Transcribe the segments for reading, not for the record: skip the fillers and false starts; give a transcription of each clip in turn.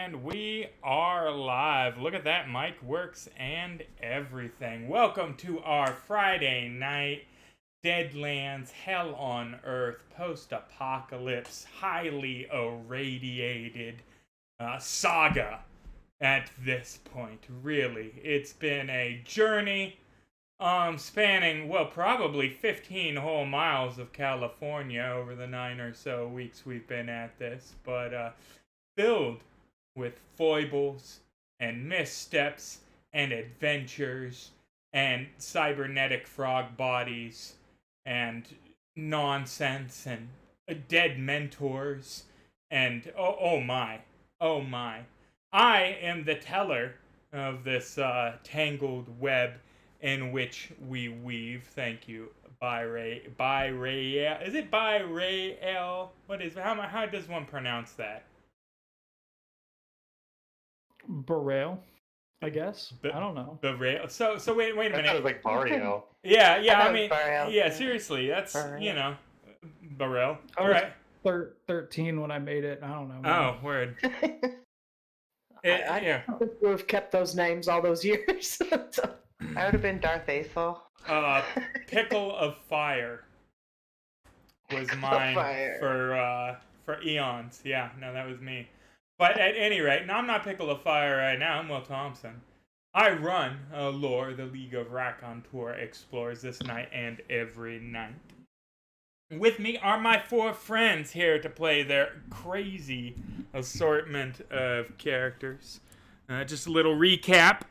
And we are live. Look at that, mic works and everything. Welcome to our Friday night Deadlands, Hell on Earth, post-apocalypse, highly irradiated saga at this point. Really, it's been a journey spanning, well, probably 15 whole miles of California over the 9 or so weeks we've been at this, but filled with foibles and missteps and adventures and cybernetic frog bodies and nonsense and dead mentors and oh my, I am the teller of this tangled web in which we weave. Thank you, Byrael. Is it Byrael? What is how does one pronounce that? Burrell, I guess. I don't know. Burrell. So wait a minute. That sounds like Barrio. Yeah. I mean, Barrio. yeah. Seriously, that's Barrio. Burrell. I All was right. 13 when I made it. I don't know. Oh, word. I don't think we've kept those names all those years. I would have been Darth Aethel. Pickle of Fire was mine for eons. Yeah, no, that was me. But at any rate, no, I'm not Pickle of Fire right now. I'm Will Thompson. I run Lore, the League of Raconteur Explorers, this night and every night. With me are my 4 friends here to play their crazy assortment of characters. Just a little recap.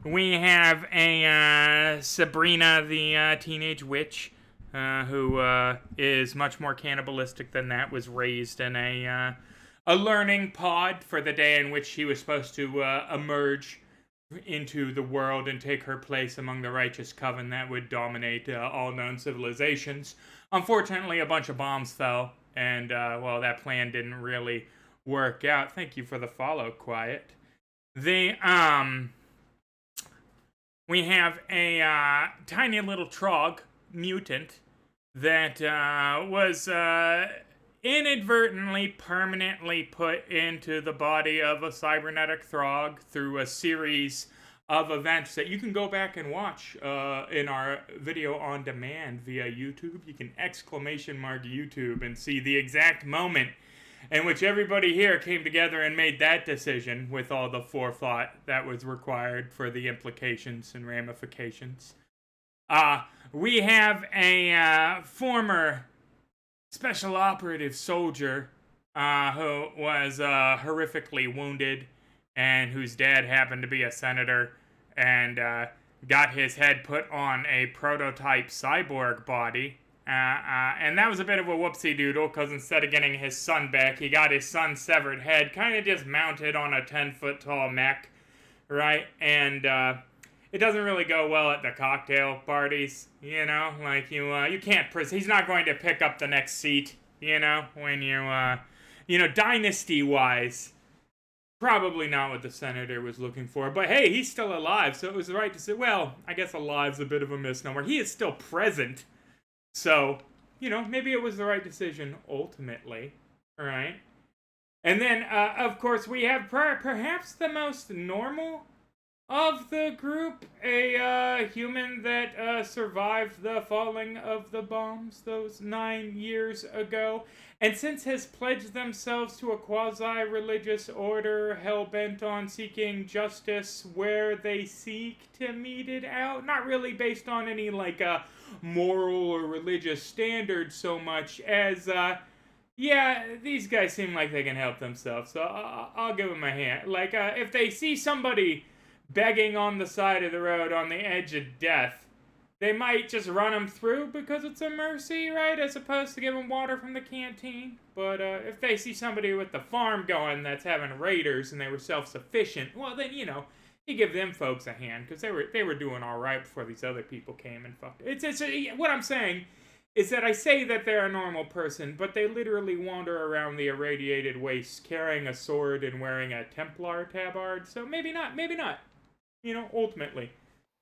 We have a Sabrina the Teenage Witch, who is much more cannibalistic than that, was raised in a learning pod for the day in which she was supposed to emerge into the world and take her place among the righteous coven that would dominate all known civilizations. Unfortunately, a bunch of bombs fell, and, well, that plan didn't really work out. Thank you for the follow, Quiet. We have a tiny little Trog mutant that was inadvertently permanently put into the body of a cybernetic Throg through a series of events that you can go back and watch in our video on demand via YouTube. You can ! YouTube and see the exact moment in which everybody here came together and made that decision with all the forethought that was required for the implications and ramifications. We have a former special operative soldier who was horrifically wounded and whose dad happened to be a senator and got his head put on a prototype cyborg body. And that was a bit of a whoopsie doodle, because instead of getting his son back, he got his son's severed head kind of just mounted on a 10-foot tall mech, right? And it doesn't really go well at the cocktail parties, you know? Like, you can't, he's not going to pick up the next seat, you know? When dynasty-wise, probably not what the senator was looking for. But hey, he's still alive, so it was right to say, well, I guess alive's a bit of a misnomer. He is still present. So, maybe it was the right decision ultimately, right? And then, of course, we have perhaps the most normal of the group, a human that survived the falling of the bombs those 9 years ago, and since has pledged themselves to a quasi-religious order hell-bent on seeking justice where they seek to mete it out. Not really based on any, moral or religious standards so much as, these guys seem like they can help themselves, so I'll give them a hand. If they see somebody begging on the side of the road on the edge of death, they might just run them through because it's a mercy, right? As opposed to give them water from the canteen. But if they see somebody with the farm going that's having raiders and they were self-sufficient, well, then, you give them folks a hand because they were doing all right before these other people came and fucked it. What I'm saying is that I say that they're a normal person, but they literally wander around the irradiated wastes carrying a sword and wearing a Templar tabard. So maybe not. Ultimately.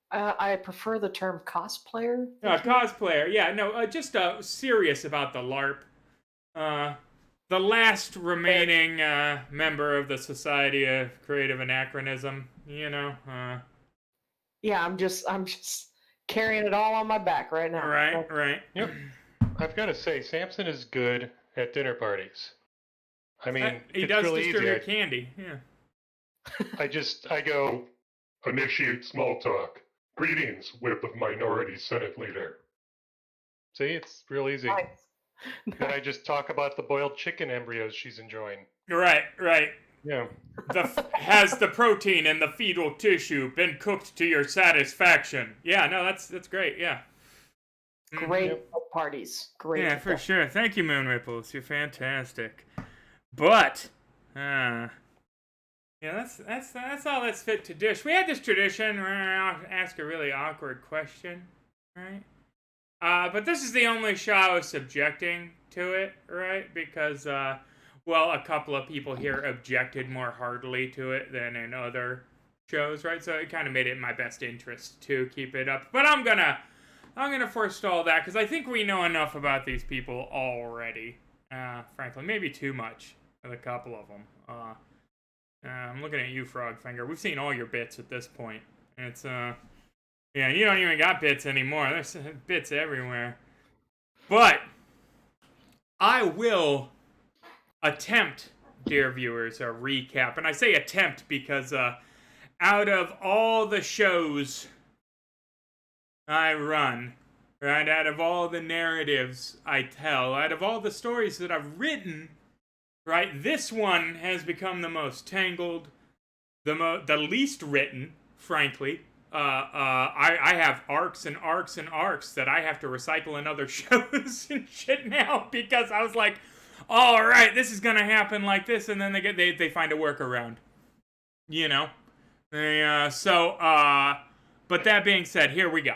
I prefer the term cosplayer. Cosplayer, yeah, no, just serious about the LARP. the last remaining member of the Society of Creative Anachronism. Yeah, I'm just carrying it all on my back right now. Right. Yep. I've got to say, Samson is good at dinner parties. I mean, He it's does really distribute easy. candy. Yeah. I go, initiate small talk. Greetings, whip of minority Senate leader. See, it's real easy. Nice. Then I just talk about the boiled chicken embryos she's enjoying. Right. Yeah. Has the protein in the fetal tissue been cooked to your satisfaction? Yeah, no, that's great. Yeah. Great Yep. parties. Great. Yeah, for sure. Thank you, Moon Ripples. You're fantastic. But, yeah, that's all that's fit to dish. We had this tradition where I'll ask a really awkward question, right? But this is the only show I was subjecting to it, right? Because, well, a couple of people here objected more heartily to it than in other shows, right? So it kind of made it in my best interest to keep it up. But I'm gonna forestall that because I think we know enough about these people already. Frankly, maybe too much with a couple of them. I'm looking at you, Frogfinger. We've seen all your bits at this point. It's yeah, you don't even got bits anymore. There's bits everywhere. But I will attempt, dear viewers, a recap, and I say attempt because out of all the shows I run, right, out of all the narratives I tell, out of all the stories that I've written, right, this one has become the most tangled, the least written, frankly. I have arcs and arcs and arcs that I have to recycle in other shows and shit now because I was like, all right, this is gonna happen like this, and then they find a workaround, you know. But that being said, here we go.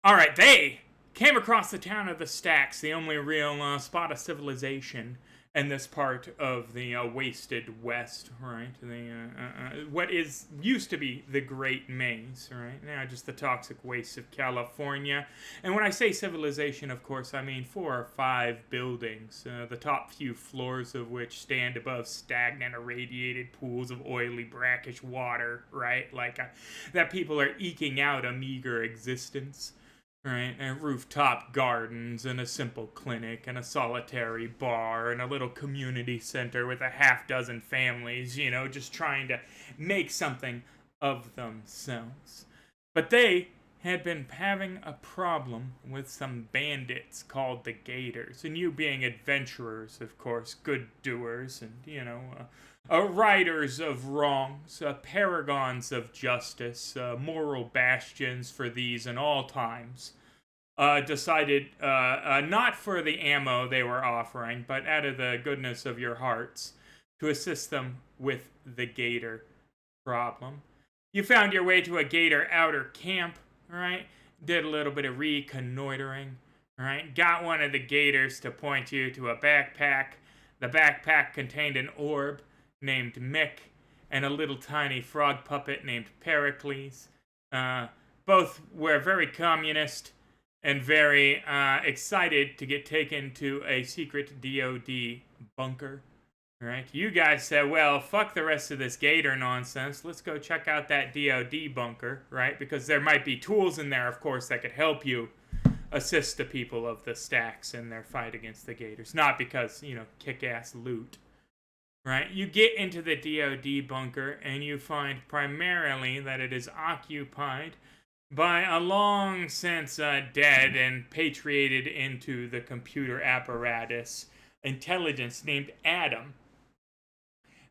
All right, they came across the town of the Stacks, the only real spot of civilization in this part of the wasted West, right? What used to be the Great Maze, right? Now just the toxic wastes of California. And when I say civilization, of course, I mean 4 or 5 buildings, the top few floors of which stand above stagnant, irradiated pools of oily, brackish water, right? Like that people are eking out a meager existence. Right, and rooftop gardens, and a simple clinic, and a solitary bar, and a little community center with a half-dozen families, just trying to make something of themselves. But they had been having a problem with some bandits called the Gators, and you being adventurers, of course, good doers, and, righters of wrongs, paragons of justice, moral bastions for these and all times, decided not for the ammo they were offering, but out of the goodness of your hearts, to assist them with the Gator problem. You found your way to a Gator outer camp, right? Did a little bit of reconnoitering, right? Got one of the Gators to point you to a backpack. The backpack contained an orb named Mick and a little tiny frog puppet named Pericles. Both were very communist and very excited to get taken to a secret DOD bunker. Right? You guys said, well, fuck the rest of this Gator nonsense. Let's go check out that DOD bunker, right? Because there might be tools in there, of course, that could help you assist the people of the Stacks in their fight against the Gators. Not because, kick-ass loot. Right? You get into the DOD bunker, and you find primarily that it is occupied by a long since dead and patriated into the computer apparatus intelligence named Adam.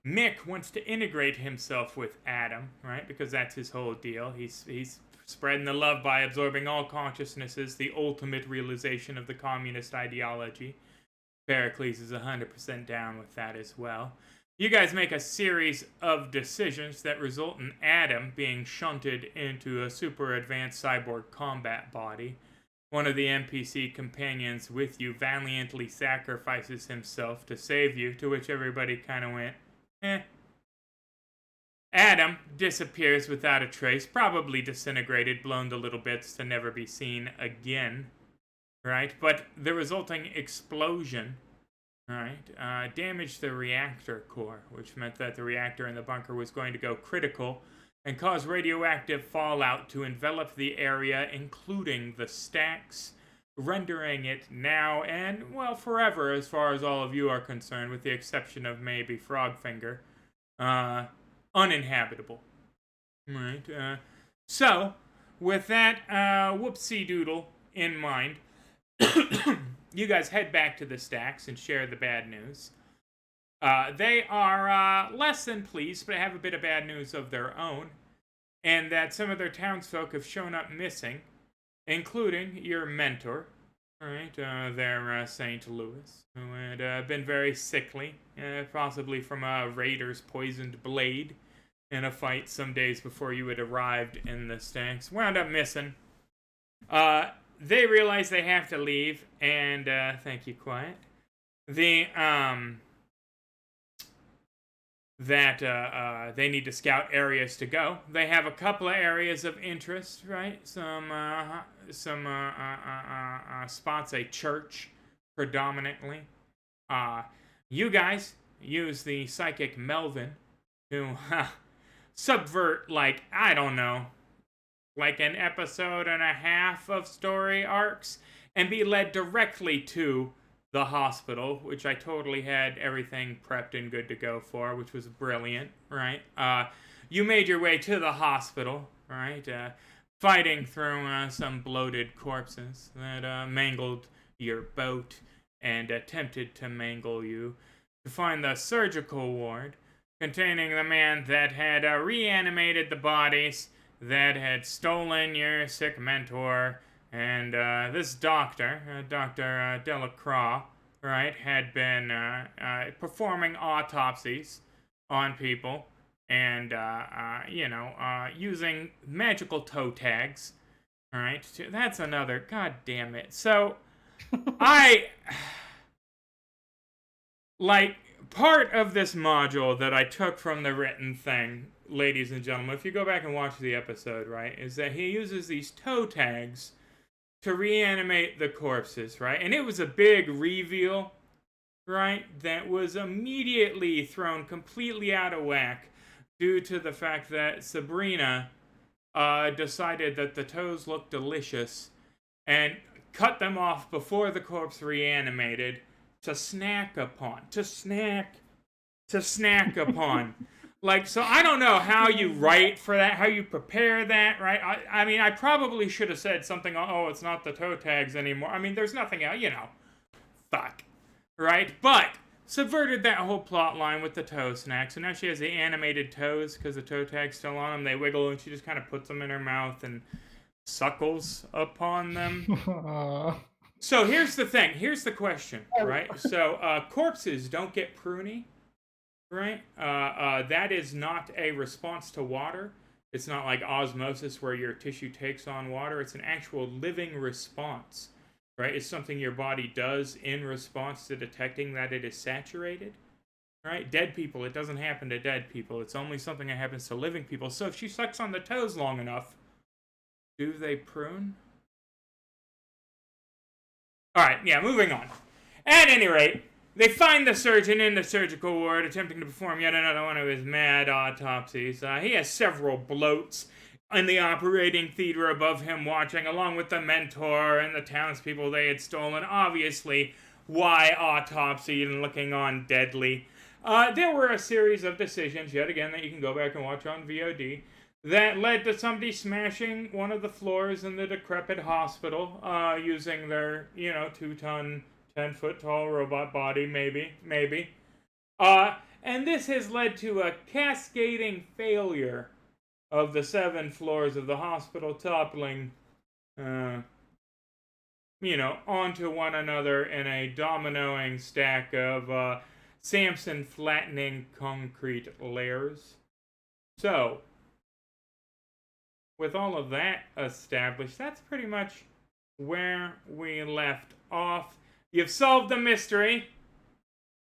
Mick wants to integrate himself with Adam, right? Because that's his whole deal. He's spreading the love by absorbing all consciousnesses, the ultimate realization of the communist ideology. Pericles is 100% down with that as well. You guys make a series of decisions that result in Adam being shunted into a super advanced cyborg combat body. One of the NPC companions with you valiantly sacrifices himself to save you, to which everybody kind of went, eh. Adam disappears without a trace, probably disintegrated, blown to little bits to never be seen again. right? But the resulting explosion, right, damaged the reactor core, which meant that the reactor in the bunker was going to go critical and cause radioactive fallout to envelop the area, including the stacks, rendering it now and, well, forever, as far as all of you are concerned, with the exception of maybe Frogfinger, uninhabitable. Right? So, with that whoopsie doodle in mind, you guys head back to the stacks and share the bad news. They are less than pleased, but have a bit of bad news of their own, and that some of their townsfolk have shown up missing, including your mentor, right, their St. Louis, who had been very sickly, possibly from a raider's poisoned blade in a fight some days before you had arrived in the stacks. Wound up missing. They realize they have to leave, and, thank you, Quiet. They need to scout areas to go. They have a couple of areas of interest, right? Some spots, a church, predominantly. You guys use the psychic Melvin to subvert, like, I don't know, like an episode and a half of story arcs, and be led directly to the hospital, which I totally had everything prepped and good to go for, which was brilliant, right? You made your way to the hospital, right? Fighting through some bloated corpses that mangled your boat and attempted to mangle you, to find the surgical ward containing the man that had reanimated the bodies, that had stolen your sick mentor, and this doctor, Dr. Delacroix, right, had been performing autopsies on people and, using magical toe tags, right? That's another, god damn it. So, like, part of this module that I took from the written thing, ladies and gentlemen, if you go back and watch the episode, right, is that he uses these toe tags to reanimate the corpses, right? And it was a big reveal, right, that was immediately thrown completely out of whack due to the fact that Sabrina decided that the toes looked delicious and cut them off before the corpse reanimated to snack upon. Like, so I don't know how you write for that, how you prepare that, right? I mean, I probably should have said something, oh, it's not the toe tags anymore. I mean, there's nothing else, fuck, right? But subverted that whole plot line with the toe snack. So now she has the animated toes because the toe tag's still on them. They wiggle and she just kind of puts them in her mouth and suckles upon them. So here's the thing. Here's the question, right? So corpses don't get pruny. Right? That is not a response to water. It's not like osmosis where your tissue takes on water. It's an actual living response. Right? It's something your body does in response to detecting that it is saturated. Right? Dead people, it doesn't happen to dead people. It's only something that happens to living people. So if she sucks on the toes long enough, do they prune? Alright, yeah, moving on. At any rate, they find the surgeon in the surgical ward attempting to perform yet another one of his mad autopsies. He has several bloats in the operating theater above him watching, along with the mentor and the townspeople they had stolen. Obviously, why autopsy and looking on deadly? There were a series of decisions, yet again, that you can go back and watch on VOD, that led to somebody smashing one of the floors in the decrepit hospital, using their, 2-ton... 10-foot-tall robot body, maybe. And this has led to a cascading failure of the 7 floors of the hospital toppling, onto one another in a dominoing stack of Samson flattening concrete layers. So, with all of that established, that's pretty much where we left off. You've solved the mystery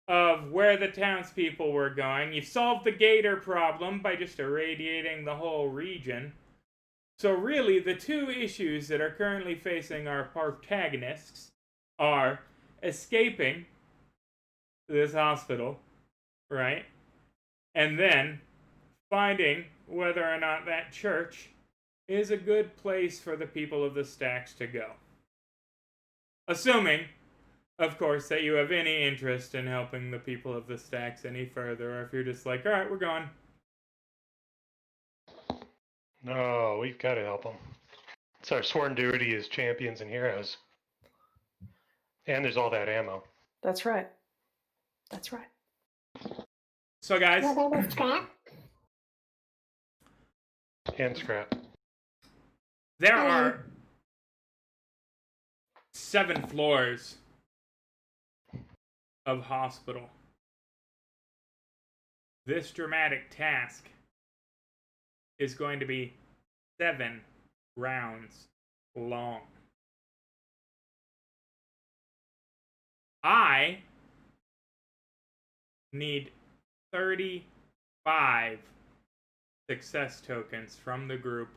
of where the townspeople were going. You've solved the gator problem by just irradiating the whole region. So really, the two issues that are currently facing our protagonists are escaping this hospital, right? And then finding whether or not that church is a good place for the people of the stacks to go. Assuming, of course, that you have any interest in helping the people of the stacks any further, or if you're just like, alright, we're going. No, we've got to help them. It's our sworn duty as champions and heroes. And there's all that ammo. That's right. That's right. So, guys, And scrap. there are 7 floors of hospital. This dramatic task is going to be 7 rounds long. I need 35 success tokens from the group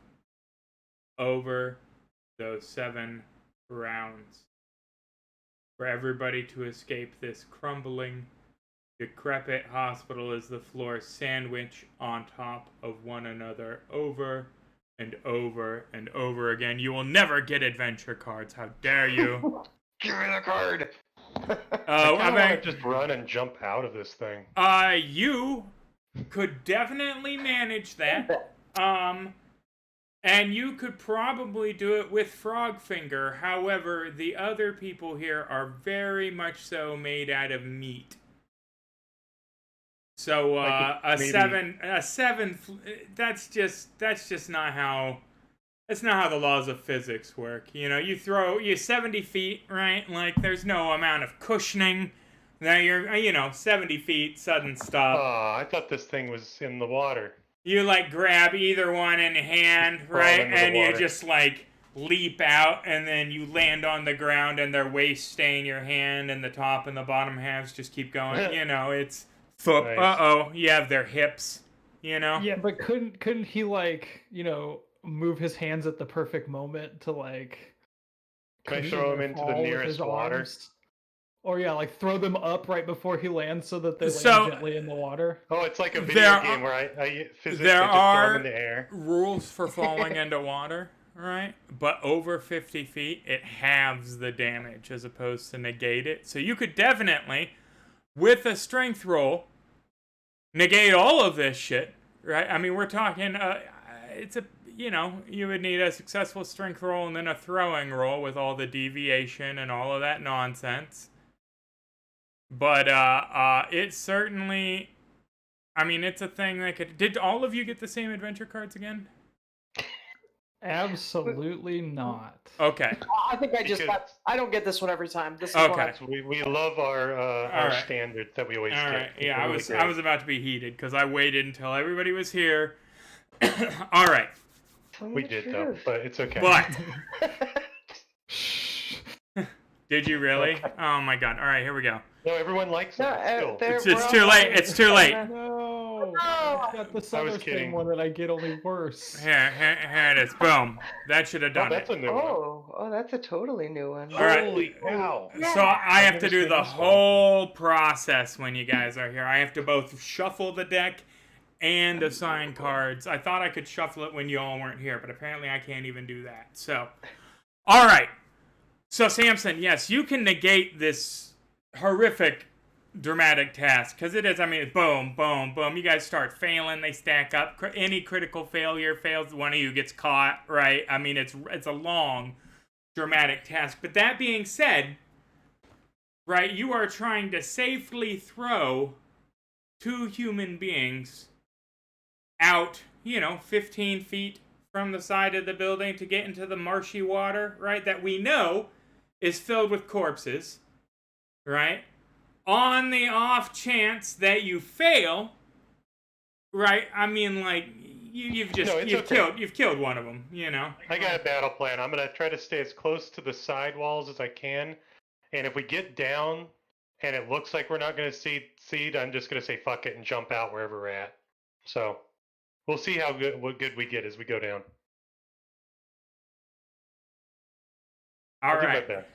over those 7 rounds for everybody to escape this crumbling, decrepit hospital as the floors sandwich on top of one another over and over and over again. You will never get adventure cards. How dare you? Give me the card. I want to just run and jump out of this thing. You could definitely manage that. And you could probably do it with Frogfinger. However, the other people here are very much so made out of meat. So a seven. That's just not how. That's not how the laws of physics work. You know, you 70 feet, right? Like there's no amount of cushioning. Now you're 70 feet, sudden stop. Oh, I thought this thing was in the water. You like grab either one in hand, right? And you just like leap out, and then you land on the ground, and their waist stay in your hand, and the top and the bottom halves just keep going. It's foot. Nice. You have their hips. Yeah, but couldn't he move his hands at the perfect moment to like? Can I throw him into the nearest water? Arms? Or throw them up right before he lands so that they land gently in the water. Oh, it's like a video game where I physically there just throw them in the air. Rules for falling into water, right? But over 50 feet, it halves the damage as opposed to negate it. So you could definitely, with a strength roll, negate all of this shit, right? I mean, we're talking, you would need a successful strength roll and then a throwing roll with all the deviation and all of that nonsense. But it's certainly, it's a thing that could. Did all of you get the same adventure cards again? Absolutely not. Okay. I think I don't get this one every time. This is okay. We love our standard that we always get. All right. Yeah, I was about to be heated because I waited until everybody was here. All right. We did though, but it's okay. But did you really? Oh my god! All right, here we go. No, everyone likes it. It's too late. It's too late. No, I've got this other thing one that I get only worse. Here it is. Boom. That should have done that's it. A new one. Oh, that's a totally new one. All right. Holy cow. So I have to do the whole process when you guys are here. I have to both shuffle the deck and assign cards. I thought I could shuffle it when you all weren't here, but apparently I can't even do that. So, all right. So Samson, yes, you can negate this horrific dramatic task because it is. Boom, boom, boom. You guys start failing. They stack up. Any critical failure fails. One of you gets caught. Right. It's a long, dramatic task. But that being said, right, you are trying to safely throw 2 human beings out, 15 feet from the side of the building to get into the marshy water, right, that we know is filled with corpses, right? On the off chance that you fail, right? You've killed one of them, I got a battle plan. I'm gonna try to stay as close to the side walls as I can, and if we get down and it looks like we're not gonna succeed, I'm just gonna say fuck it and jump out wherever we're at. So we'll see what good we get as we go down. All I'll do my right. best.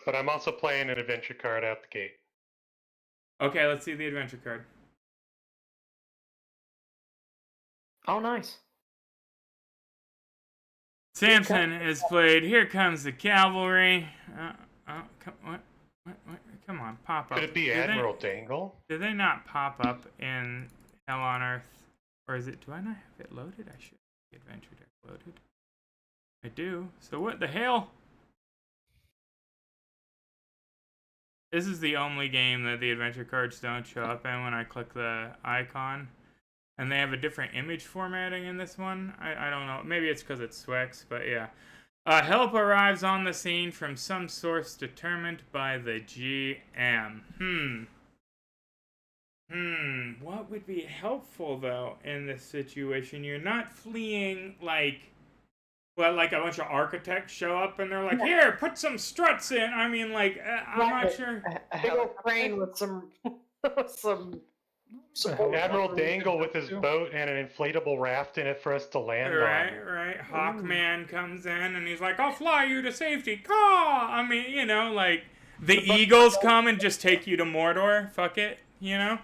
But I'm also playing an adventure card out the gate. Okay, let's see the adventure card. Oh, nice. Samson is played. Here comes the cavalry. What? Come on, pop up. Could it be Admiral Dangle? Do they not pop up in Hell on Earth? Or is it, do I not have it loaded? I should have the adventure deck loaded. I do. So what the hell? This is the only game that the adventure cards don't show up in when I click the icon. And they have a different image formatting in this one. I don't know. Maybe it's because it's Swex, but yeah. Help arrives on the scene from some source determined by the GM. What would be helpful, though, in this situation? You're not fleeing, like a bunch of architects show up and they're like, here, put some struts in. I mean, like, I'm not sure. Big old crane with some support. Admiral Dangle with his boat and an inflatable raft in it for us to land on. Right. Hawkman comes in and he's like, I'll fly you to safety. Caw! I mean, you know, like, the Eagles come and just take you to Mordor. Fuck it, you know?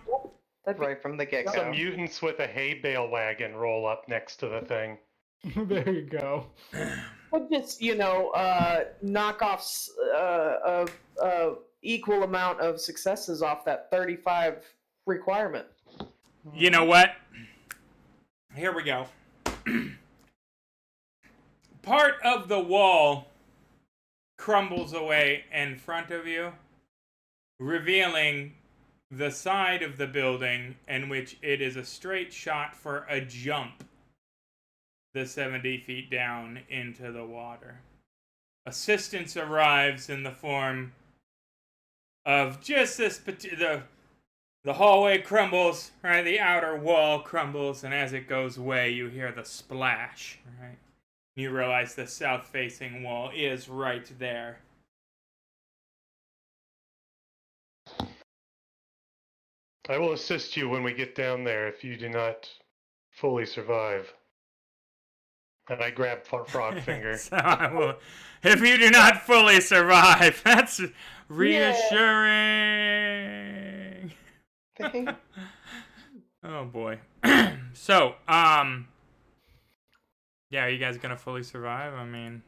Right from the get-go. Some mutants with a hay bale wagon roll up next to the thing. There you go. But just, knock off equal amount of successes off that 35 requirement. You know what? Here we go. Part of the wall crumbles away in front of you, revealing the side of the building in which it is a straight shot for a jump the 70 feet down into the water. Assistance arrives in the form of just this the hallway crumbles, right? The outer wall crumbles, and as it goes away, you hear the splash, right? You realize the south-facing wall is right there. I will assist you when we get down there if you do not fully survive. And I grab Frog Finger. So I will, if you do not fully survive, that's reassuring. Oh boy. So, yeah, are you guys gonna fully survive? I mean,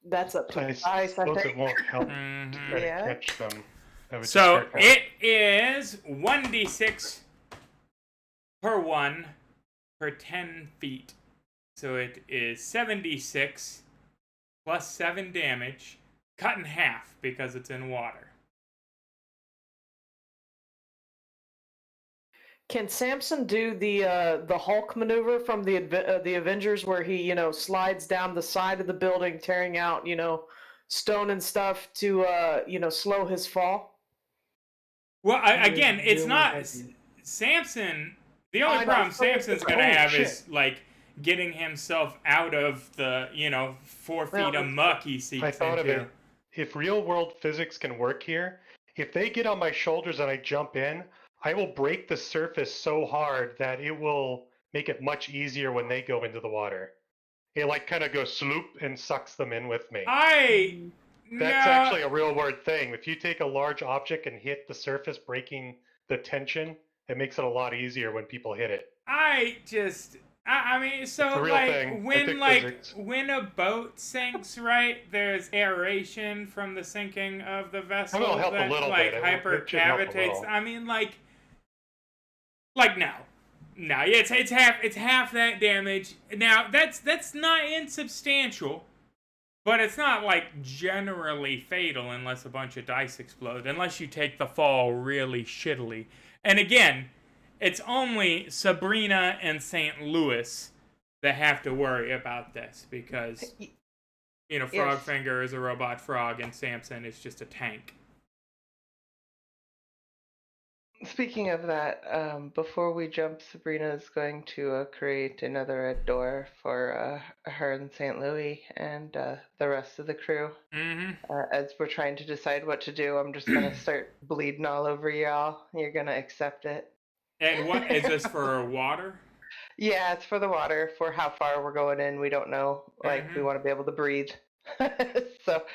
That's up to I ice, I suppose it think. won't help try to Yeah. catch them. I would just so start it is 1d6 per 1 per 10 feet. So it is 76 plus 7 damage, cut in half because it's in water. Can Samson do the Hulk maneuver from the Avengers, where he slides down the side of the building, tearing out stone and stuff to slow his fall? Well, again, it's Really not heavy. Samson. The only I know, problem so it's- Samson's gonna oh, have shit. is like getting himself out of the 4 feet Well, of muck he seeps I thought of into. it. If real world physics can work here, if they get on my shoulders and I jump in, I will break the surface so hard that it will make it much easier when they go into the water. It like kind of goes sloop and sucks them in with me. That's actually a real world thing. If you take a large object and hit the surface, breaking the tension, it makes it a lot easier when people hit it. I mean, so It's a real thing. I think physics. when a boat sinks, right? There's aeration from the sinking of the vessel That'll help a that little like bit. It should help a hypercavitates. little. I mean, like no, it's half that damage. Now that's not insubstantial, but it's not like generally fatal unless a bunch of dice explode. Unless you take the fall really shittily. And again, it's only Sabrina and St. Louis that have to worry about this because, Frogfinger is a robot frog and Samson is just a tank. Speaking of that, before we jump, Sabrina is going to create another door for her and St. Louis and the rest of the crew. Mm-hmm. As we're trying to decide what to do, I'm just going to start bleeding all over y'all. You're going to accept it. And what is this for water? Yeah, it's for the water. For how far we're going in, we don't know. Like we Mhm. want to be able to breathe. So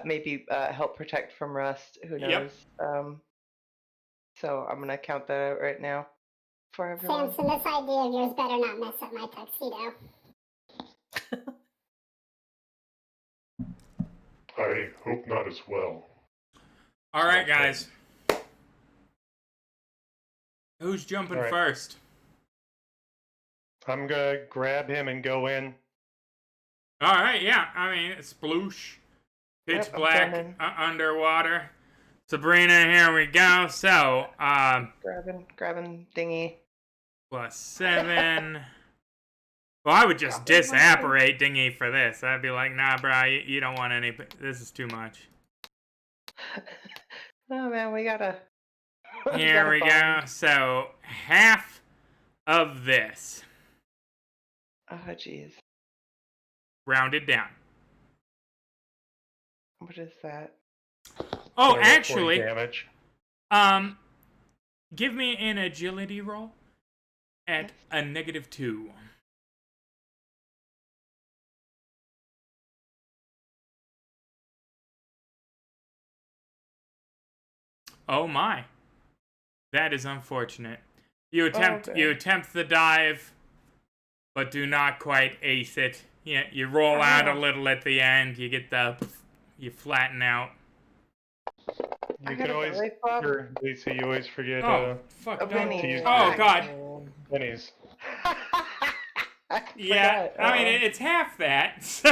maybe help protect from rust. Who Yep. knows? So I'm gonna count that out right now for everyone. Samson, this idea of yours better not mess up my tuxedo. I hope not as well. All right, guys. Who's jumping All right. first? I'm gonna grab him and go in. All right, yeah. I mean, it's sploosh. Pitch Yep, I'm black, going in. underwater. Sabrina, here we go. So, Grabbing dinghy. +7. Well, I would just disapparate dinghy for this. I'd be like, nah, bro, you don't want any. This is too much. Oh man, we gotta. Here we go. bond. So, half of this. Oh jeez, Rounded down. what is that? Oh, 40 actually, damage. give me an agility roll at a -2. Oh my. That is unfortunate. You attempt okay. you attempt the dive, but do not quite ace it. You roll out a little at the end, you flatten out. I You got can a always, belly flop. Lisa, you always forget Oh, fuck a no. penny. to use Oh your god. pennies. I Yeah, forgot. I mean it's half that. So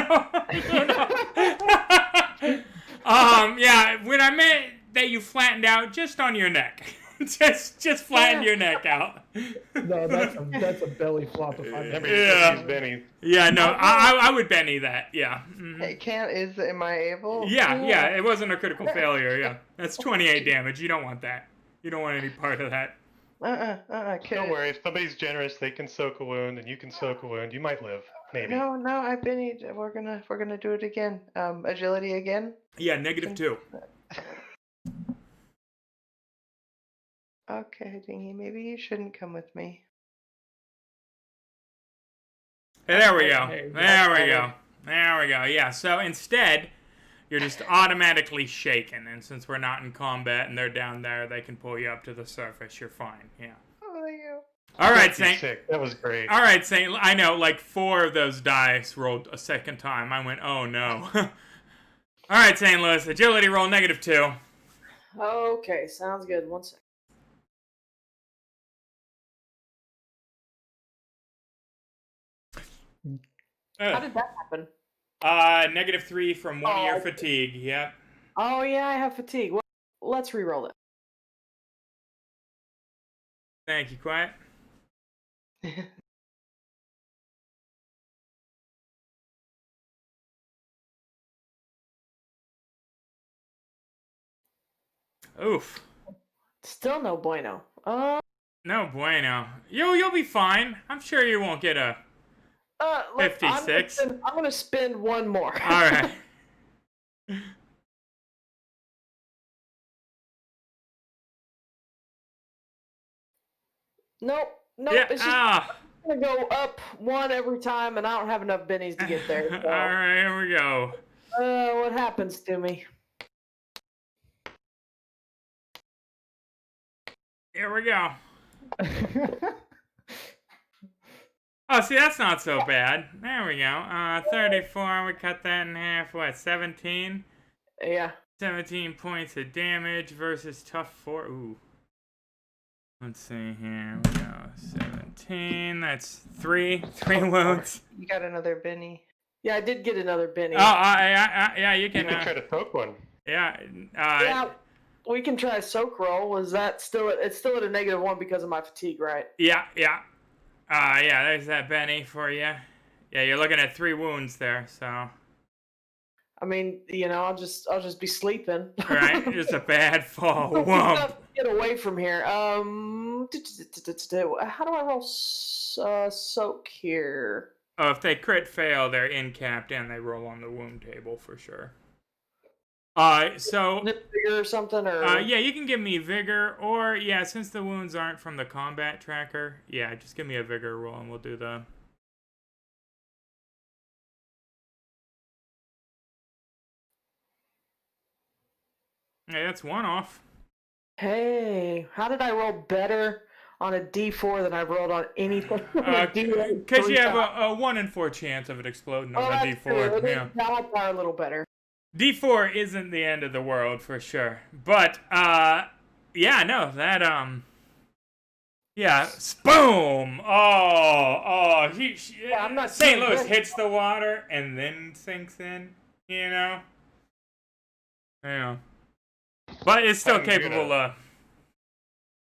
yeah, when I meant that you flattened out just on your neck. just flatten your neck out. No, that's a belly flop if I've Remember, ever you Yeah. can use Benny. Yeah, no, I would Benny that. Yeah. Mhm. It can't. Am I able? Yeah, it wasn't a critical failure. Yeah, that's 28 damage. You don't want that. You don't want any part of that. Don't worry, if somebody's generous, they can soak a wound, and you can soak a wound. You might live, maybe. No, I've been. We're gonna do it again. Agility again. Yeah, -2. Okay, Dingy. Maybe you shouldn't come with me. There we go. Hey, There we go. There we go. Yeah, so instead, you're just automatically shaken, and since we're not in combat and they're down there, they can pull you up to the surface. You're fine. Yeah. Oh, thank you. All right, Be Saint. sick. That was great. All right, Saint. I know, like 4 of those dice rolled a second time. I went, oh no. All right, St. Louis. Agility roll -2. Okay, sounds good. One sec. How did that happen? -3 from 1 of your fatigue. Yep. Oh yeah, I have fatigue. Well, let's re-roll it. Thank you, Quiet. Oof. Still no bueno. No bueno. You'll be fine. I'm sure you won't get a. Look, 56. I'm gonna spend one more. All right. Nope. Yeah. It's just gonna go up 1 every time, and I don't have enough bennies to get there. All So. right. Here we go. What happens to me? Here we go. Oh, see, that's not so bad. There we go. 34. We cut that in half. What? 17. Yeah. 17 points of damage versus tough 4. Ooh. Let's see here. We go. 17. That's 3 wounds. You got another Benny. Yeah, I did get another benny. Oh, yeah. You You can. can try to soak one. Yeah. Yeah. We can try a soak roll. Was that still? It's still at a -1 because of my fatigue, right? Yeah. Yeah, there's that Benny for you. Yeah, you're looking at 3 wounds there, so. I mean, I'll just be sleeping. Right, just a bad fall. Whoomp. Get away from here. How do I roll soak here? Oh, if they crit fail, they're incapped and they roll on the wound table for sure. So Vigor or something, or yeah, you can give me vigor, or yeah, since the wounds aren't from the combat tracker, yeah, just give me a vigor roll, and we'll do the. Yeah, that's one off. Hey, how did I roll better on a D4 than I rolled on anything? on a D8 Because you have times? a 1 in 4 chance of it exploding on Oh, a that's true. D4. It Yeah. is that are a little better. D4 isn't the end of the world for sure. But yeah, no, that yeah, boom. Yeah, I'm not St. doing Louis good. hits the water and then sinks in, you know. Yeah. But it's still I'm capable gonna-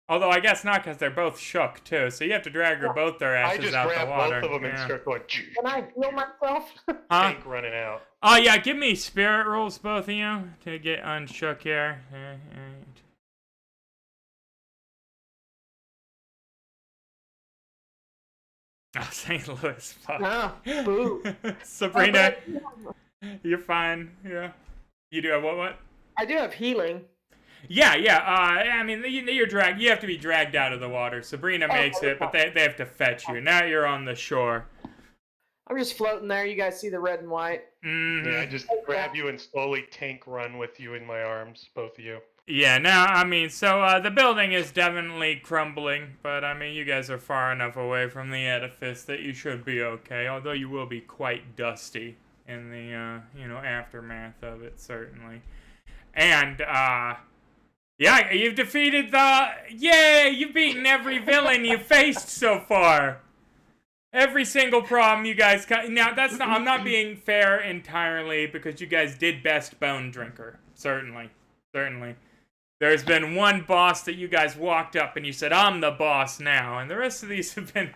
although I guess not, because they're both shook too, so you have to drag her both their I asses just out the grab water. both of them and Yeah. start going. Can I heal myself? Huh? Tank running out. Oh yeah, give me spirit rolls, both of you, to get unshook here. Oh, St. Louis, fuck. Ah, boo. Sabrina, you're fine. Yeah. You do have what? I do have healing. Yeah. I mean, you're dragged. You have to be dragged out of the water. Sabrina makes it, but they have to fetch you. Now you're on the shore. I'm just floating there. You guys see the red and white. Yeah, I just grab you and slowly tank run with you in my arms, both of you. Yeah, now, I mean, so the building is definitely crumbling, but I mean, you guys are far enough away from the edifice that you should be okay, although you will be quite dusty in the, aftermath of it, certainly. And, yeah, you've defeated yay, you've beaten every villain you've faced so far. Every single problem you guys now, I'm not being fair entirely, because you guys did best Bone Drinker, certainly. There's been one boss that you guys walked up and you said, I'm the boss now. And the rest of these have been,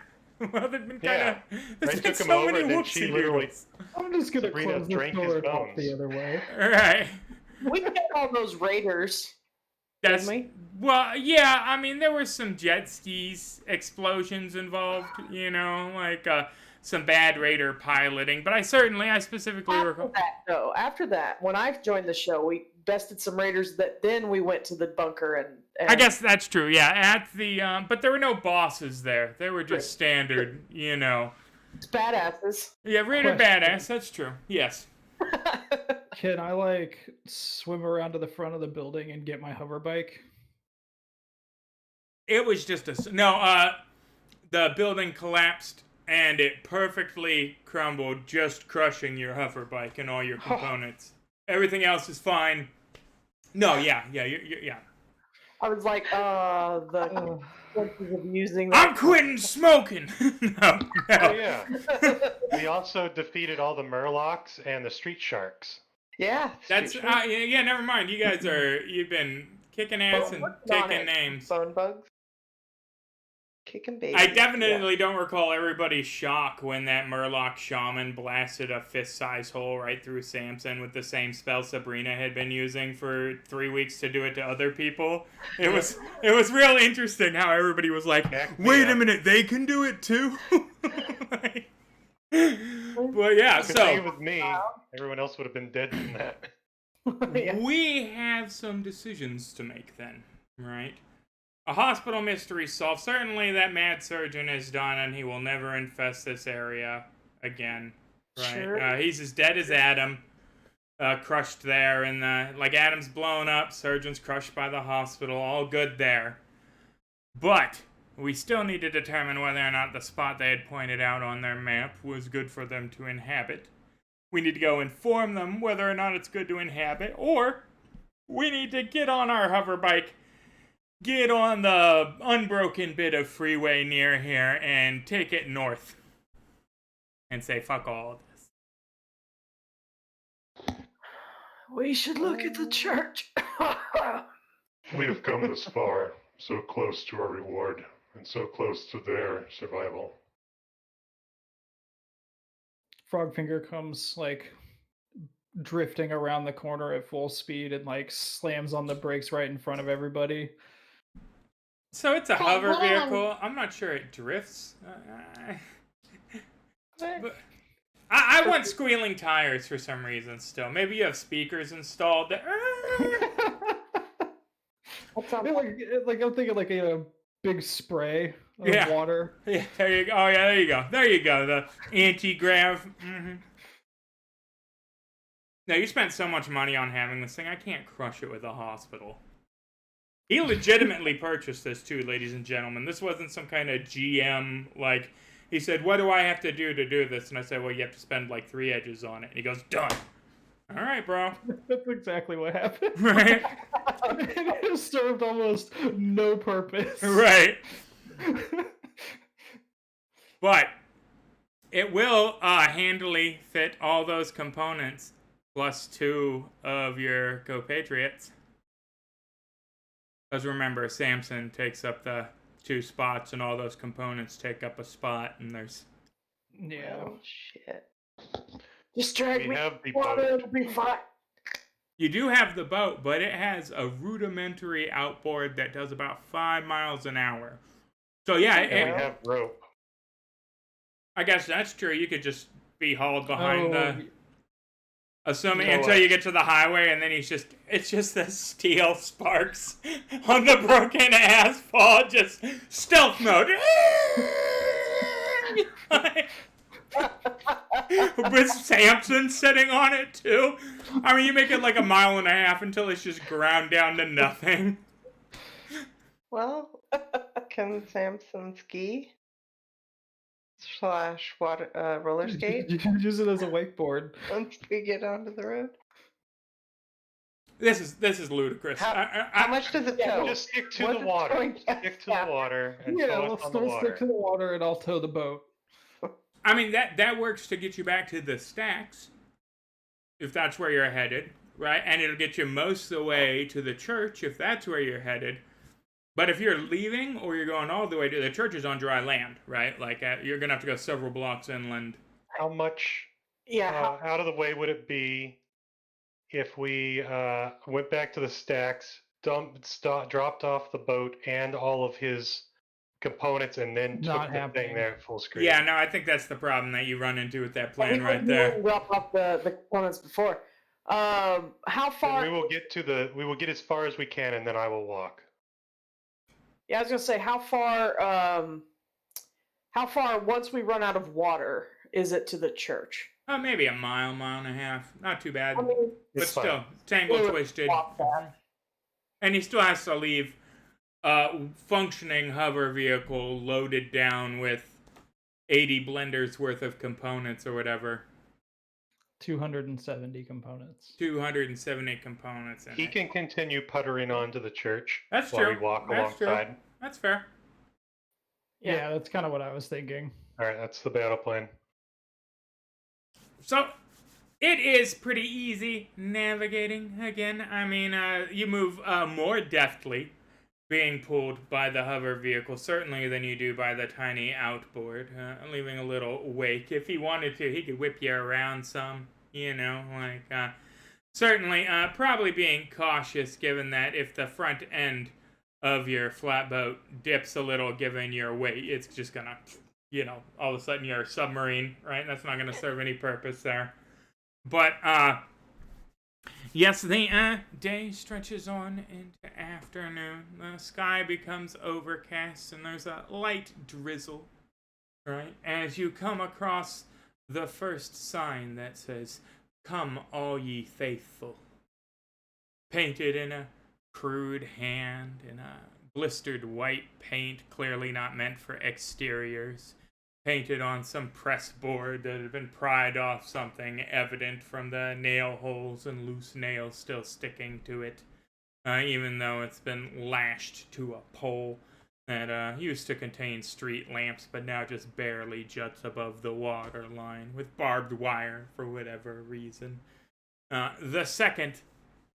well, they've been kind of, there's been took him so over, many and then whoopsie she literally- doodles. I'm just gonna Sabrina close this drank his door and walk bones. the other way. Right. We got all those raiders. That's, Didn't well, yeah, I mean, there were some jet skis explosions involved, like some bad raider piloting, but I specifically recall. After that, when I joined the show, we bested some raiders. That then we went to the bunker and I guess that's true, yeah. At the, but there were no bosses there. They were just standard, it's badasses. Yeah, raider Question. badass, that's true, yes. Can I swim around to the front of the building and get my hover bike? It was just the building collapsed and it perfectly crumbled, just crushing your hover bike and all your components. Everything else is fine. No, yeah. I was like, the consequences of using that. I'm quitting smoking. No. Oh yeah. We also defeated all the Murlocs and the street sharks. Yeah. That's yeah. Never mind. You've been kicking ass and taking names. Bone bugs. Kicking babies. I definitely don't recall everybody's shock when that Murloc shaman blasted a fist-sized hole right through Samson with the same spell Sabrina had been using for 3 weeks to do it to other people. It was real interesting how everybody was like, "Wait a minute, they can do it too." Well, yeah. If it So was me, everyone else would have been dead from that. Yeah. we have some decisions to make then, right? A hospital mystery solved. Certainly that mad surgeon is done and he will never infest this area again. Right? Sure. He's as dead as Adam. Crushed there, and Adam's blown up, surgeon's crushed by the hospital, all good there. But we still need to determine whether or not the spot they had pointed out on their map was good for them to inhabit. We need to go inform them whether or not it's good to inhabit, or we need to get on our hover bike, get on the unbroken bit of freeway near here, and take it north. And say, fuck all of this. We should look at the church. We have come this far, so close to our reward, and so close to their survival. Frogfinger comes drifting around the corner at full speed and slams on the brakes right in front of everybody. So it's a Hey, hover hold on. vehicle. I'm not sure it drifts. But I want squealing tires for some reason still. Maybe you have speakers installed that... That sounds like I'm thinking like a big spray of Yeah. water. Yeah, there you go. Oh, yeah, there you go. There you go. The anti-grav. Mm-hmm. No, you spent so much money on having this thing. I can't crush it with a hospital. He legitimately purchased this too, ladies and gentlemen. This wasn't some kind of GM, like, he said, what do I have to do this? And I said, well, you have to spend like 3 edges on it. And he goes, done. All right, bro. That's exactly what happened. Right? It served almost no purpose. Right. But it will handily fit all those components plus 2 of your compatriots. Because remember, Samson takes up the 2 spots, and all those components take up a spot, and there's... Yeah. Oh, shit. just drag We me have the water, boat. it'll be fine. You do have the boat, but it has a rudimentary outboard that does about 5 miles an hour. So yeah, And we have rope. I guess that's true. You could just be hauled behind the... Assuming So, until you get to the highway, and then it's just the steel sparks on the broken asphalt, just stealth mode. With Samson sitting on it too. I mean, you make it like 1.5 miles until it's just ground down to nothing. Well, can Samson ski? / water, roller skate You can use it as a wakeboard. once we get onto the road? This is ludicrous. How much does it tow? Just stick to What's the it water. going down? Stick to the water and Yeah, tow we'll us on the still water. stick to the water and I'll tow the boat. I mean, that works to get you back to the stacks, if that's where you're headed, right? And it'll get you most of the way to the church, if that's where you're headed. But if you're leaving, or you're going all the way to the church, is on dry land, right? Like, you're going to have to go several blocks inland. How much Yeah, out of the way would it be if we went back to the stacks, dropped off the boat and all of his components, and then Not took the happening. thing there at full screen? Yeah, no, I think that's the problem that you run into with that plan right we there. wrap up the components before. How Then far? we will get as far as we can, and then I will walk. Yeah, I was gonna say how far. How far once we run out of water is it to the church? Maybe 1.5 miles. Not too bad. I mean, But It's fine. still, tangled, we would twisted. walk that. And he still has to leave functioning hover vehicle loaded down with 80 blenders worth of components or whatever. 270 components. 270 components in He it. can continue puttering onto the church That's while true. we walk That's true. alongside. That's fair. Yeah, that's kind of what I was thinking. All right, that's the battle plan. So, it is pretty easy navigating again. I mean, you move more deftly being pulled by the hover vehicle, certainly, than you do by the tiny outboard, leaving a little wake. If he wanted to, he could whip you around some, you know, like, certainly, probably being cautious, given that if the front end of your flatboat dips a little given your weight, it's just gonna, you know, all of a sudden you're a submarine, right? That's not gonna serve any purpose there. But, yes, the day stretches on into afternoon. The sky becomes overcast, and there's a light drizzle, right? As you come across the first sign that says, "Come all ye faithful," painted in a crude hand in a blistered white paint, clearly not meant for exteriors, painted on some press board that had been pried off something, evident from the nail holes and loose nails still sticking to it, even though it's been lashed to a pole that used to contain street lamps, but now just barely juts above the water line, with barbed wire for whatever reason. The second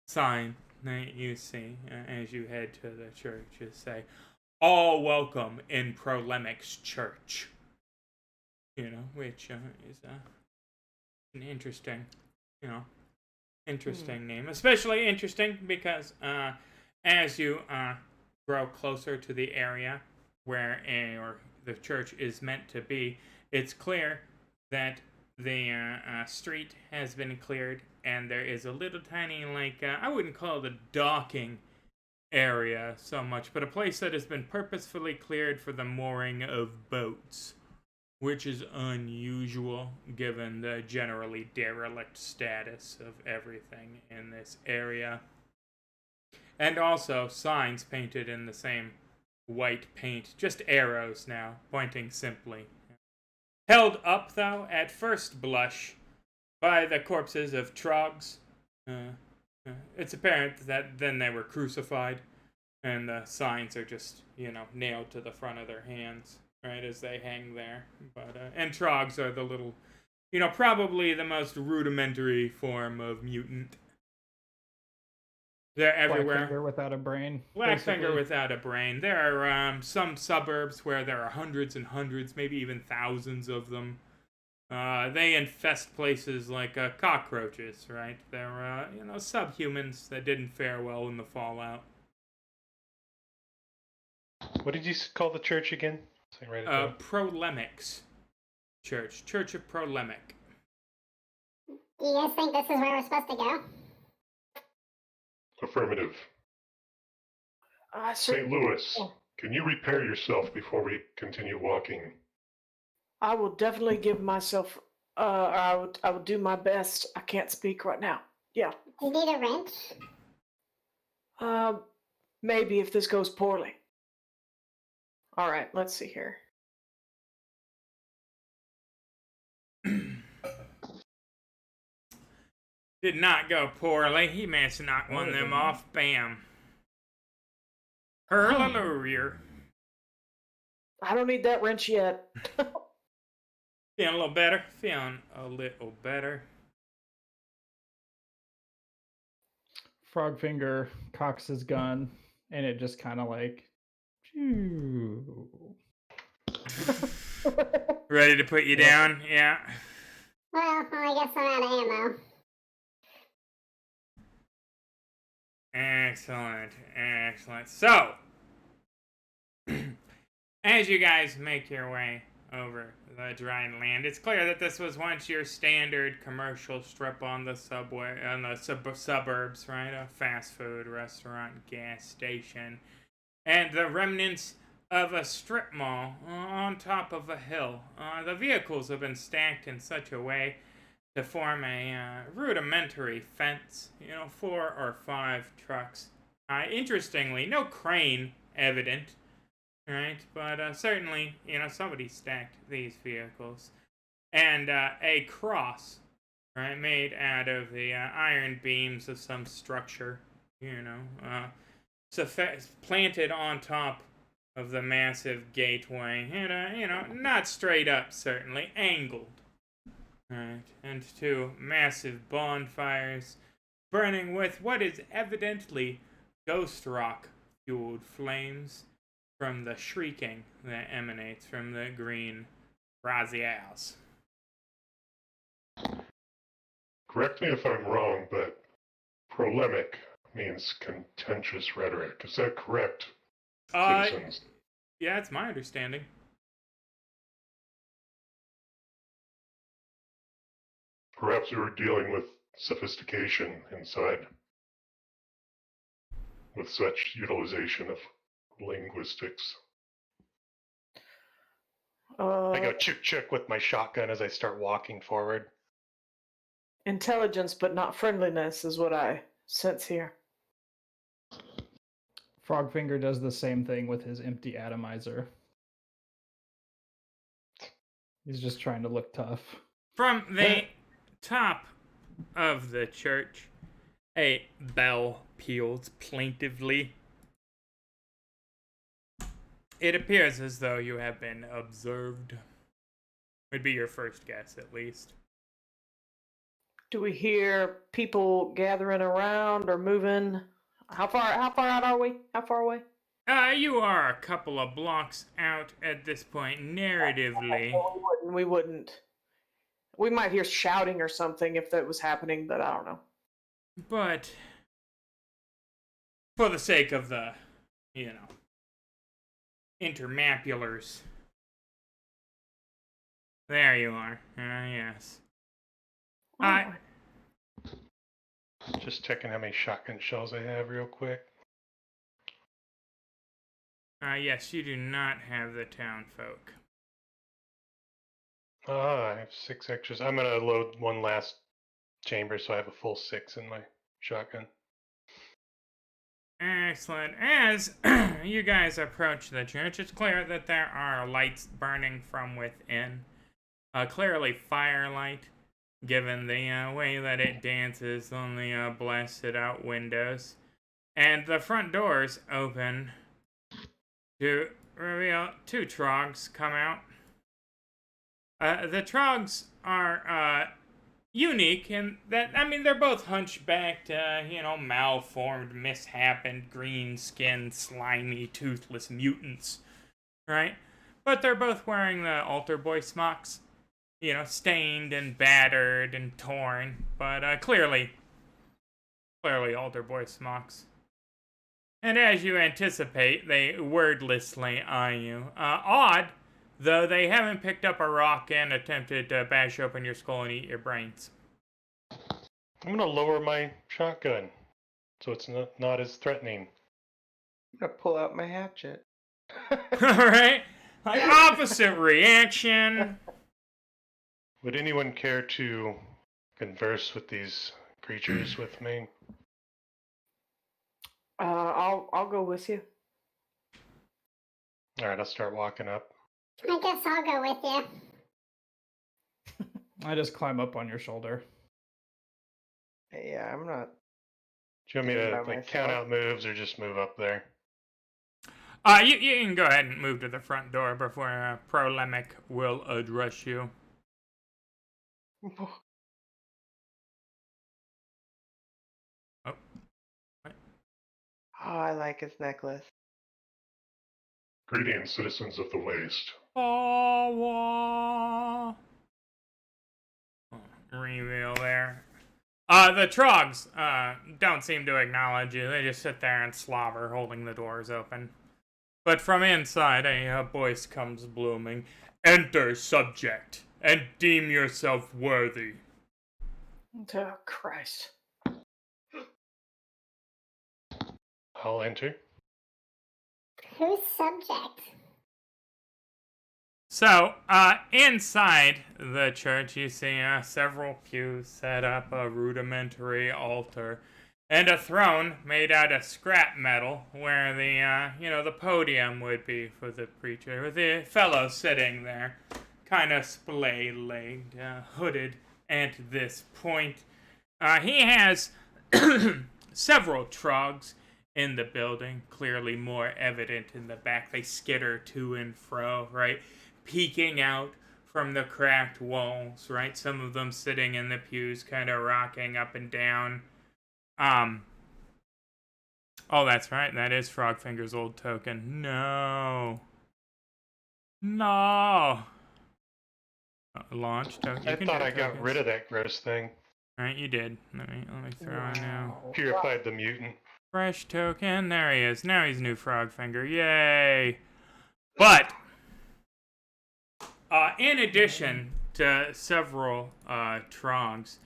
sign that you see as you head to the church is say, "All welcome in Prolemic's church." You know, which is an interesting, interesting name. Especially interesting because as you grow closer to the area where or the church is meant to be, it's clear that the street has been cleared, and there is a little tiny, like, I wouldn't call it a docking area so much, but a place that has been purposefully cleared for the mooring of boats, which is unusual given the generally derelict status of everything in this area. And also signs painted in the same white paint, just arrows now, pointing simply. Held up, though, at first blush, by the corpses of Trogs. It's apparent that then they were crucified, and the signs are just, nailed to the front of their hands, right, as they hang there. But and Trogs are the little, probably the most rudimentary form of mutant. They're everywhere. Blackfinger without a brain. Blackfinger basically. without a brain. There are some suburbs where there are hundreds and hundreds, maybe even thousands of them. They infest places like cockroaches, right? They're, subhumans that didn't fare well in the fallout. What did you call the church again? So I can write it down. Prolemics Church of Prolemic. Do you guys think this is where we're supposed to go? Affirmative. Sir, St. Louis, can you repair yourself before we continue walking? I will definitely give myself. I will do my best. I can't speak right now. Yeah. Do you need a wrench? Maybe if this goes poorly. All right. Let's see here. Did not go poorly. He managed to knock one of them off. Bam. Hallelujah. I don't need that wrench yet. Feeling a little better? Feeling a little better. Frogfinger cocks his gun, and it just kind of like. Phew. Ready to put you down? Yeah. Well, I guess I'm out of ammo. Excellent, excellent. So, as you guys make your way over the dry land, it's clear that this was once your standard commercial strip on the subway, on the suburbs, right? A fast food restaurant, gas station, and the remnants of a strip mall on top of a hill. The vehicles have been stacked in such a way to form a rudimentary fence, 4 or 5 trucks. Interestingly, no crane evident, right? But certainly, somebody stacked these vehicles. And a cross, right, made out of the iron beams of some structure, planted on top of the massive gateway, and, not straight up, certainly, angled. Right, and 2 massive bonfires burning with what is evidently ghost rock fueled flames from the shrieking that emanates from the green braziers. Correct me if I'm wrong, but prolemic means contentious rhetoric. Is that correct, citizens? Yeah, it's my understanding. Perhaps we were dealing with sophistication inside, with such utilization of linguistics. I go chick with my shotgun as I start walking forward. Intelligence, but not friendliness, is what I sense here. Frogfinger does the same thing with his empty atomizer. He's just trying to look tough. From the top of the church, a bell peals plaintively. It appears as though you have been observed. Would be your first guess, at least. Do we hear people gathering around or moving? How far out are we? How far away? You are a couple of blocks out at this point, narratively. We wouldn't. We might hear shouting or something if that was happening, but I don't know. But for the sake of the, intermapulars. There you are. Yes. Just checking how many shotgun shells I have real quick. Yes, you do not have the town folk. I have 6 extras. I'm gonna load one last chamber so I have a full 6 in my shotgun. Excellent. As you guys approach the church, it's clear that there are lights burning from within. Clearly firelight, given the way that it dances on the blasted out windows. And the front doors open to reveal 2 Trogs come out. The Trogs are unique in that, I mean, they're both hunchbacked, malformed, mishappened, green-skinned, slimy, toothless mutants, right? But they're both wearing the altar boy smocks, stained and battered and torn, but clearly altar boy smocks. And as you anticipate, they wordlessly eye you. Odd, though they haven't picked up a rock and attempted to bash open your skull and eat your brains. I'm gonna lower my shotgun so it's not as threatening. I'm gonna pull out my hatchet. Alright? Like, opposite reaction. Would anyone care to converse with these creatures with me? I'll go with you. Alright, I'll start walking up. I guess I'll go with you. I just climb up on your shoulder. Yeah, I'm not. Do you want me to By count myself. out moves or just move up there? You can go ahead and move to the front door before Prolemic will address you. Oh, I like his necklace. Greetings, citizens of the Waste. Reveal there. The Trogs don't seem to acknowledge you. They just sit there and slobber, holding the doors open. But from inside, a voice comes blooming. Enter, subject, and deem yourself worthy. Oh, Christ. I'll enter. Who's subject? So, inside the church, you see several pews set up, a rudimentary altar, and a throne made out of scrap metal where the podium would be for the preacher, with the fellow sitting there, kind of splay-legged, hooded at this point. He has several Trogs in the building, clearly more evident in the back. They skitter to and fro, right? Peeking out from the cracked walls, right? Some of them sitting in the pews, kind of rocking up and down. Oh, that's right. That is Frogfinger's old token. No. Launch token. I thought I got rid of that gross thing. Right, you did. Let me throw in now. Purified the mutant. Fresh token. There he is. Now he's new Frogfinger. Yay. But in addition to several Trogs,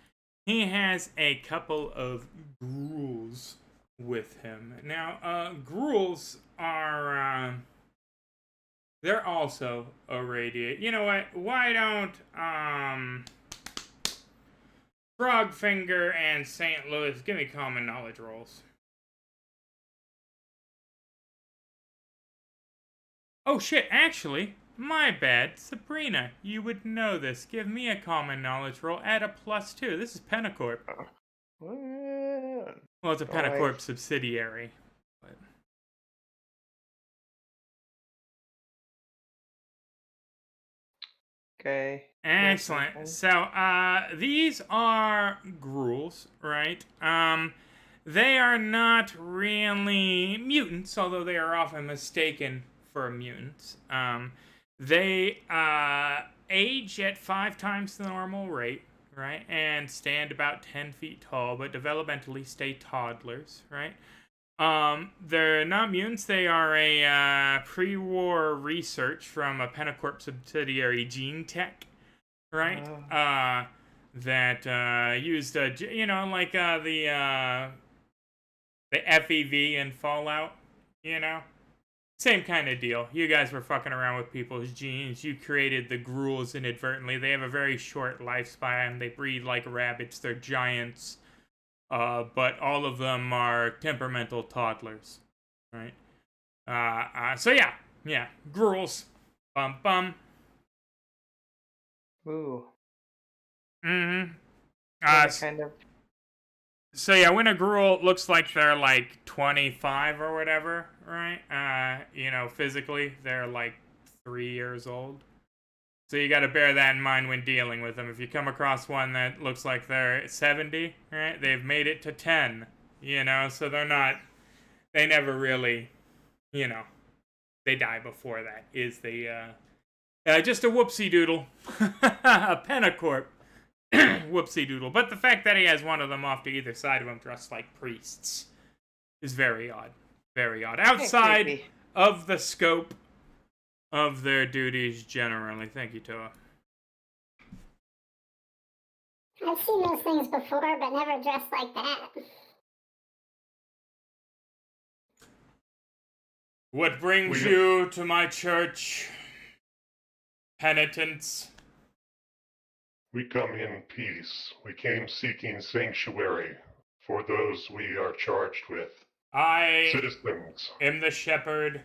he has a couple of ghouls with him. Now, ghouls are they're also irradiate. You know what? Why don't Frogfinger and St. Louis give me common knowledge rolls? Oh shit, actually, my bad. Sabrina, you would know this. Give me a common knowledge roll. Add a +2. This is Pentacorp. What? Well, it's a Oh, Pentacorp subsidiary. But... Okay. Excellent. So, these are ghouls, right? They are not really mutants, although they are often mistaken for mutants. They age at 5 times the normal rate, right? And stand about 10 feet tall, but developmentally stay toddlers, right? They're not mutants. They are a pre-war research from a Pentacorp subsidiary, Gene Tech, right? that used, like the FEV in Fallout, Same kind of deal. You guys were fucking around with people's genes. You created the gruels inadvertently. They have a very short lifespan. They breed like rabbits. They're giants. But all of them are temperamental toddlers, right? So yeah, gruels. Bum bum. Ooh. Mm-hmm. Kind of. So yeah, when a gruel looks like they're like 25 or whatever, right? Physically they're like 3 years old. So you got to bear that in mind when dealing with them. If you come across one that looks like they're 70, right? They've made it to 10, so they never really, they die before that is the, just a whoopsie doodle, a pentacorp. Whoopsie doodle. But the fact that he has one of them off to either side of him dressed like priests is very odd. Very odd. Outside of the scope of their duties generally. Thank you, Toa. I've seen those things before, but never dressed like that. What brings you to my church, penitents? We come in peace. We came seeking sanctuary for those we are charged with. I Citizens. am the shepherd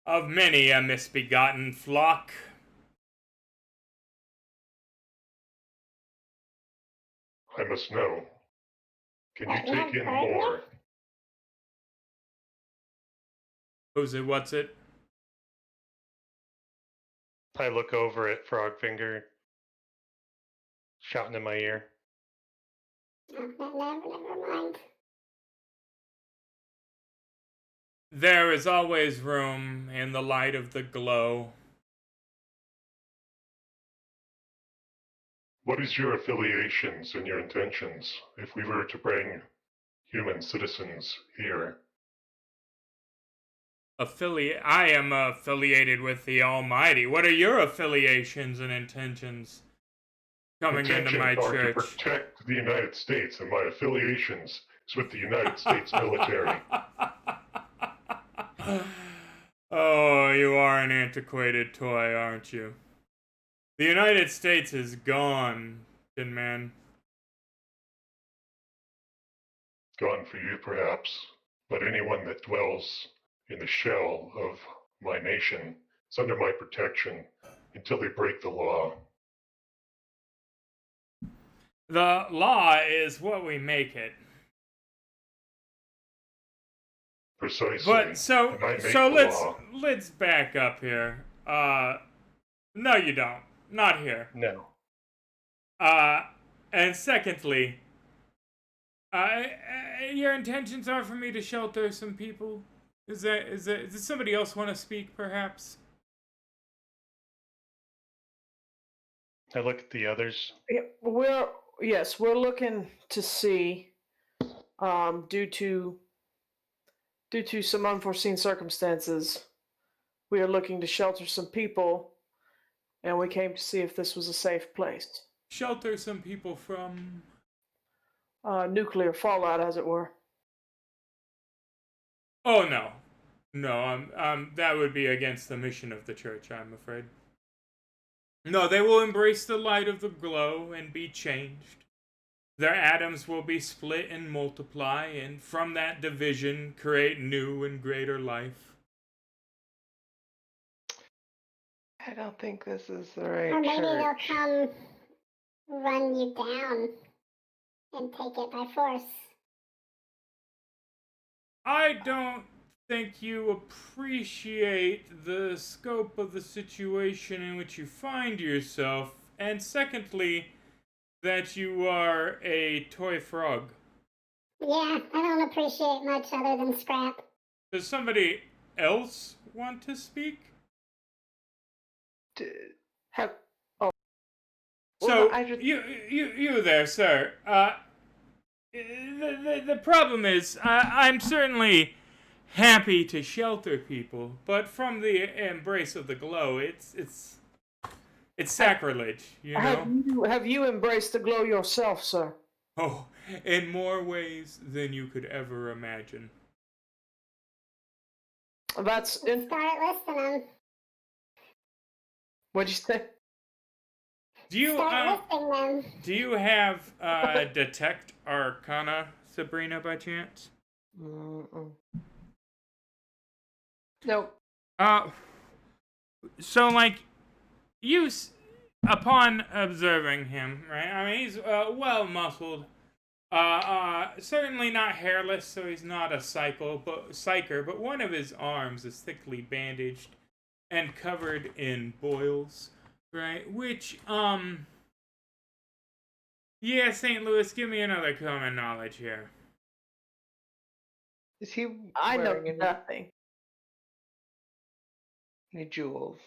of many a misbegotten flock. I must know. Can you take in more? Who's it? What's it? I look over at Frogfinger, shouting in my ear. Never mind. There is always room in the light of the glow. What is your affiliations and your intentions if we were to bring human citizens here? I am affiliated with the Almighty. What are your affiliations and intentions coming into my Intentions are church? to protect the United States, and my affiliations is with the United States military. Oh, you are an antiquated toy, aren't you? The United States is gone, Tin Man. Gone for you, perhaps, but anyone that dwells in the shell of my nation is under my protection until they break the law. The law is what we make it. Precisely. But so And I make the law. let's back up here. No, you don't. Not here. No. And secondly, your intentions are for me to shelter some people. Does somebody else want to speak, perhaps? I look at the others. Yeah, we're looking to see, due to some unforeseen circumstances, we are looking to shelter some people, and we came to see if this was a safe place. Shelter some people from Nuclear fallout, as it were. Oh no, that would be against the mission of the church, I'm afraid. No, they will embrace the light of the glow and be changed. Their atoms will be split and multiply, and from that division create new and greater life. I don't think this is the right Or maybe they'll church. come run you down and take it by force. I don't think you appreciate the scope of the situation in which you find yourself, and secondly, that you are a toy frog. Yeah, I don't appreciate much other than scrap. Does somebody else want to speak? So, you there, sir. The problem is, I'm certainly happy to shelter people, but from the embrace of the glow, it's It's sacrilege, you know? Have you embraced the glow yourself, sir? Oh, in more ways than you could ever imagine. That's in. Start listing them. What'd you say? Do you Start listing them. do you have Detect Arcana, Sabrina, by chance? Mm-mm. Nope. So like upon observing him, right? I mean, he's well muscled. Certainly not hairless, so he's not a psyker, but one of his arms is thickly bandaged and covered in boils, right? Which, yeah, St. Louis, give me another common knowledge here. Is he I know wearing nothing. any jewels?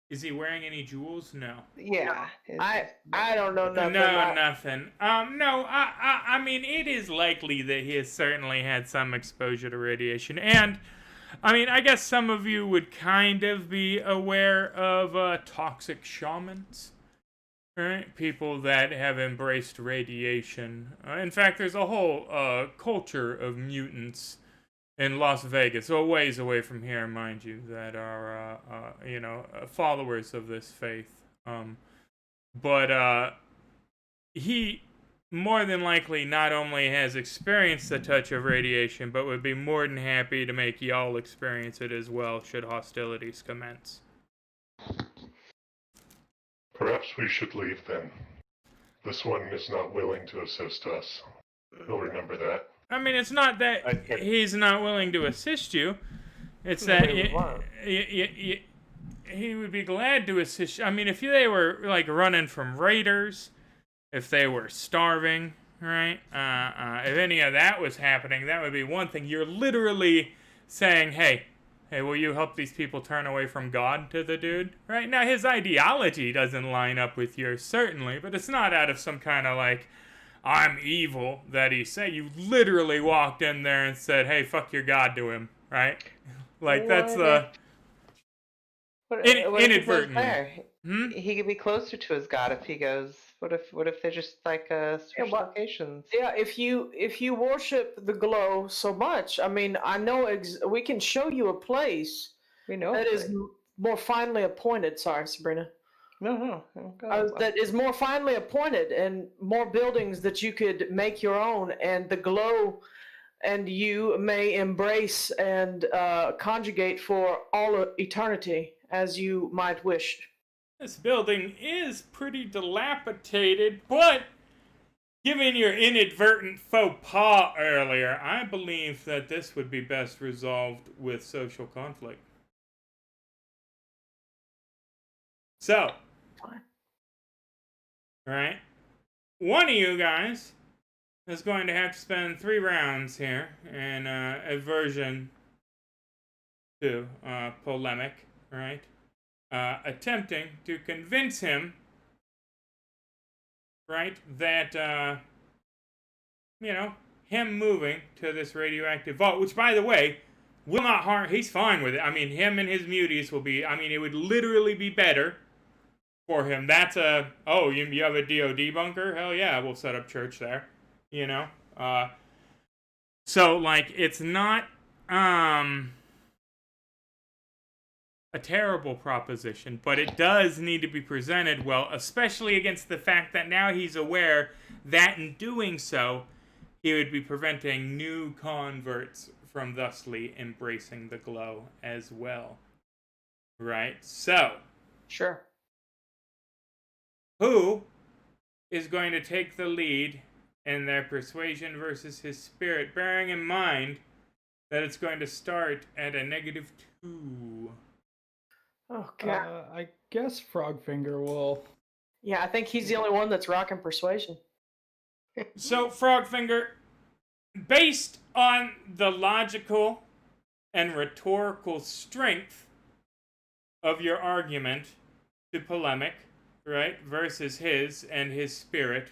Is he wearing any jewels? No. Yeah. I don't know nothing. No, nothing. No, I mean, it is likely that he has certainly had some exposure to radiation. And, I mean, I guess some of you would kind of be aware of toxic shamans, right? People that have embraced radiation. In fact, there's a whole culture of mutants in Las Vegas, a ways away from here, mind you, that are, followers of this faith. But he more than likely not only has experienced the touch of radiation, but would be more than happy to make y'all experience it as well, should hostilities commence. Perhaps we should leave then. This one is not willing to assist us. He'll remember that. I mean, it's not that he's not willing to assist you. It's that he would be glad to assist you. I mean, if they were, like, running from raiders, if they were starving, right? If any of that was happening, that would be one thing. You're literally saying, hey, will you help these people turn away from God to the dude? Right? Now, his ideology doesn't line up with yours, certainly, but it's not out of some kind of, like, I'm evil that he said. You literally walked in there and said, hey, fuck your God to him, right? Like, that's the... inadvertently. He could be closer to his God if he goes. What if they're just like switch locations? Yeah, if you worship the glow so much, I mean, I know we can show you a place We know that a is place. more finely appointed. Sorry, Sabrina. No. That is more finely appointed and more buildings that you could make your own, and the glow, and you may embrace and conjugate for all eternity as you might wish. This building is pretty dilapidated, but given your inadvertent faux pas earlier, I believe that this would be best resolved with social conflict. So, right, one of you guys is going to have to spend 3 rounds here in aversion to polemic, right? Attempting to convince him, right, that, him moving to this radioactive vault, which, by the way, will not harm, he's fine with it. I mean, him and his muties will be, it would literally be better for him. That's you have a DOD bunker? Hell yeah, we'll set up church there, So, like, it's not, a terrible proposition, but it does need to be presented well, especially against the fact that now he's aware that in doing so, he would be preventing new converts from thusly embracing the glow as well. Right? So, Sure. who is going to take the lead in their persuasion versus his spirit, bearing in mind that it's going to start at a -2? Oh god. I guess Frogfinger will. Yeah, I think he's the only one that's rocking persuasion. So, Frogfinger, based on the logical and rhetorical strength of your argument to polemic, right, versus his and his spirit,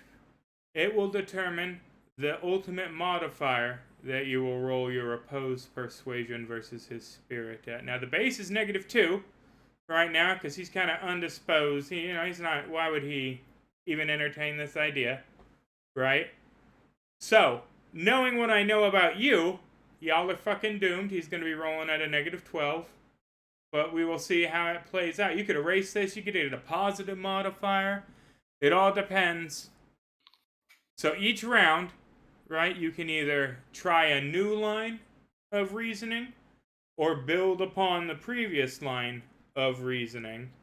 it will determine the ultimate modifier that you will roll your opposed persuasion versus his spirit at. Now, the base is -2. right now because he's kind of undisposed. He's not. Why would he even entertain this idea, right? So, knowing what I know about you, y'all are fucking doomed. He's going to be rolling at a -12. But we will see how it plays out. You could erase this. You could get a positive modifier. It all depends. So each round, right, you can either try a new line of reasoning or build upon the previous line of reasoning.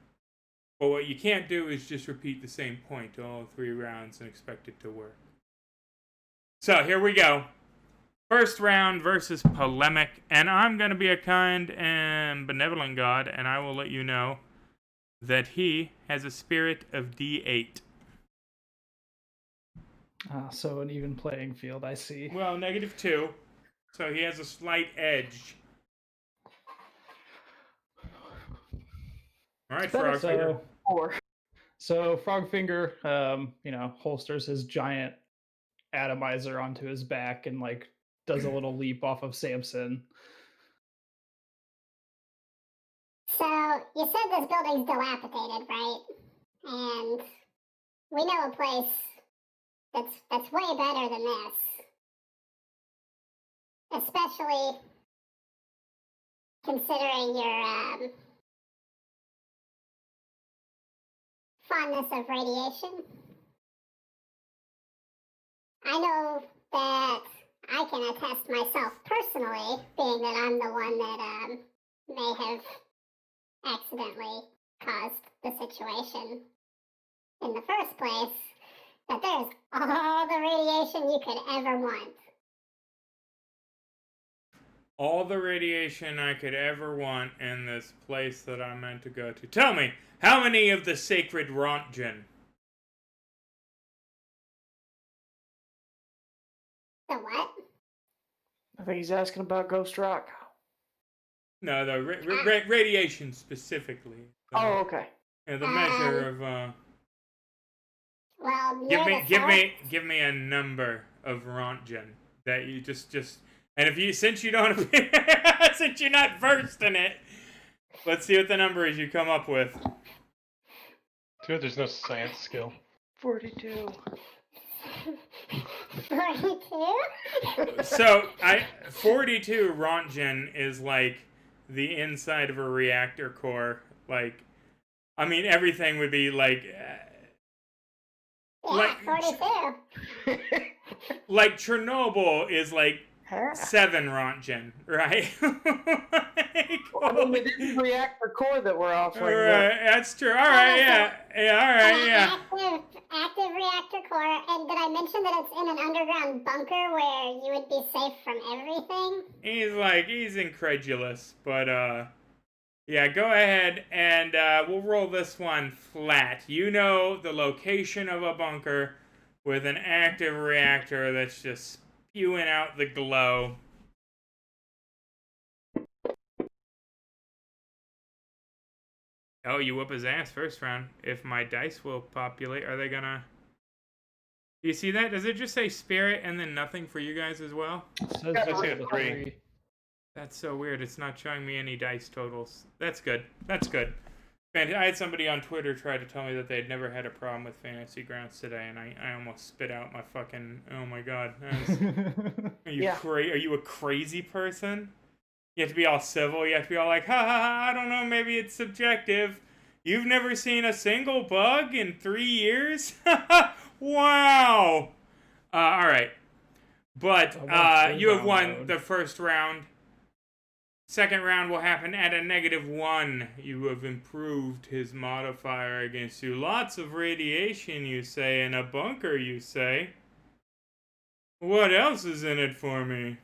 But what you can't do is just repeat the same point all 3 rounds and expect it to work. So here we go. First round versus polemic, and I'm going to be a kind and benevolent god, and I will let you know that he has a spirit of D8. So an even playing field, I see. Well, -2, so he has a slight edge. All right, Frogfinger. So Frogfinger, holsters his giant atomizer onto his back and like does a little leap off of Samson. So you said this building's dilapidated, right? And we know a place that's way better than this. Especially considering your fondness of radiation. I know that I can attest myself personally, being that I'm the one that may have accidentally caused the situation in the first place, that there's all the radiation you could ever want. All the radiation I could ever want in this place that I'm meant to go to. Tell me, how many of the sacred Rontgen? The what? I think he's asking about Ghost Rock. No, the radiation specifically. Oh, okay. Yeah, the measure of Well, give me a number of Rontgen that you just and if you since you're not versed in it, let's see what the number is you come up with. Dude, there's no science skill. 42. 42? So 42 Rontgen is like the inside of a reactor core. Like, I mean, everything would be like. Yeah, 42. Like Chernobyl is like 7 Rontgen, right? I mean, it is the reactor core that we're offering. Right, that's true. All right, yeah, all right, yeah. Active reactor core, and did I mention that it's in an underground bunker where you would be safe from everything? He's incredulous, but yeah, go ahead and we'll roll this one flat. You know the location of a bunker with an active reactor that's just spewing out the glow. Oh, you whoop his ass first round. If my dice will populate, are they gonna... Do you see that? Does it just say spirit and then nothing for you guys as well? It says Yeah, just I see the a 3. That's so weird. It's not showing me any dice totals. That's good. That's good. Man, I had somebody on Twitter try to tell me that they'd never had a problem with Fantasy Grounds today, and I almost spit out my fucking... Oh my god. Are you a crazy person? You have to be all civil. You have to be all like, ha ha ha, I don't know, maybe it's subjective. You've never seen a single bug in 3 years? Wow! Alright. But you have won the first round. Second round will happen at a -1. You have improved his modifier against you. Lots of radiation, you say, in a bunker, you say. What else is in it for me?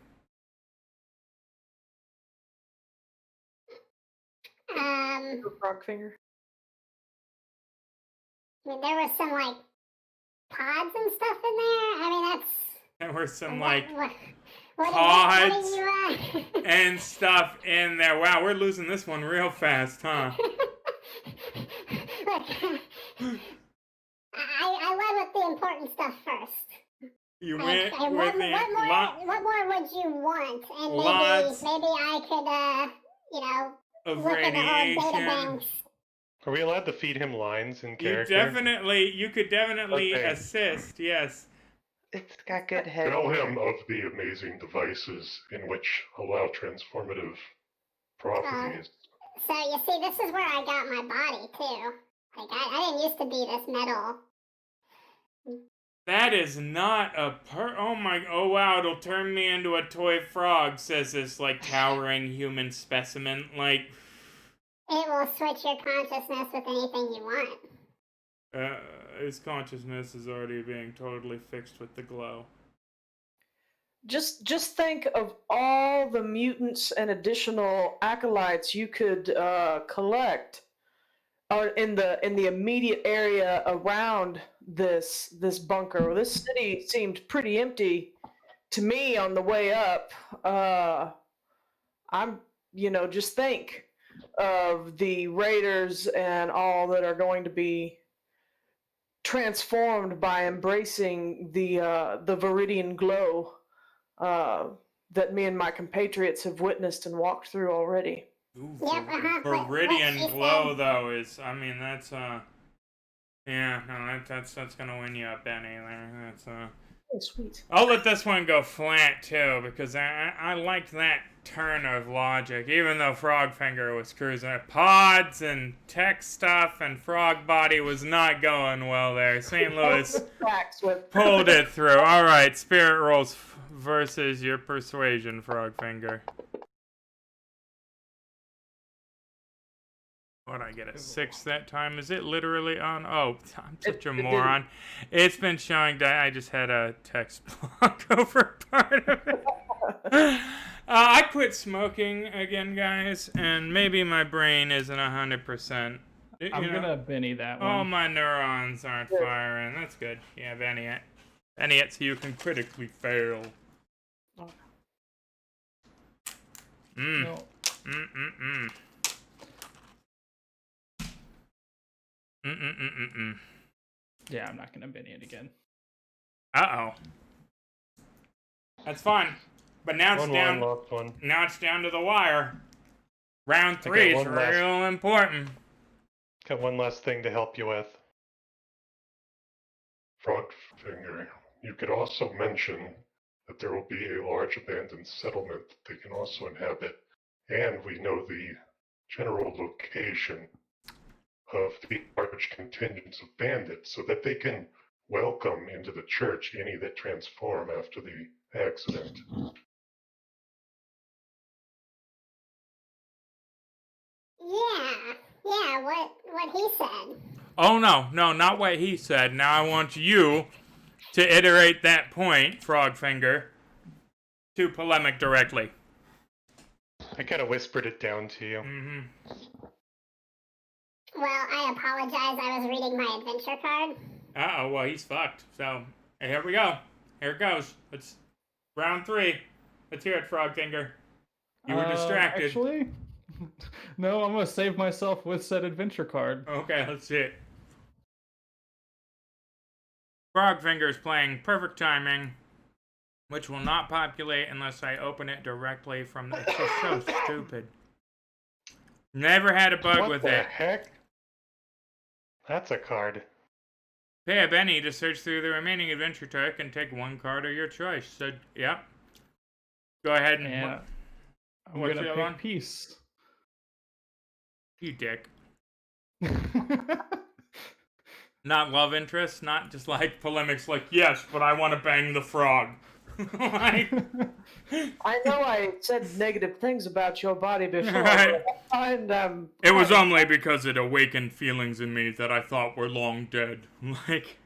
Frogfinger. I mean, there was some, like, pods and stuff in there. I mean, that's... There were some, like... What pods you, and stuff in there. Wow, we're losing this one real fast, huh? Look, I led with the important stuff first. You went with what more would you want? And maybe I could, of look at the old data radiation. banks Are we allowed to feed him lines in You character? could definitely Okay. assist, yes. It's got good head. Tell him of the amazing devices in which allow transformative properties. So you see, this is where I got my body too. Like I didn't used to be this metal. That is not a oh wow, it'll turn me into a toy frog, says this, like, towering human specimen, like... It will switch your consciousness with anything you want. His consciousness is already being totally fixed with the glow. Just think of all the mutants and additional acolytes you could collect in the immediate area around this bunker. This city seemed pretty empty to me on the way up. I'm just think of the raiders and all that are going to be transformed by embracing the Viridian glow that me and my compatriots have witnessed and walked through already. Ooh, Yep, Viridian what she glow, said. though, is, I mean, that's, yeah, no, that's gonna win you up, Benny, there, that's, Oh, sweet. I'll let this one go flat, too, because I liked that turn of logic, even though Frogfinger was cruising at pods and tech stuff, and Frog Body was not going well there. St. Louis pulled it through. Alright, Spirit Rolls versus your Persuasion, Frogfinger. What'd I get, a 6 that time? Is it literally on? Oh, I'm such a moron. It's been showing that I just had a text block over part of it. I quit smoking again, guys, and maybe my brain isn't 100%. I'm gonna Benny that one. All my neurons aren't firing. That's good. Yeah, Benny it. Benny it so you can critically fail. No. Yeah, I'm not gonna Benny it again. Uh-oh. That's fine. But now it's down. Locked one. Now it's down to the wire. Round 3 is real important. Got one last thing to help you with. Frogfinger, you could also mention that there will be a large abandoned settlement that they can also inhabit, and we know the general location of the large contingents of bandits so that they can welcome into the church any that transform after the accident. Yeah, what he said. Oh, no, not what he said. Now I want you to iterate that point, Frogfinger, to polemic directly. I kind of whispered it down to you. Mm-hmm. Well, I apologize. I was reading my adventure card. Uh-oh, well, he's fucked. So, here we go. Here it goes. It's round 3. Let's hear it, Frogfinger. You were distracted. Actually, no, I'm gonna save myself with said adventure card. Okay, let's see it. Frogfinger's playing Perfect Timing, which will not populate unless I open it directly from the... It's just so stupid. Never had a bug with What the it. heck? That's a card. Pay a Benny to search through the remaining adventure deck and take one card of your choice. So, yep. Go ahead and... Yeah. I'm what's gonna the other one? pick peace. You dick. Not love interest, not just like polemics like, yes, but I want to bang the frog. Like, I know I said negative things about your body before, Right. and it was only because it awakened feelings in me that I thought were long dead. Like,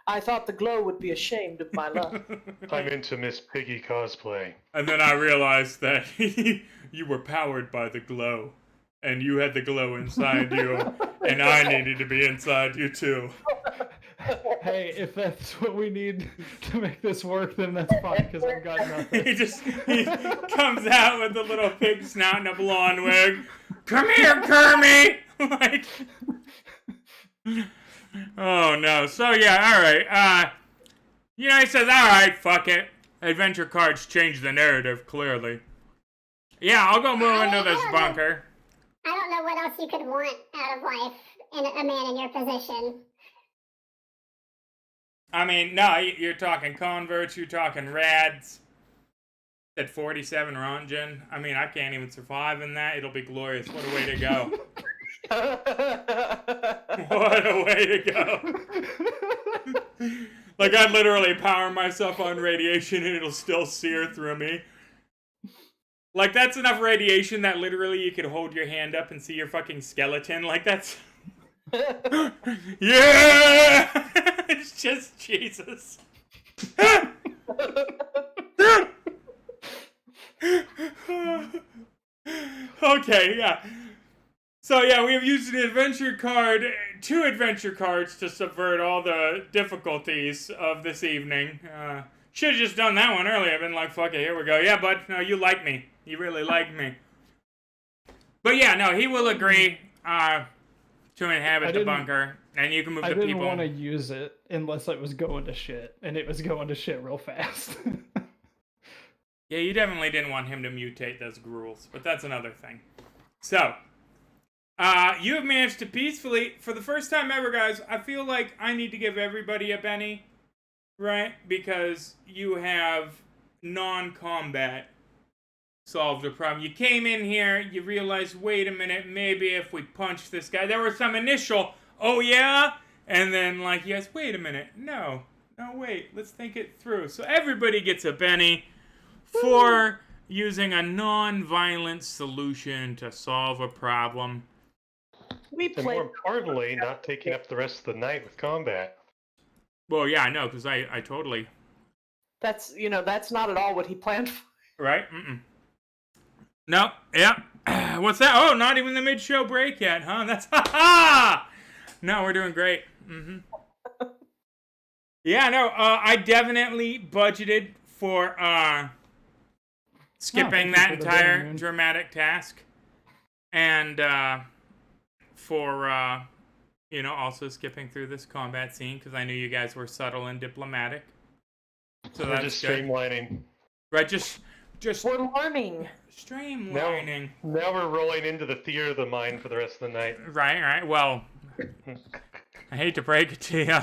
I thought the glow would be ashamed of my love. I'm into Miss Piggy cosplay. and then I realized that you were powered by the glow. And you had the glow inside you, and I needed to be inside you too. Hey, if that's what we need to make this work, then that's fine, because I've got nothing. he comes out with a little pig snout and a blonde wig. Come here, Kermie! Like, oh no. So yeah, alright. He says, alright, fuck it. Adventure cards change the narrative, clearly. Yeah, I'll go move into this bunker. I don't know what else you could want out of life a man in your position. I mean, no, you're talking converts, you're talking rads. At 47 Ronjin. I mean, I can't even survive in that. It'll be glorious. What a way to go. What a way to go. Like, I'd literally power myself on radiation and it'll still sear through me. Like, that's enough radiation that literally you could hold your hand up and see your fucking skeleton. Like, that's... Yeah! It's just Jesus. Okay, yeah. So yeah, we have used an adventure card, 2 adventure cards to subvert all the difficulties of this evening. Should have just done that one earlier. I've been like, fuck it, here we go. Yeah, bud, no, you like me. You really like me. But yeah, no, he will agree to inhabit the bunker, and you can move the people. I didn't want to use it unless it was going to shit, and it was going to shit real fast. Yeah, you definitely didn't want him to mutate those gruels, but that's another thing. So, you have managed to peacefully, for the first time ever, guys, I feel like I need to give everybody a Benny, right? Because you have non-combat solved a problem. You came in here, you realized, wait a minute, maybe if we punch this guy, there was some initial, oh yeah? And then, like, yes, wait a minute, no, wait, let's think it through. So everybody gets a Benny for using a non-violent solution to solve a problem. And more importantly, not taking up the rest of the night with combat. Well, yeah, I know, because I totally... That's, that's not at all what he planned for. Right? No, yeah. What's that? Oh, not even the mid-show break yet, huh? That's... Ha-ha! No, we're doing great. Yeah, no, I definitely budgeted for, skipping that entire dramatic task. And, for, also skipping through this combat scene, because I knew you guys were subtle and diplomatic. So we're just streamlining. Right, just we're learning. Streamlining. Now we're rolling into the theater of the mind for the rest of the night. Right. Well, I hate to break it to you.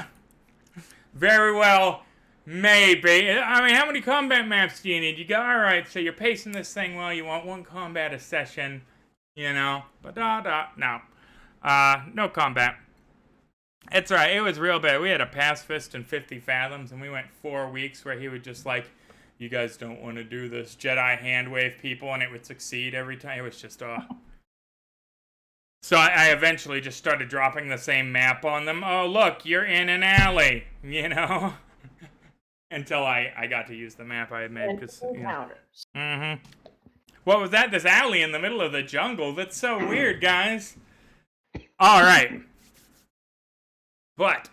Very well, maybe. I mean, how many combat maps do you need? You go, alright, so you're pacing this thing well, you want 1 combat a session, but no. No combat. It's alright, it was real bad. We had a pacifist in 50 Fathoms, and we went 4 weeks where he would just like, you guys don't want to do this, Jedi hand wave people, and it would succeed every time. It was just, So I eventually just started dropping the same map on them. Oh, look, you're in an alley, Until I got to use the map I had made. What was that? This alley in the middle of the jungle? That's so weird, guys. All right. But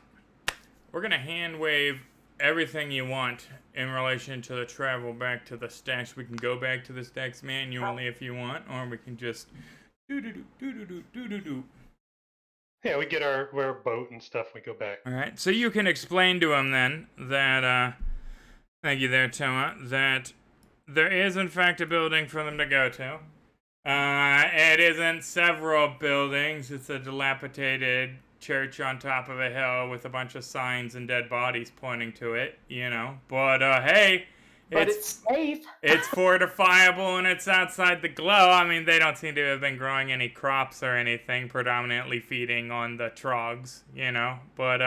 we're going to hand wave everything you want in relation to the travel back to the stacks. We can go back to the stacks manually if you want, or we can just do. Yeah, we get our boat and stuff. We go back. All right. So you can explain to him then that, thank you there, Toa, that there is in fact a building for them to go to. It isn't several buildings. It's a dilapidated church on top of a hill with a bunch of signs and dead bodies pointing to it, But, hey, it's safe. It's fortifiable and it's outside the glow. I mean, they don't seem to have been growing any crops or anything, predominantly feeding on the Trogs, But,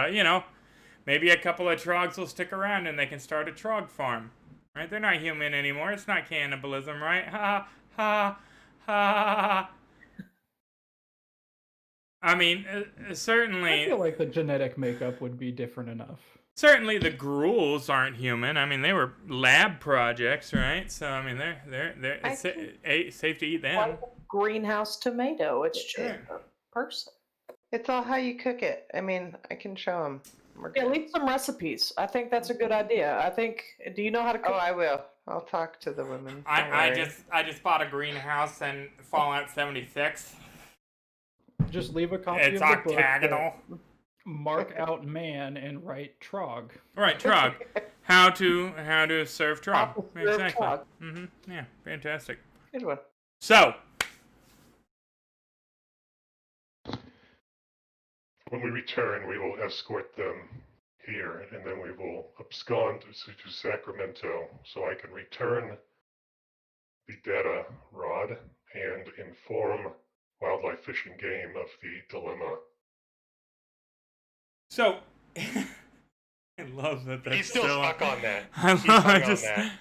maybe a couple of Trogs will stick around and they can start a Trog farm, right? They're not human anymore. It's not cannibalism, right? Ha, ha, ha. I mean, certainly... I feel like the genetic makeup would be different enough. Certainly the gruels aren't human. I mean, they were lab projects, right? So, I mean, it's safe to eat them. Like a greenhouse tomato. It's just a person. It's all how you cook it. I mean, I can show them. Yeah, leave some recipes. I think that's a good idea. Do you know how to cook? Oh, I will. I'll talk to the women. I just bought a greenhouse in Fallout 76. Just leave a copy it's of the octagonal. book. Mark out man and write Trog. Right, Trog. How to serve Trog. Exactly. Trog. Yeah, fantastic. Good one. So, When we return, we will escort them here, and then we will abscond to Sacramento so I can return the data rod and inform Wildlife Fish and Game of the dilemma. So, I love that that's He's still stuck on that. I He's love hung it. on that.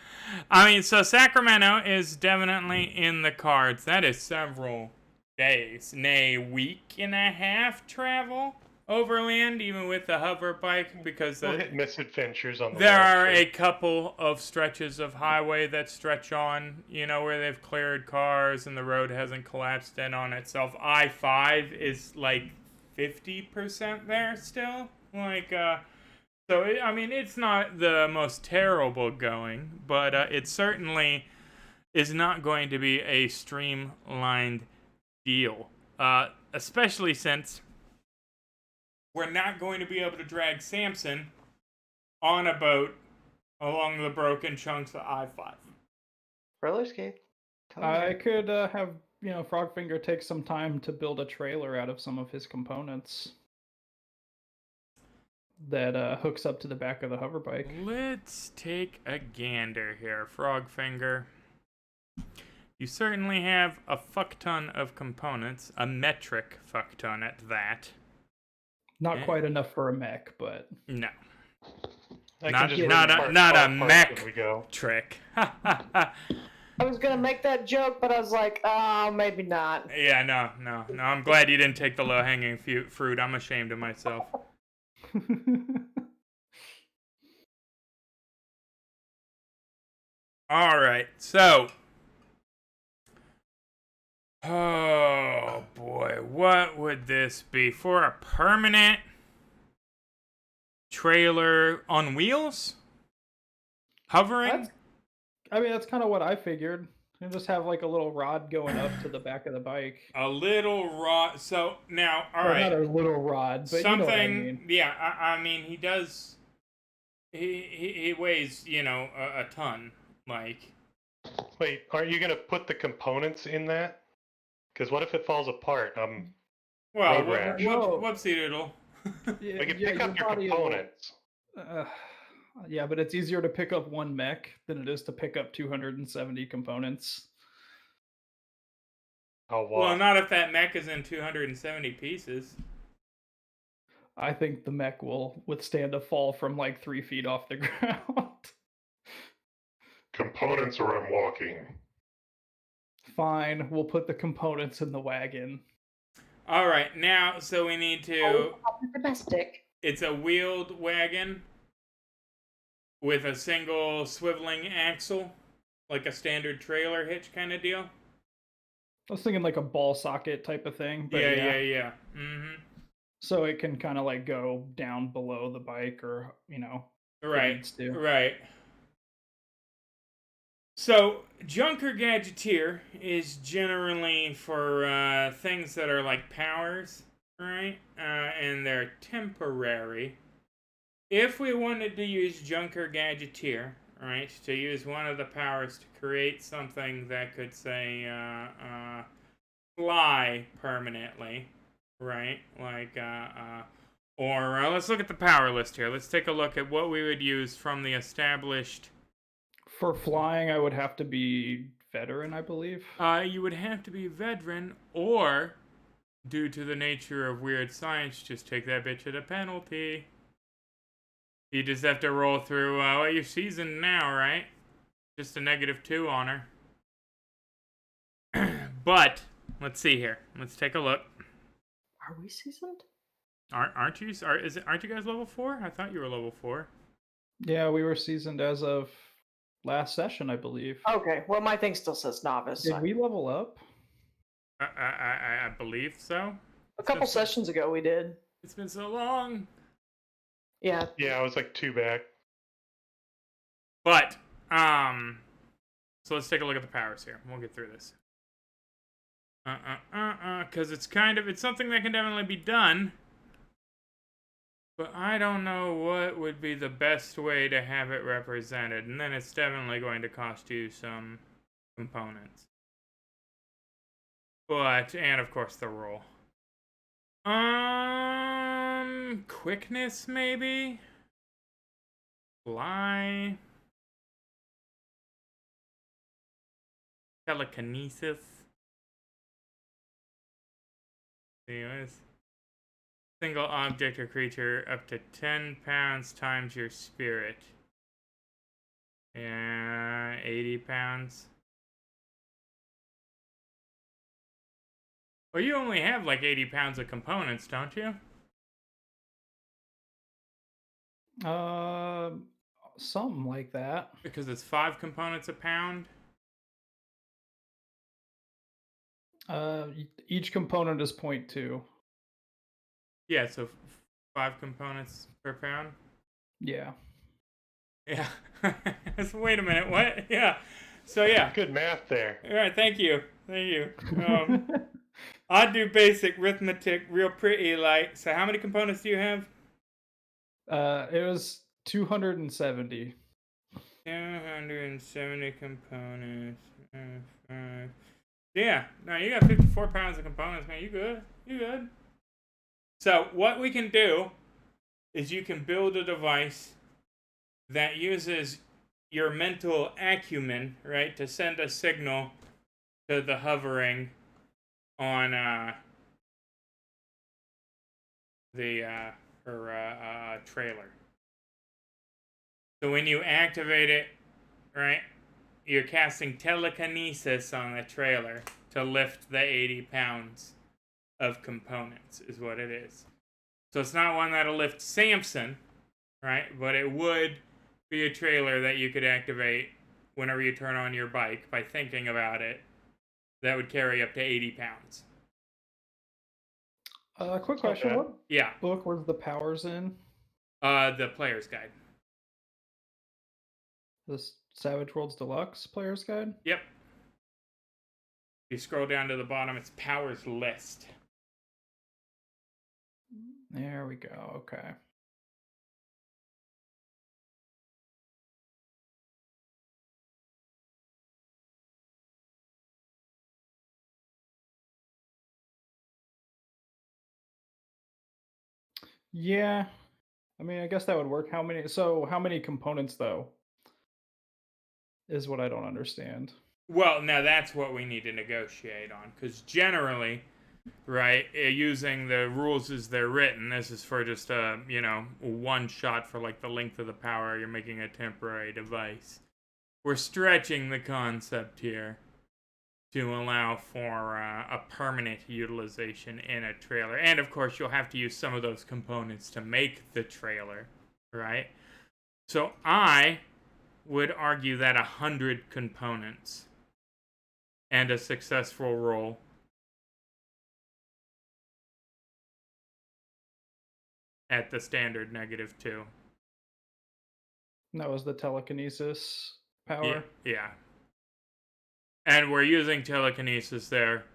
I mean, so Sacramento is definitely in the cards. That is several days, nay, week and a half travel overland, even with the hover bike, because We'll hit misadventures on the there land are a trip. couple of stretches of highway that stretch on, where they've cleared cars and the road hasn't collapsed in on itself. I-5 is like 50% there still. So, it's not the most terrible going, but it certainly is not going to be a streamlined deal. Especially since we're not going to be able to drag Samson on a boat along the broken chunks of I-5. Roller skate. I could have Frogfinger take some time to build a trailer out of some of his components that hooks up to the back of the hover bike. Let's take a gander here, Frogfinger. You certainly have a fuck ton of components, a metric fuck ton at that. Not quite enough for a mech, but No. I Not- can just not bring a- parts not a apart mech. when we go. Trick. I was gonna make that joke, but I was like, oh, maybe not. Yeah, no. I'm glad you didn't take the low-hanging fruit. I'm ashamed of myself. All right, so. Oh, boy. What would this be? For a permanent trailer on wheels? Hovering? that's kind of what I figured. And just have like a little rod going up to the back of the bike. A little rod. So, now, all Or right. not a little rod, but Something, you know what I mean. yeah, I mean, he does, he weighs, a ton, like. Wait, aren't you gonna put the components in that? Because what if it falls apart? Well, Road rash. whoopsie doodle. Yeah, We can yeah, pick up your body will- components. Yeah, but it's easier to pick up one mech than it is to pick up 270 components. Oh, Well, wow. not if that mech is in 270 pieces. I think the mech will withstand a fall from like 3 feet off the ground. Components or I'm walking. Fine, we'll put the components in the wagon. All right, now, so we need to. Oh, domestic. It's a wheeled wagon with a single swiveling axle, like a standard trailer hitch kind of deal. I was thinking like a ball socket type of thing. But Yeah. Mm-hmm. So it can kind of like go down below the bike, or if it Right. needs to. Right. So, Junker Gadgeteer is generally for things that are like powers, right? And they're temporary. If we wanted to use Junker Gadgeteer, right, to use one of the powers to create something that could, say, fly permanently, right? Like, or let's look at the power list here. Let's take a look at what we would use from the established. For flying, I would have to be veteran, I believe. You would have to be veteran, or, due to the nature of weird science, just take that bitch at a penalty. You just have to roll through, you're seasoned now, right? Just a -2 on her. But, let's see here. Let's take a look. Are we seasoned? Aren't you guys level 4? I thought you were level 4. Yeah, we were seasoned as of last session, I believe. Okay, well, my thing still says novice. Did we level up? I believe so. A couple sessions ago, we did. It's been so long. Yeah. Yeah, I was like 2 back. But, so let's take a look at the powers here. We'll get through this. Because it's something that can definitely be done. But I don't know what would be the best way to have it represented. And then it's definitely going to cost you some components. But, and of course the roll. Quickness, maybe? Fly? Telekinesis? Anyways. Single object or creature up to 10 pounds times your spirit. Yeah, 80 pounds. Well, you only have like 80 pounds of components, don't you? Something like that. Because it's 5 components a pound. Each component is 0.2. Yeah, so 5 components per pound. Yeah. Yeah. Wait a minute, what? Yeah. So yeah. Good math there. All right, thank you. Thank you. I do basic arithmetic real pretty light. So how many components do you have? It was 270. 270 components. Yeah, no, you got 54 pounds of components, man. You good? You good? So what we can do is you can build a device that uses your mental acumen, right, to send a signal to the hovering on her trailer. So when you activate it, right, you're casting telekinesis on the trailer to lift the 80 pounds of components, is what it is. So it's not one that'll lift Samson, right, but it would be a trailer that you could activate whenever you turn on your bike by thinking about it. That would carry up to 80 pounds. Quick question. Okay. What Yeah, book was the powers in? the player's guide. The Savage Worlds Deluxe Player's Guide? Yep. If you scroll down to the bottom, it's powers list. There we go. Okay. Yeah. I mean, I guess that would work. How many components though? Is what I don't understand. Well, now that's what we need to negotiate on, because generally, right, using the rules as they're written, this is for just a, one shot for like the length of the power. You're making a temporary device. We're stretching the concept here to allow for a permanent utilization in a trailer. And of course, you'll have to use some of those components to make the trailer, right? So I would argue that 100 components and a successful roll at the standard -2. That was the telekinesis power. Yeah. And we're using telekinesis there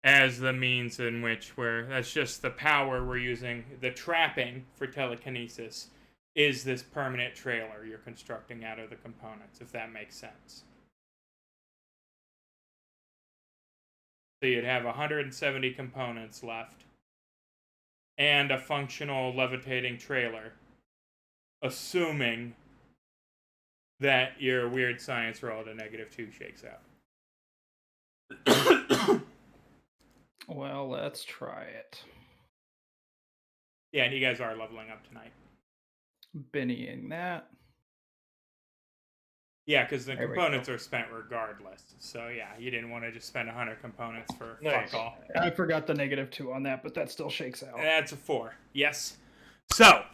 as the means in which that's just the power we're using. The trapping for telekinesis is this permanent trailer you're constructing out of the components, if that makes sense. So you'd have 170 components left and a functional levitating trailer, assuming that your weird science roll at a -2 shakes out. Well, let's try it. Yeah, and you guys are leveling up tonight. Bennying that. Yeah, because the There we components are spent regardless. So yeah, you didn't want to just spend 100 components for Nice. fuck all. I forgot the -2 on that, but that still shakes out. That's a 4. Yes. So,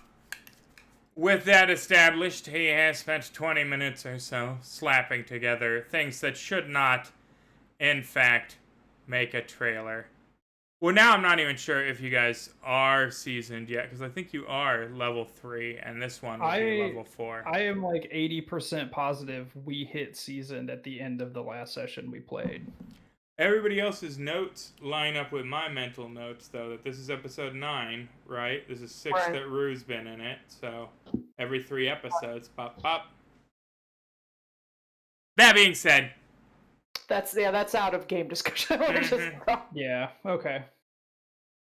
with that established, he has spent 20 minutes or so slapping together things that should not, in fact, make a trailer. Well, now I'm not even sure if you guys are seasoned yet, because I think you are level 3, and this one will be level 4. I am like 80% positive we hit seasoned at the end of the last session we played. Everybody else's notes line up with my mental notes, though, that this is episode 9, right? This is 6 Right. that Rue's been in it, so every 3 episodes, pop, pop. That being said, That's out of game discussion. Mhm. Yeah, okay.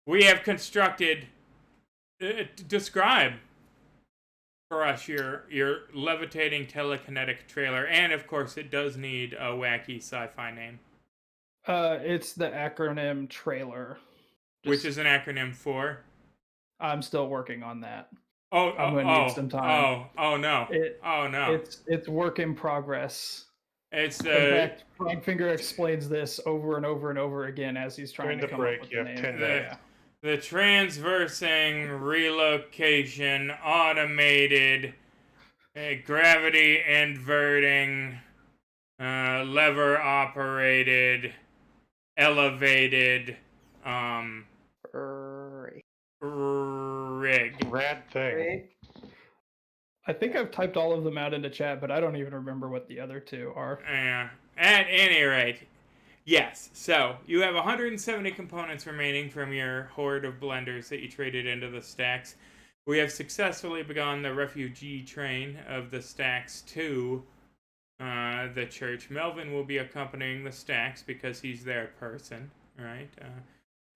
we have constructed Describe for us your levitating telekinetic trailer, and of course it does need a wacky sci-fi name, It's the acronym trailer. which is an acronym for. I'm still working on that. Oh, I'm oh, gonna need some time. oh no, It, oh no. It's work in progress. It's In the fact, Frogfinger explains this over and over and over again as he's trying During to the come break, up with you the have name. 10 the, minutes. the transversing relocation automated gravity inverting lever operated elevated Right. rig. Rad thing. Right. I think I've typed all of them out into chat, but I don't even remember what the other two are. At any rate, yes. So you have 170 components remaining from your horde of blenders that you traded into the stacks. We have successfully begun the refugee train of the stacks to the church. Melvin will be accompanying the stacks because he's their person, right?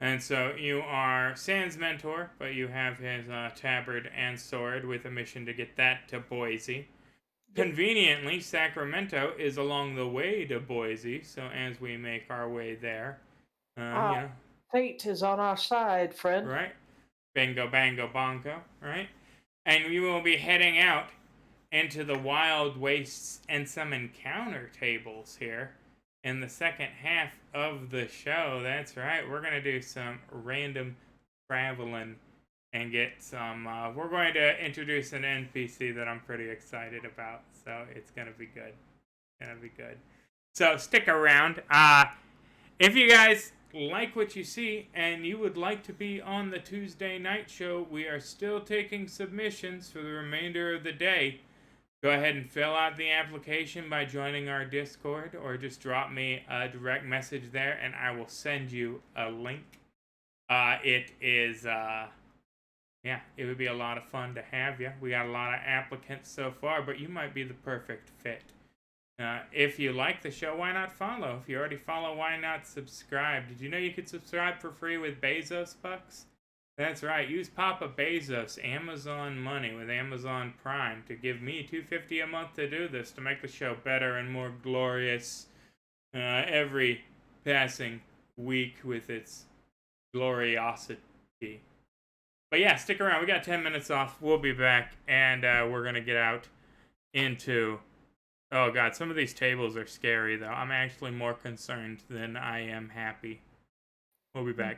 And so you are Sans mentor, but you have his tabard and sword with a mission to get that to Boise. Yep. Conveniently, Sacramento is along the way to Boise, so as we make our way there, Fate is on our side, friend. right? Bingo, bango, bongo, right? And we will be heading out into the wild wastes and some encounter tables here in the second half of the show. That's right, we're going to do some random traveling and get some, we're going to introduce an NPC that I'm pretty excited about, so it's going to be good. So stick around. If you guys like what you see and you would like to be on the Tuesday night show, we are still taking submissions for the remainder of the day. Go ahead and fill out the application by joining our Discord, or just drop me a direct message there and I will send you a link. It would be a lot of fun to have you. We got a lot of applicants so far, but you might be the perfect fit. If you like the show, why not follow? If you already follow, why not subscribe? Did you know you could subscribe for free with Bezos bucks? That's right. Use Papa Bezos Amazon money with Amazon Prime to give me $2.50 a month to do this, to make the show better and more glorious every passing week with its gloriosity. But yeah, stick around. We got 10 minutes off. We'll be back, and we're going to get out into... Oh, God, some of these tables are scary, though. I'm actually more concerned than I am happy. We'll be back.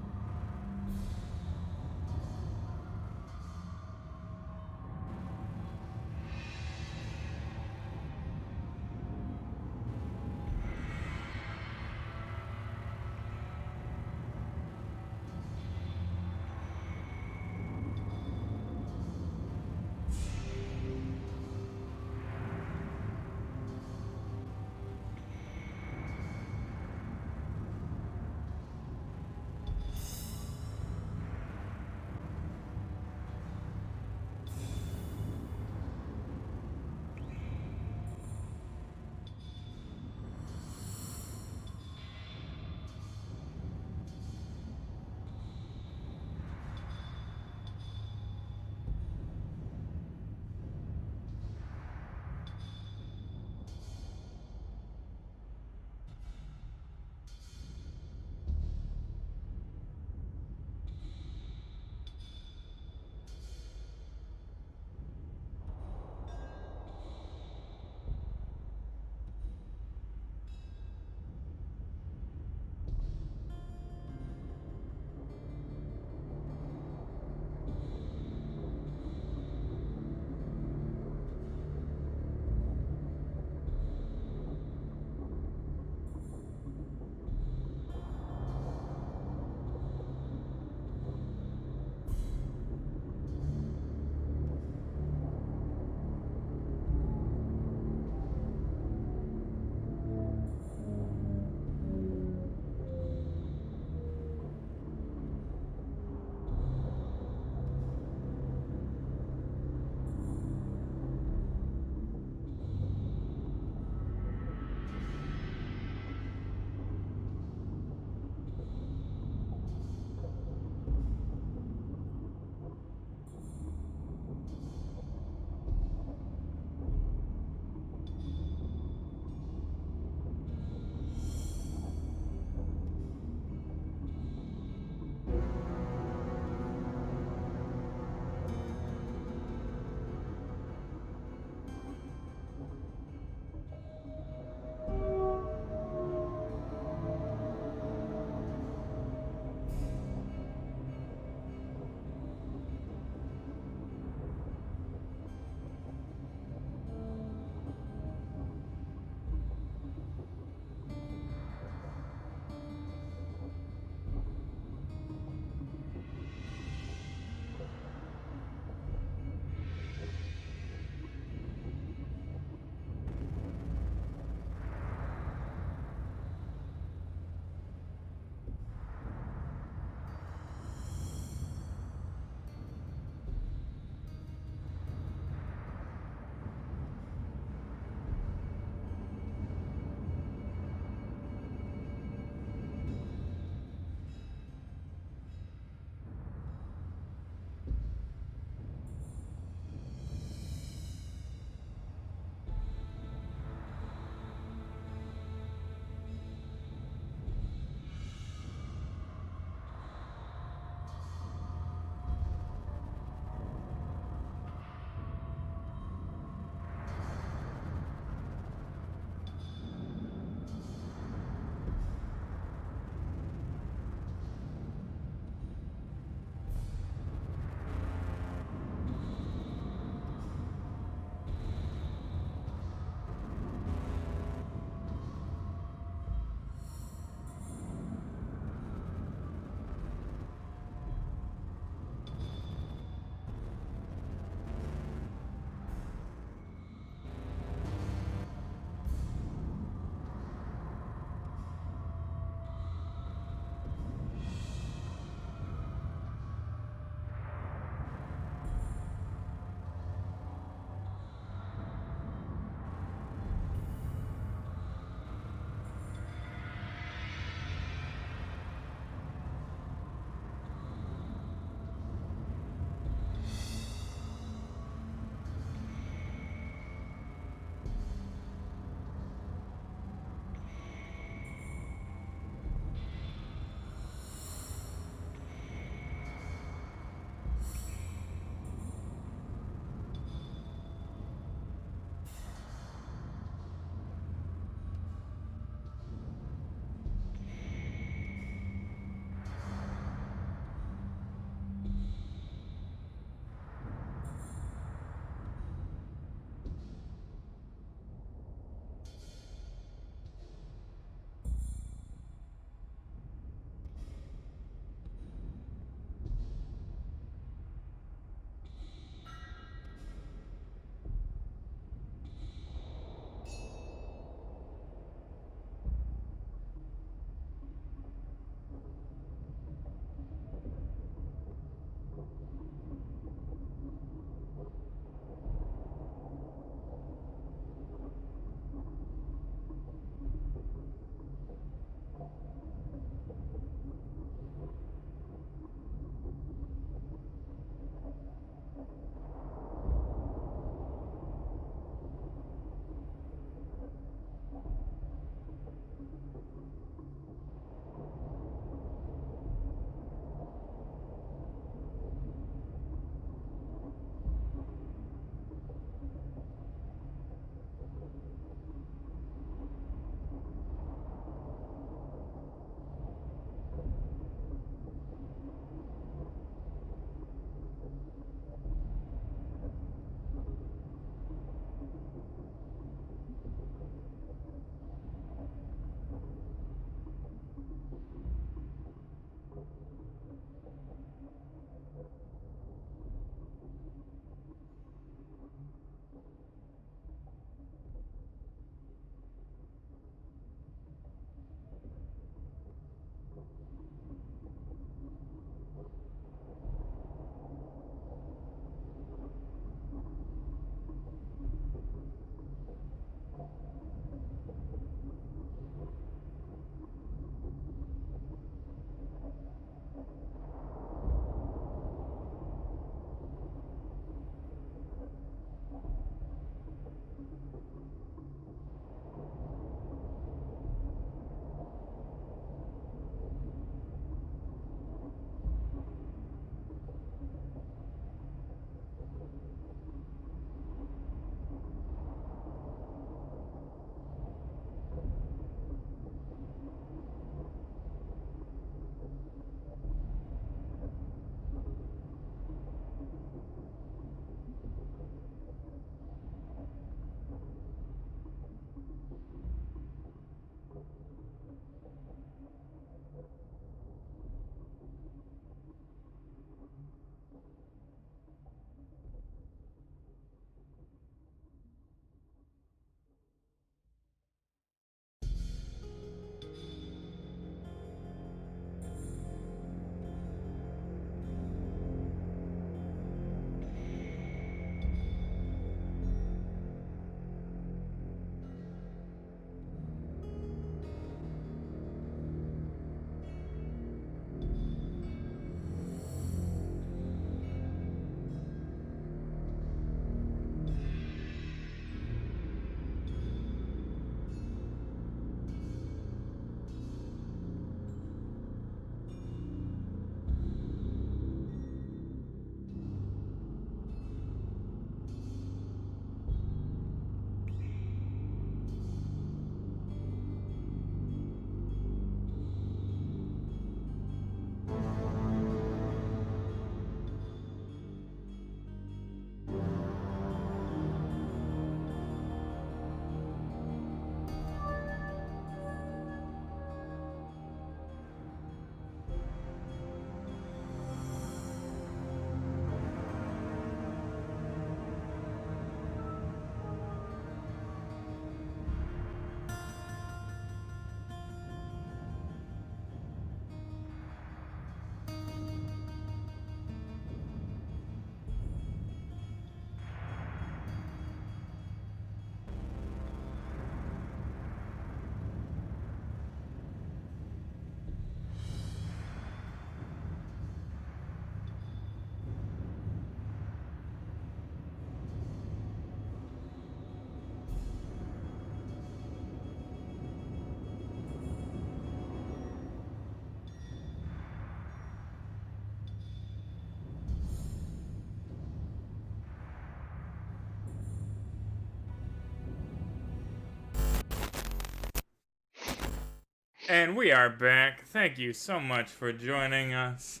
And we are back. Thank you so much for joining us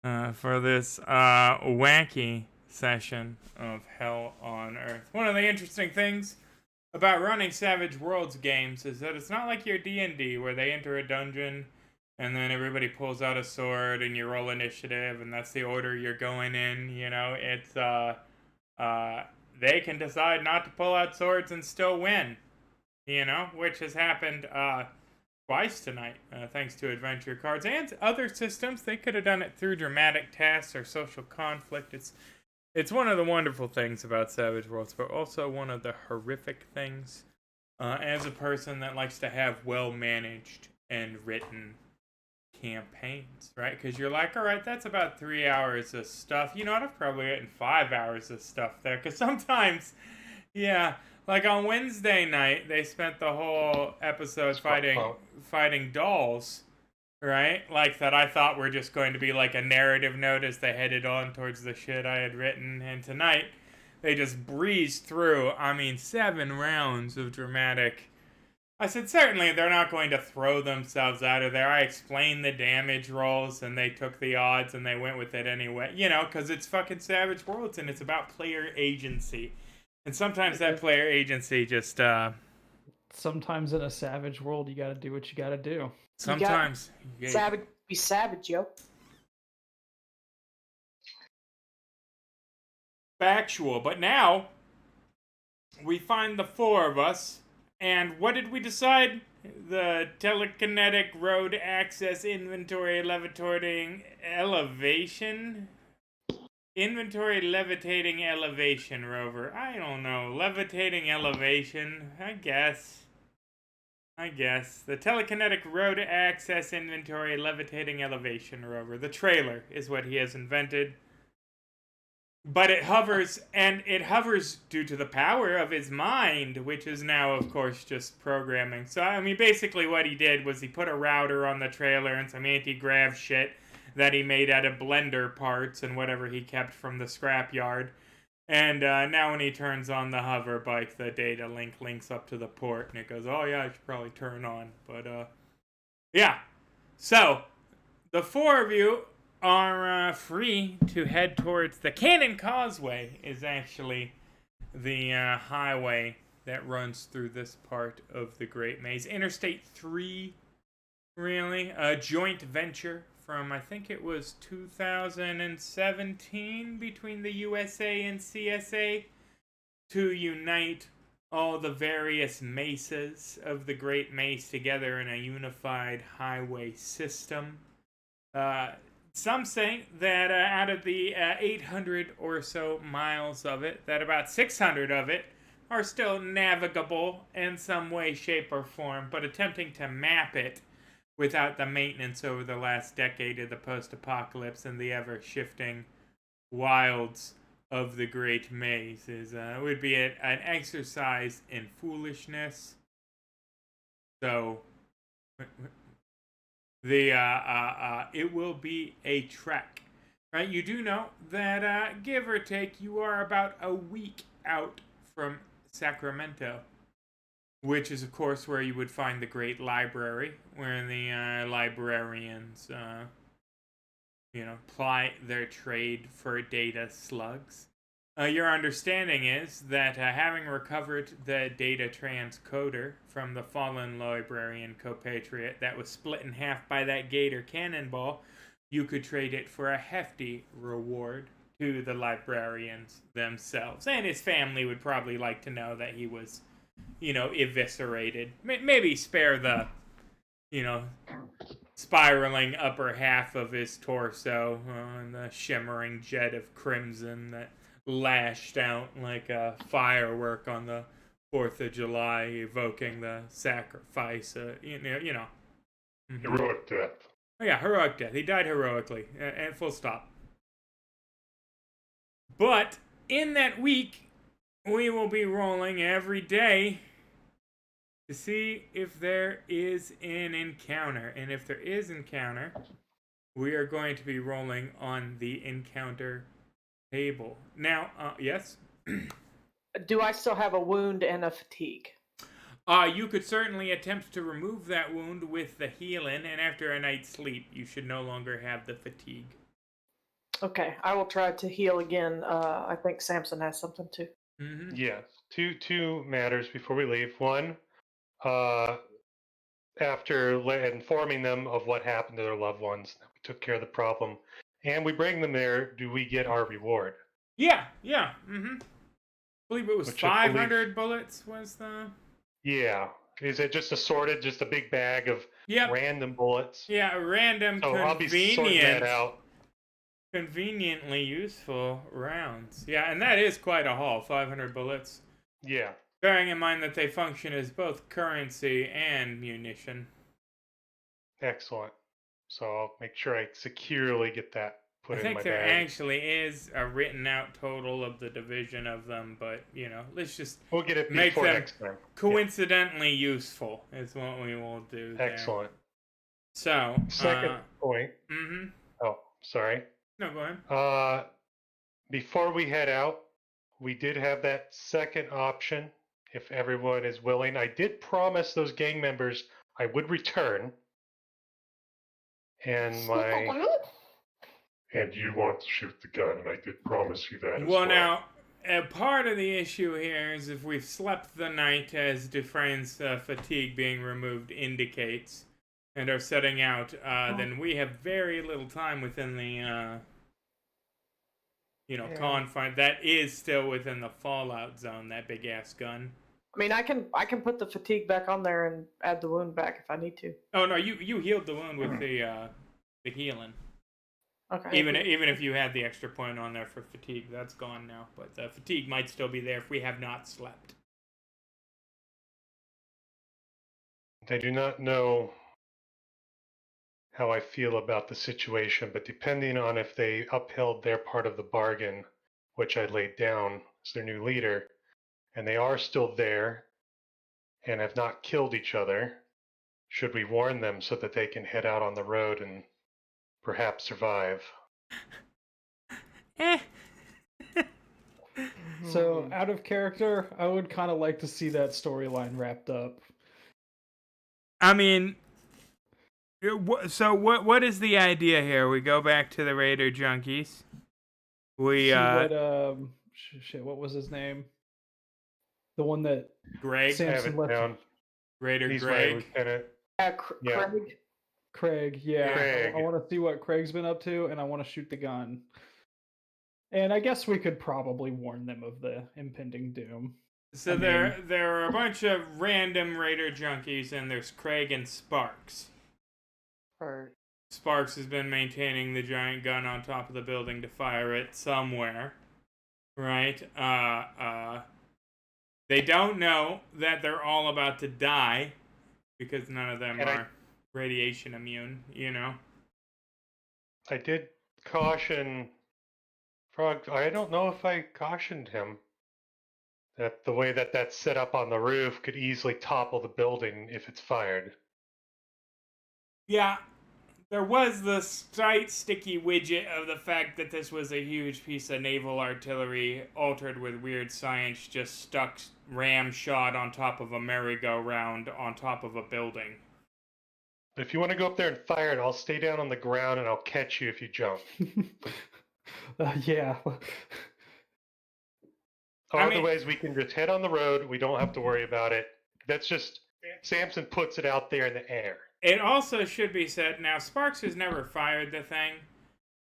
for this wacky session of Hell on Earth. One of the interesting things about running Savage Worlds games is that it's not like your D&D where they enter a dungeon and then everybody pulls out a sword and you roll initiative and that's the order you're going in. You know, it's they can decide not to pull out swords and still win. You know, which has happened twice tonight, thanks to adventure cards and other systems. They could have done it through dramatic tasks or social conflict. It's one of the wonderful things about Savage Worlds, but also one of the horrific things. As a person that likes to have well-managed and written campaigns, right? Because you're like, all right, that's about 3 hours of stuff. You know what? I've probably written 5 hours of stuff there. Because sometimes, yeah, like on Wednesday night, they spent the whole episode fighting dolls, right? Like that I thought were just going to be like a narrative note as they headed on towards the shit I had written. And tonight, they just breezed through, 7 rounds of dramatic. I said, certainly they're not going to throw themselves out of there. I explained the damage rolls, and they took the odds, and they went with it anyway. You know, because it's fucking Savage Worlds, and it's about player agency. And sometimes that player agency just, Sometimes in a savage world, you gotta do what you gotta do. sometimes... Be savage, yo. Factual. But now, we find the 4 of us, and what did we decide? The telekinetic road access inventory levitating elevation? Inventory levitating elevation rover. I don't know. Levitating elevation. I guess. The telekinetic road access inventory levitating elevation rover. The trailer is what he has invented. But it hovers, and it hovers due to the power of his mind, which is now, of course, just programming. So, basically what he did was he put a router on the trailer and some anti-grav shit that he made out of blender parts and whatever he kept from the scrapyard. And now when he turns on the hover bike, the data link links up to the port, and it goes, oh yeah, I should probably turn on. But, yeah. So, the 4 of you are free to head towards the Cannon Causeway is actually the highway that runs through this part of the Great Maze. Interstate 3, really, a joint venture from, I think it was 2017 between the USA and CSA to unite all the various mesas of the Great Maze together in a unified highway system. Some say that out of the 800 or so miles of it, that about 600 of it are still navigable in some way, shape, or form, but attempting to map it without the maintenance over the last decade of the post-apocalypse and the ever-shifting wilds of the Great Maze would be an exercise in foolishness. So... it will be a trek, right? You do know that, give or take, you are about a week out from Sacramento, which is, of course, where you would find the Great Library, where the librarians, ply their trade for data slugs. Your understanding is that having recovered the data transcoder from the fallen librarian compatriot that was split in half by that gator cannonball, you could trade it for a hefty reward to the librarians themselves. And his family would probably like to know that he was, eviscerated. Maybe spare the, spiraling upper half of his torso and the shimmering jet of crimson that lashed out like a firework on the 4th of July, evoking the sacrifice, Heroic death. Oh yeah, heroic death. He died heroically, and full stop. But in that week, we will be rolling every day to see if there is an encounter. And if there is encounter, we are going to be rolling on the encounter table. Now, yes? Do I still have a wound and a fatigue? You could certainly attempt to remove that wound with the healing, and after a night's sleep, you should no longer have the fatigue. Okay, I will try to heal again. I think Samson has something too. Mm-hmm. Yes. Two matters before we leave. One, after informing them of what happened to their loved ones, we took care of the problem, and we bring them there, do we get our reward? Yeah. Mm-hmm. I believe it was Which I believe- 500 bullets was the... Yeah. Is it just assorted, just a big bag of random bullets? Yeah, random, So I'll be sorting that out. Conveniently useful rounds. Yeah, and that is quite a haul, 500 bullets. Yeah. Bearing in mind that they function as both currency and munition. Excellent. So I'll make sure I securely get that put I in my think there bag. actually is a written out total of the division of them, but, let's just We'll get it make before them next time. coincidentally useful is what we will do there. Excellent. So, Second point. Mm-hmm. Oh, sorry. No, go ahead. Before we head out, we did have that second option, if everyone is willing. I did promise those gang members I would return. And Shoot the gun? And you want to shoot the gun, and I did promise you that as Well, now, part of the issue here is if we've slept the night, as Dufresne's fatigue being removed indicates, and are setting out, then we have very little time within the, confine. That is still within the fallout zone, that big-ass gun. I mean, I can put the fatigue back on there and add the wound back if I need to. Oh, no, you healed the wound with the healing. Okay. Even if you had the extra point on there for fatigue, that's gone now. But the fatigue might still be there if we have not slept. I do not know how I feel about the situation, but depending on if they upheld their part of the bargain, which I laid down as their new leader, and they are still there and have not killed each other, should we warn them so that they can head out on the road and perhaps survive? So, out of character, I would kind of like to see that storyline wrapped up. I mean, so what is the idea here? We go back to the Raider junkies. We See what what was his name? The one that Greg. I have Samson it left. down. Raider He's my Greg. lieutenant. Yeah, Yeah. Craig. Craig, yeah. Craig. I want to see what Craig's been up to, and I want to shoot the gun. And I guess we could probably warn them of the impending doom. So there are a bunch of random Raider junkies, and there's Craig and Sparks. Right. Sparks has been maintaining the giant gun on top of the building to fire it somewhere. Right? They don't know that they're all about to die because none of them are radiation immune, I did caution Frog. I don't know if I cautioned him that the way that that's set up on the roof could easily topple the building if it's fired. Yeah, there was the slight sticky widget of the fact that this was a huge piece of naval artillery altered with weird science just stuck ram shot on top of a merry-go-round on top of a building. If you want to go up there and fire it, I'll stay down on the ground and I'll catch you if you jump. Yeah. Otherwise, we can just head on the road. We don't have to worry about it. That's just Samson puts it out there in the air. It also should be said, now Sparks has never fired the thing,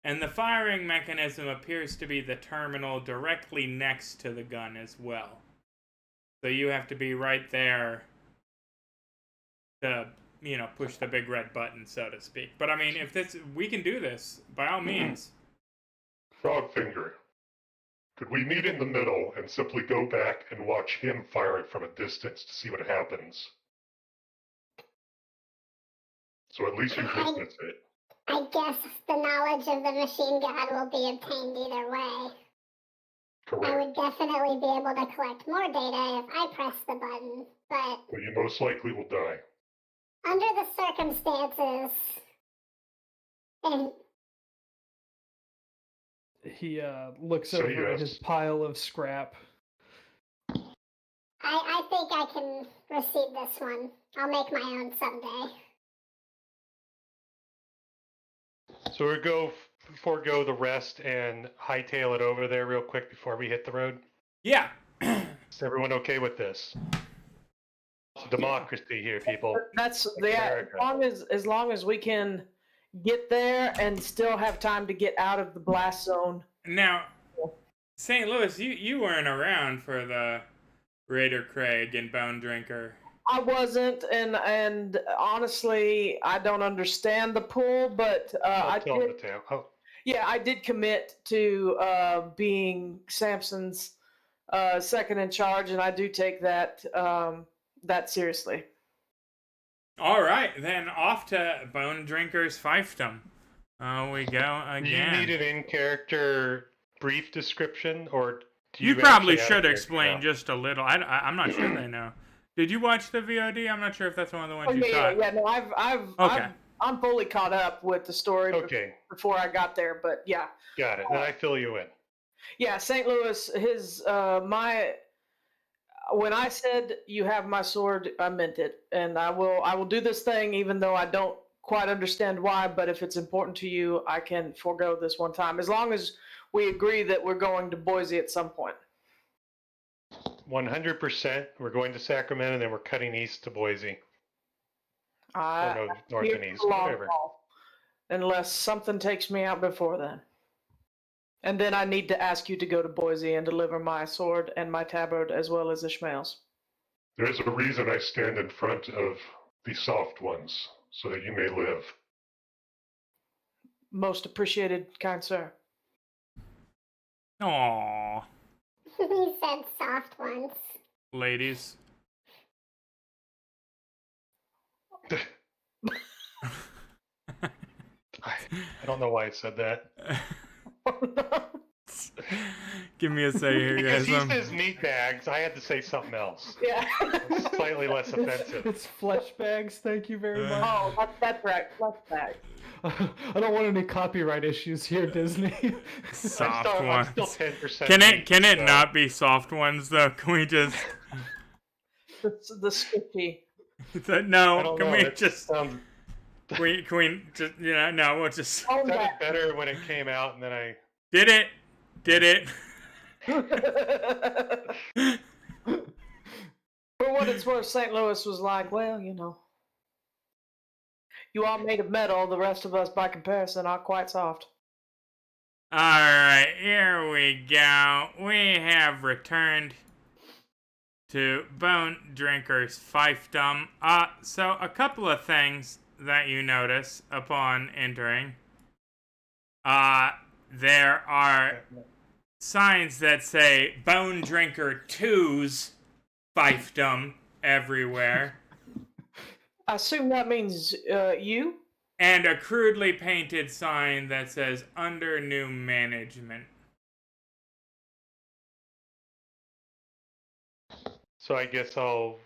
and the firing mechanism appears to be the terminal directly next to the gun as well. So you have to be right there to, push the big red button, so to speak. But I mean, if we can do this, by all means. Frogfinger, could we meet in the middle and simply go back and watch him fire it from a distance to see what happens? So at least you witness it. I guess the knowledge of the machine gun will be obtained either way. I Correct. would definitely be able to collect more data if I press the button, but But you most likely will die. under the circumstances, and He looks So over at yes. his pile of scrap. I think I can receive this one. I'll make my own someday. So we go forego the rest and hightail it over there real quick before we hit the road. Yeah. Is everyone okay with this? It's democracy here, people. That's Like yeah. America. As long as we can get there and still have time to get out of the blast zone. Now, St. Louis, you weren't around for the Raider Craig and Bone Drinker. I wasn't, and honestly, I don't understand the pull, but I Tell did. the tale. Oh, Yeah, I did commit to being Samson's second in charge, and I do take that that seriously. All right, then off to Bone Drinker's fiefdom. We go do you again. need an in-character brief description, or do You you probably actually have should a explain character just a little. I'm not sure they know. Did you watch the VOD? I'm not sure if that's one of the ones Oh you yeah, caught. yeah. No, Okay. I'm fully caught up with the story now? Okay, before I got there, but yeah, got it. Then I fill you in. yeah. St. Louis, his my. When I said you have my sword, I meant it, and I will do this thing even though I don't quite understand why. But if it's important to you, I can forego this one time as long as we agree that we're going to Boise at some point. 100%. We're going to Sacramento, and then we're cutting east to Boise. Or no, north Here's and east, the long whatever. haul, unless something takes me out before then. And then I need to ask you to go to Boise and deliver my sword and my tabard as well as Ishmael's. There's a reason I stand in front of the soft ones, so that you may live. Most appreciated, kind sir. Aww, He said soft ones. ladies. I don't know why I said that. Give me a say here, Because guys. he says meat bags, I had to say something else. Yeah. Slightly less offensive. It's flesh bags. Thank you very much. Oh, that's right. Plus that. I don't want any copyright issues here, Disney. Soft I'm ones. still 10%. Can it so- not be soft ones though? Can we just The squishy. I no? don't Can know, we that just sounds- can we just no? We'll just Oh, sounded that. better when it came out, and then I. did it. For what it's worth, St. Louis was like, well, you all made of metal. The rest of us, by comparison, are quite soft. All right, here we go. We have returned to Bone Drinker's fiefdom. So a couple of things that you notice upon entering. There are signs that say Bone Drinker 2's fiefdom everywhere. I assume that means you? And a crudely painted sign that says under new management. So I guess I'll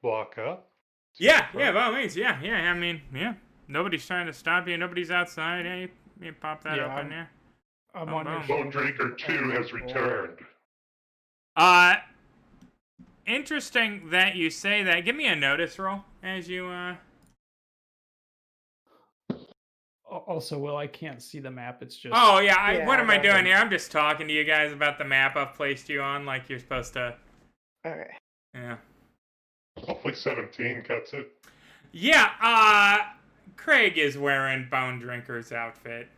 walk up. Yeah, by all means, yeah. I mean, yeah. Nobody's trying to stop you. Nobody's outside. Yeah, you pop that Yeah, open, yeah. I'm Oh, on your boom. Bone Drinker 2 has returned. Interesting that you say that. Give me a notice roll as you, Also, Will, I can't see the map. It's just. Oh, yeah, Yeah, what am I that doing one. here? I'm just talking to you guys about the map I've placed you on like you're supposed to. Okay. Yeah. Hopefully 17 cuts it. Yeah, Craig is wearing Bone Drinker's outfit.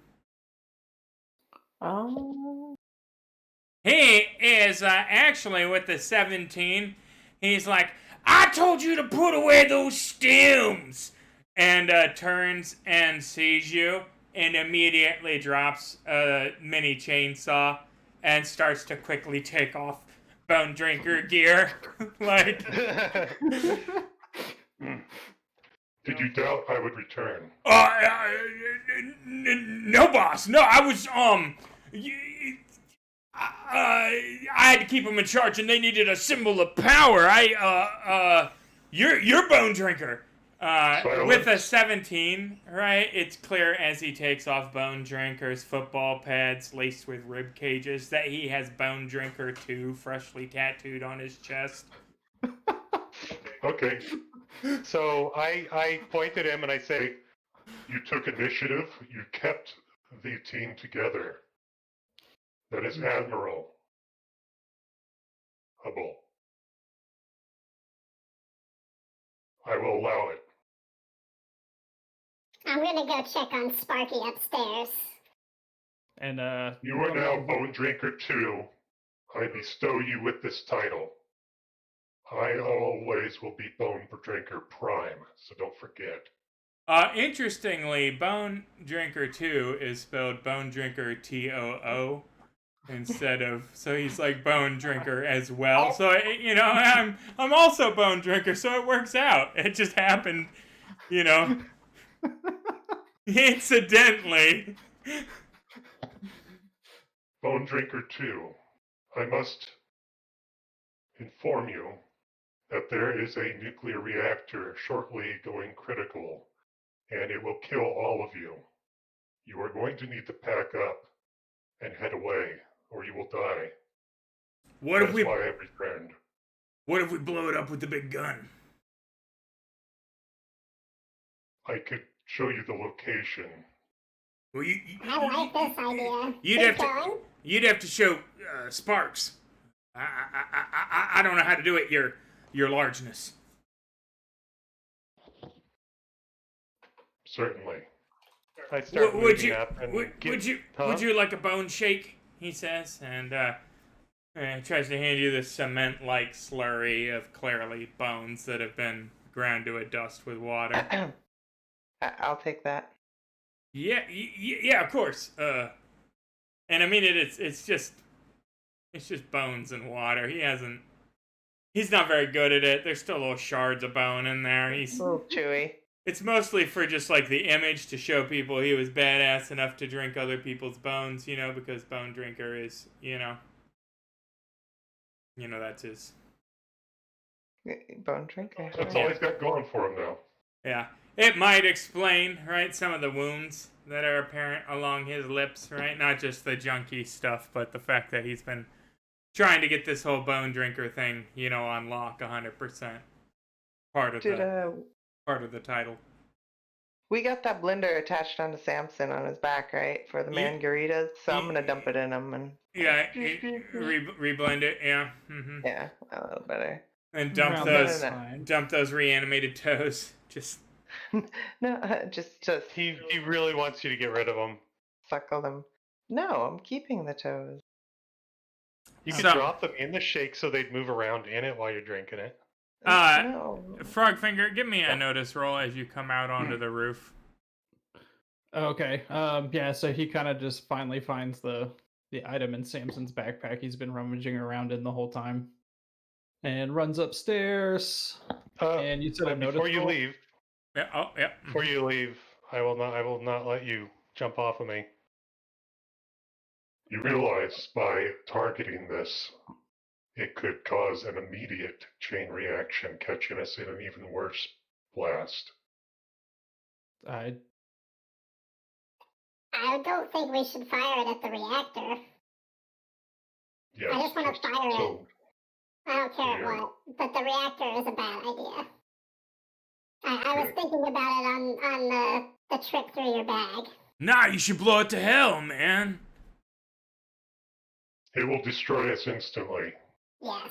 He is actually with the 17. He's like, I told you to put away those stems! And turns and sees you and immediately drops a mini chainsaw and starts to quickly take off Bone Drinker gear. Like, Did you doubt I would return? no, boss. No, I was, I had to keep them in charge and they needed a symbol of power. You're Bone Drinker. With a 17, right, it's clear as he takes off Bone Drinker's football pads laced with rib cages that he has Bone Drinker 2 freshly tattooed on his chest. Okay, So I point at him and I say, you took initiative. You kept the team together. That is admirable. I will allow it. I'm gonna go check on Sparky upstairs. And You are now Bone Drinker 2. I bestow you with this title. I always will be Bone Drinker Prime, so don't forget. Interestingly, Bone Drinker 2 is spelled Bone Drinker TOO instead of, so he's like Bone Drinker as well. So, you know, I'm also Bone Drinker, so it works out. It just happened, you know, incidentally. Bone Drinker 2, I must inform you that there is a nuclear reactor shortly going critical, and it will kill all of you. You are going to need to pack up and head away, or you will die. What That's if we why I returned. What if we blow it up with the big gun? I could show you the location. Well, I like this idea. You'd Keep have to going. you'd have to show Sparks. I don't know how to do it. Your largeness. Certainly. I start Would moving you up and would you like a bone shake? He says, and tries to hand you this cement-like slurry of clearly bones that have been ground to a dust with water. I'll take that. Yeah, of course. And I mean it's just bones and water. He's not very good at it. There's still little shards of bone in there. A little chewy. It's mostly for just like the image to show people he was badass enough to drink other people's bones, you know, because Bone Drinker is, you know, that's his. Bone drinker. That's all he's got going for him now. Yeah. It might explain, right, some of the wounds that are apparent along his lips, right? Not just the junky stuff, but the fact that he's been trying to get this whole Bone Drinker thing, you know, on lock 100%. Part of the title. We got that blender attached onto Samson on his back, right? For the margaritas. So I'm gonna dump it in him and Yeah, reblend it, yeah. Mm-hmm. yeah, a little better. And dump those reanimated toes. Just No, just he really wants you to get rid of them. suckle them. No, I'm keeping the toes. You could So- drop them in the shake so they'd move around in it while you're drinking it. No. Frogfinger, give me a notice roll as you come out onto the roof. Okay. Yeah, so he kind of just finally finds the item in Samson's backpack he's been rummaging around in the whole time. And runs upstairs. And you said a notice before you roll? leave, Yeah. before you leave, I will not let you jump off of me. You realize by targeting this, it could cause an immediate chain reaction, catching us in an even worse blast. I don't think we should fire it at the reactor. Yes. I just want to fire it. so I don't care Yeah. at what, but the reactor is a bad idea. I was Okay. thinking about it on the trip through your bag. Nah, you should blow it to hell, man. it will destroy us instantly. Yes.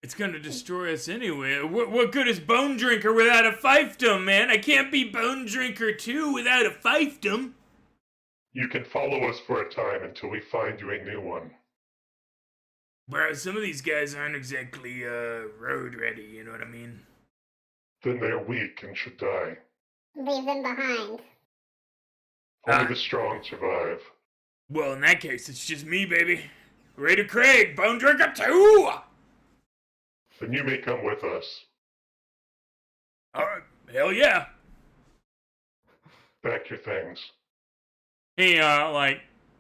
It's gonna destroy us anyway. What good is Bone Drinker without a fiefdom, man? I can't be Bone Drinker 2 without a fiefdom. You can follow us for a time until we find you a new one. Bro, some of these guys aren't exactly, road ready, you know what I mean? Then they are weak and should die. Leave them behind. Only Ah. the strong survive. Well, in that case, it's just me, baby. Raider Craig, Bone Drinker 2! Then you may come with us. Alright, hell yeah. Pack your things. He,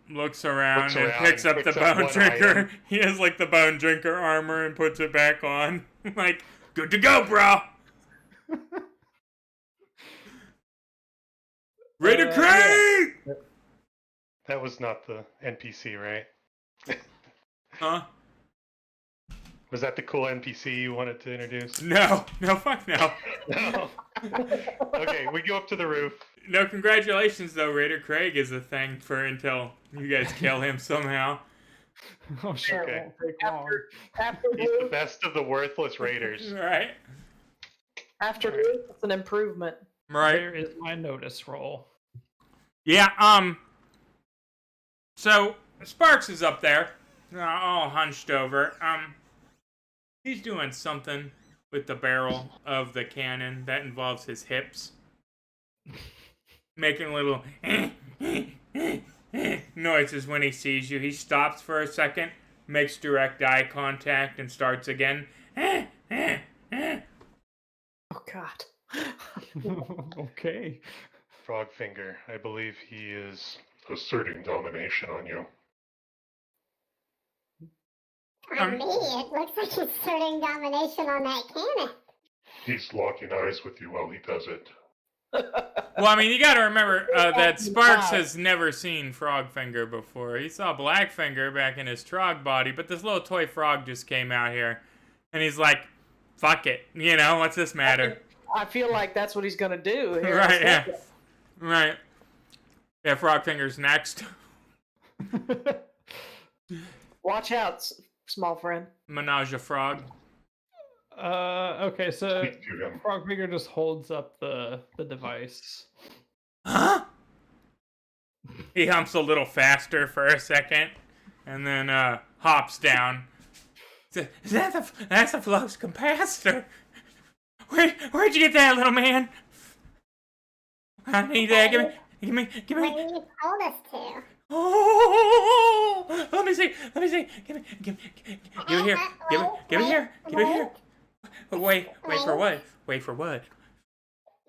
looks around and around picks and up the picks up Bone one Drinker. item. He has, like, the Bone Drinker armor and puts it back on. Like, good to go, bro. Raider Craig! Yeah. That was not the NPC, right? Huh? Was that the cool NPC you wanted to introduce? No, fuck no. No. Okay, we go up to the roof. No, congratulations though. Raider Craig is a thing for until you guys kill him somehow. Oh, sure, Okay. it won't take long. After He's the Luke, best of the worthless raiders. Right? after Alright. Luke, it's an improvement. Right. There is my notice roll. Yeah, so Sparks is up there, all hunched over. He's doing something with the barrel of the cannon that involves his hips. Making little noises when he sees you. He stops for a second, makes direct eye contact, and starts again. Oh God. Okay. Frogfinger, I believe he is. Asserting domination on you. On me, it looks like he's asserting domination on that cannon. He's locking eyes with you while he does it. Well, I mean, you gotta remember that Sparks has never seen Frogfinger before. He saw Blackfinger back in his Trog body, but this little toy frog just came out here. And he's like, fuck it. You know, what's this matter? I feel like that's what he's gonna do. Here Right, in a yeah. second. Right. Yeah, Frogfinger's next. Watch out, small friend. Menage a Frog. Okay, so Speak to him. Frogfinger just holds up the device. Huh? He humps a little faster for a second, and then hops down. That's a flux capacitor. Where'd you get that, little man? I need that. Give me. When you told us to. Oh, let me see. Give it here. Give it here. Wait for what? Wait for what?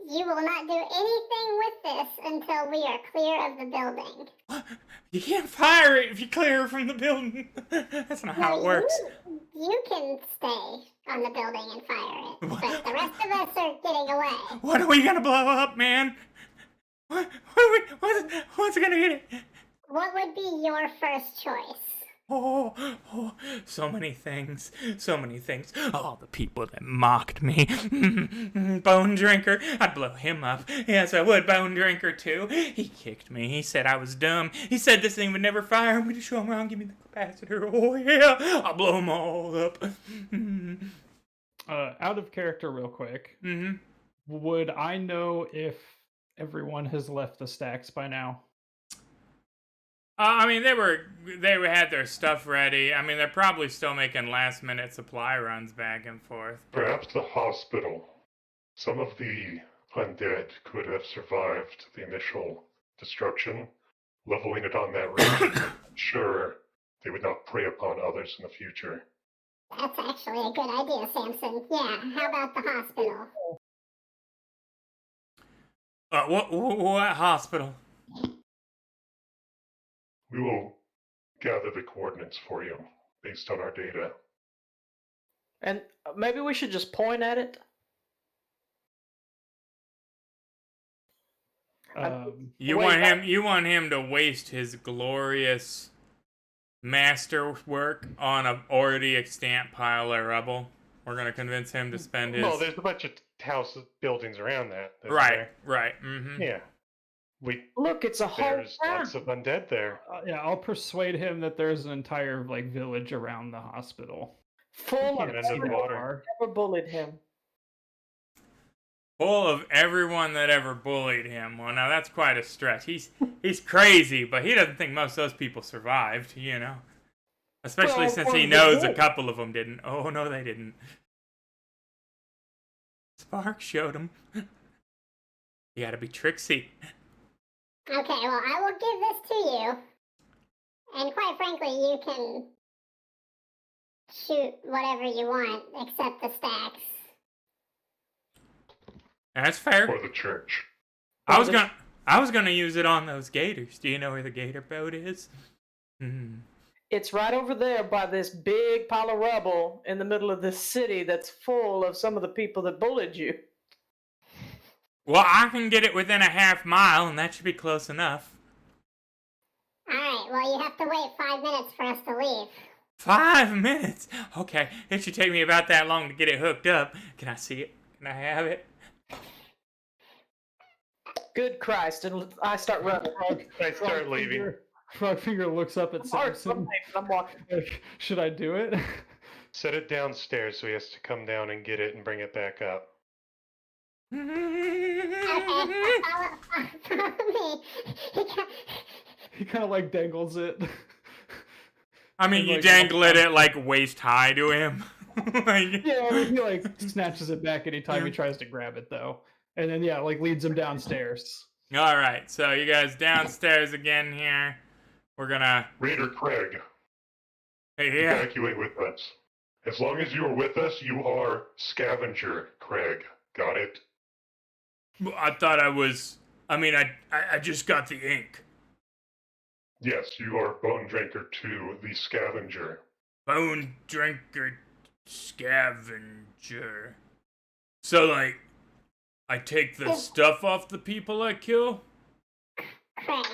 You will not do anything with this until we are clear of the building. You can't fire it if you clear it from the building. That's not how it works. You can stay on the building and fire it, but the rest of us are getting away. What are we gonna blow up, man? What's gonna get it? What would be your first choice? Oh, so many things. All the people that mocked me. Bone Drinker, I'd blow him up. Yes, I would. Bone Drinker, too. He kicked me. He said I was dumb. He said this thing would never fire. I'm going to show him around. Give me the capacitor. Oh, yeah. I'll blow them all up. Out of character, real quick. Mm-hmm. Would I know if everyone has left the stacks by now? I mean, they had their stuff ready. I mean, they're probably still making last-minute supply runs back and forth. Perhaps the hospital. Some of the undead could have survived the initial destruction. Leveling it on that region, sure, they would not prey upon others in the future. That's actually a good idea, Samson. Yeah, how about the hospital? What hospital? We will gather the coordinates for you based on our data. And maybe we should just point at it. You want him to waste his glorious masterwork on an already extant pile of rubble? We're gonna convince him to spend his. Well, there's a bunch of houses, buildings around that. Right. Mm-hmm. Yeah. Look, it's a whole There's town. lots of undead there. Yeah, I'll persuade him that there's an entire village around the hospital. Full of Can't end in water. never bullied him. Full of everyone that ever bullied him. Well, now that's quite a stretch. He's crazy, but he doesn't think most of those people survived, you know. Especially Well, since he one knows a did. couple of them didn't. Oh, no, they didn't. Spark showed him. You gotta be tricksy. Okay, well, I will give this to you. And quite frankly, you can shoot whatever you want, except the stacks. That's fair. For the church. I was gonna use it on those gators. Do you know where the gator boat is? It's right over there by this big pile of rubble in the middle of this city that's full of some of the people that bullied you. Well, I can get it within a half mile, and that should be close enough. Alright, well, you have to wait 5 minutes for us to leave. 5 minutes? Okay, it should take me about that long to get it hooked up. Can I see it? Can I have it? Good Christ! And I start running. I start leaving. Frogfinger looks up at Samson. I'm walking. Like, should I do it? Set it downstairs so he has to come down and get it and bring it back up. Okay, follow me. He kind of like dangles it. I mean, And, you like, dangle it at like waist high to him. Like, Yeah, I mean, he like snatches it back anytime he tries to grab it though, and then yeah, like leads him downstairs. all right, so you guys downstairs again here. We're gonna. Raider Craig, Yeah. evacuate with us. As long as you are with us, you are Scavenger Craig. Got it? I thought I was. I mean, I just got the ink. Yes, you are Bone Drinker 2, the Scavenger. Bone drinker, scavenger. So like, I take the stuff off the people I kill. Craig,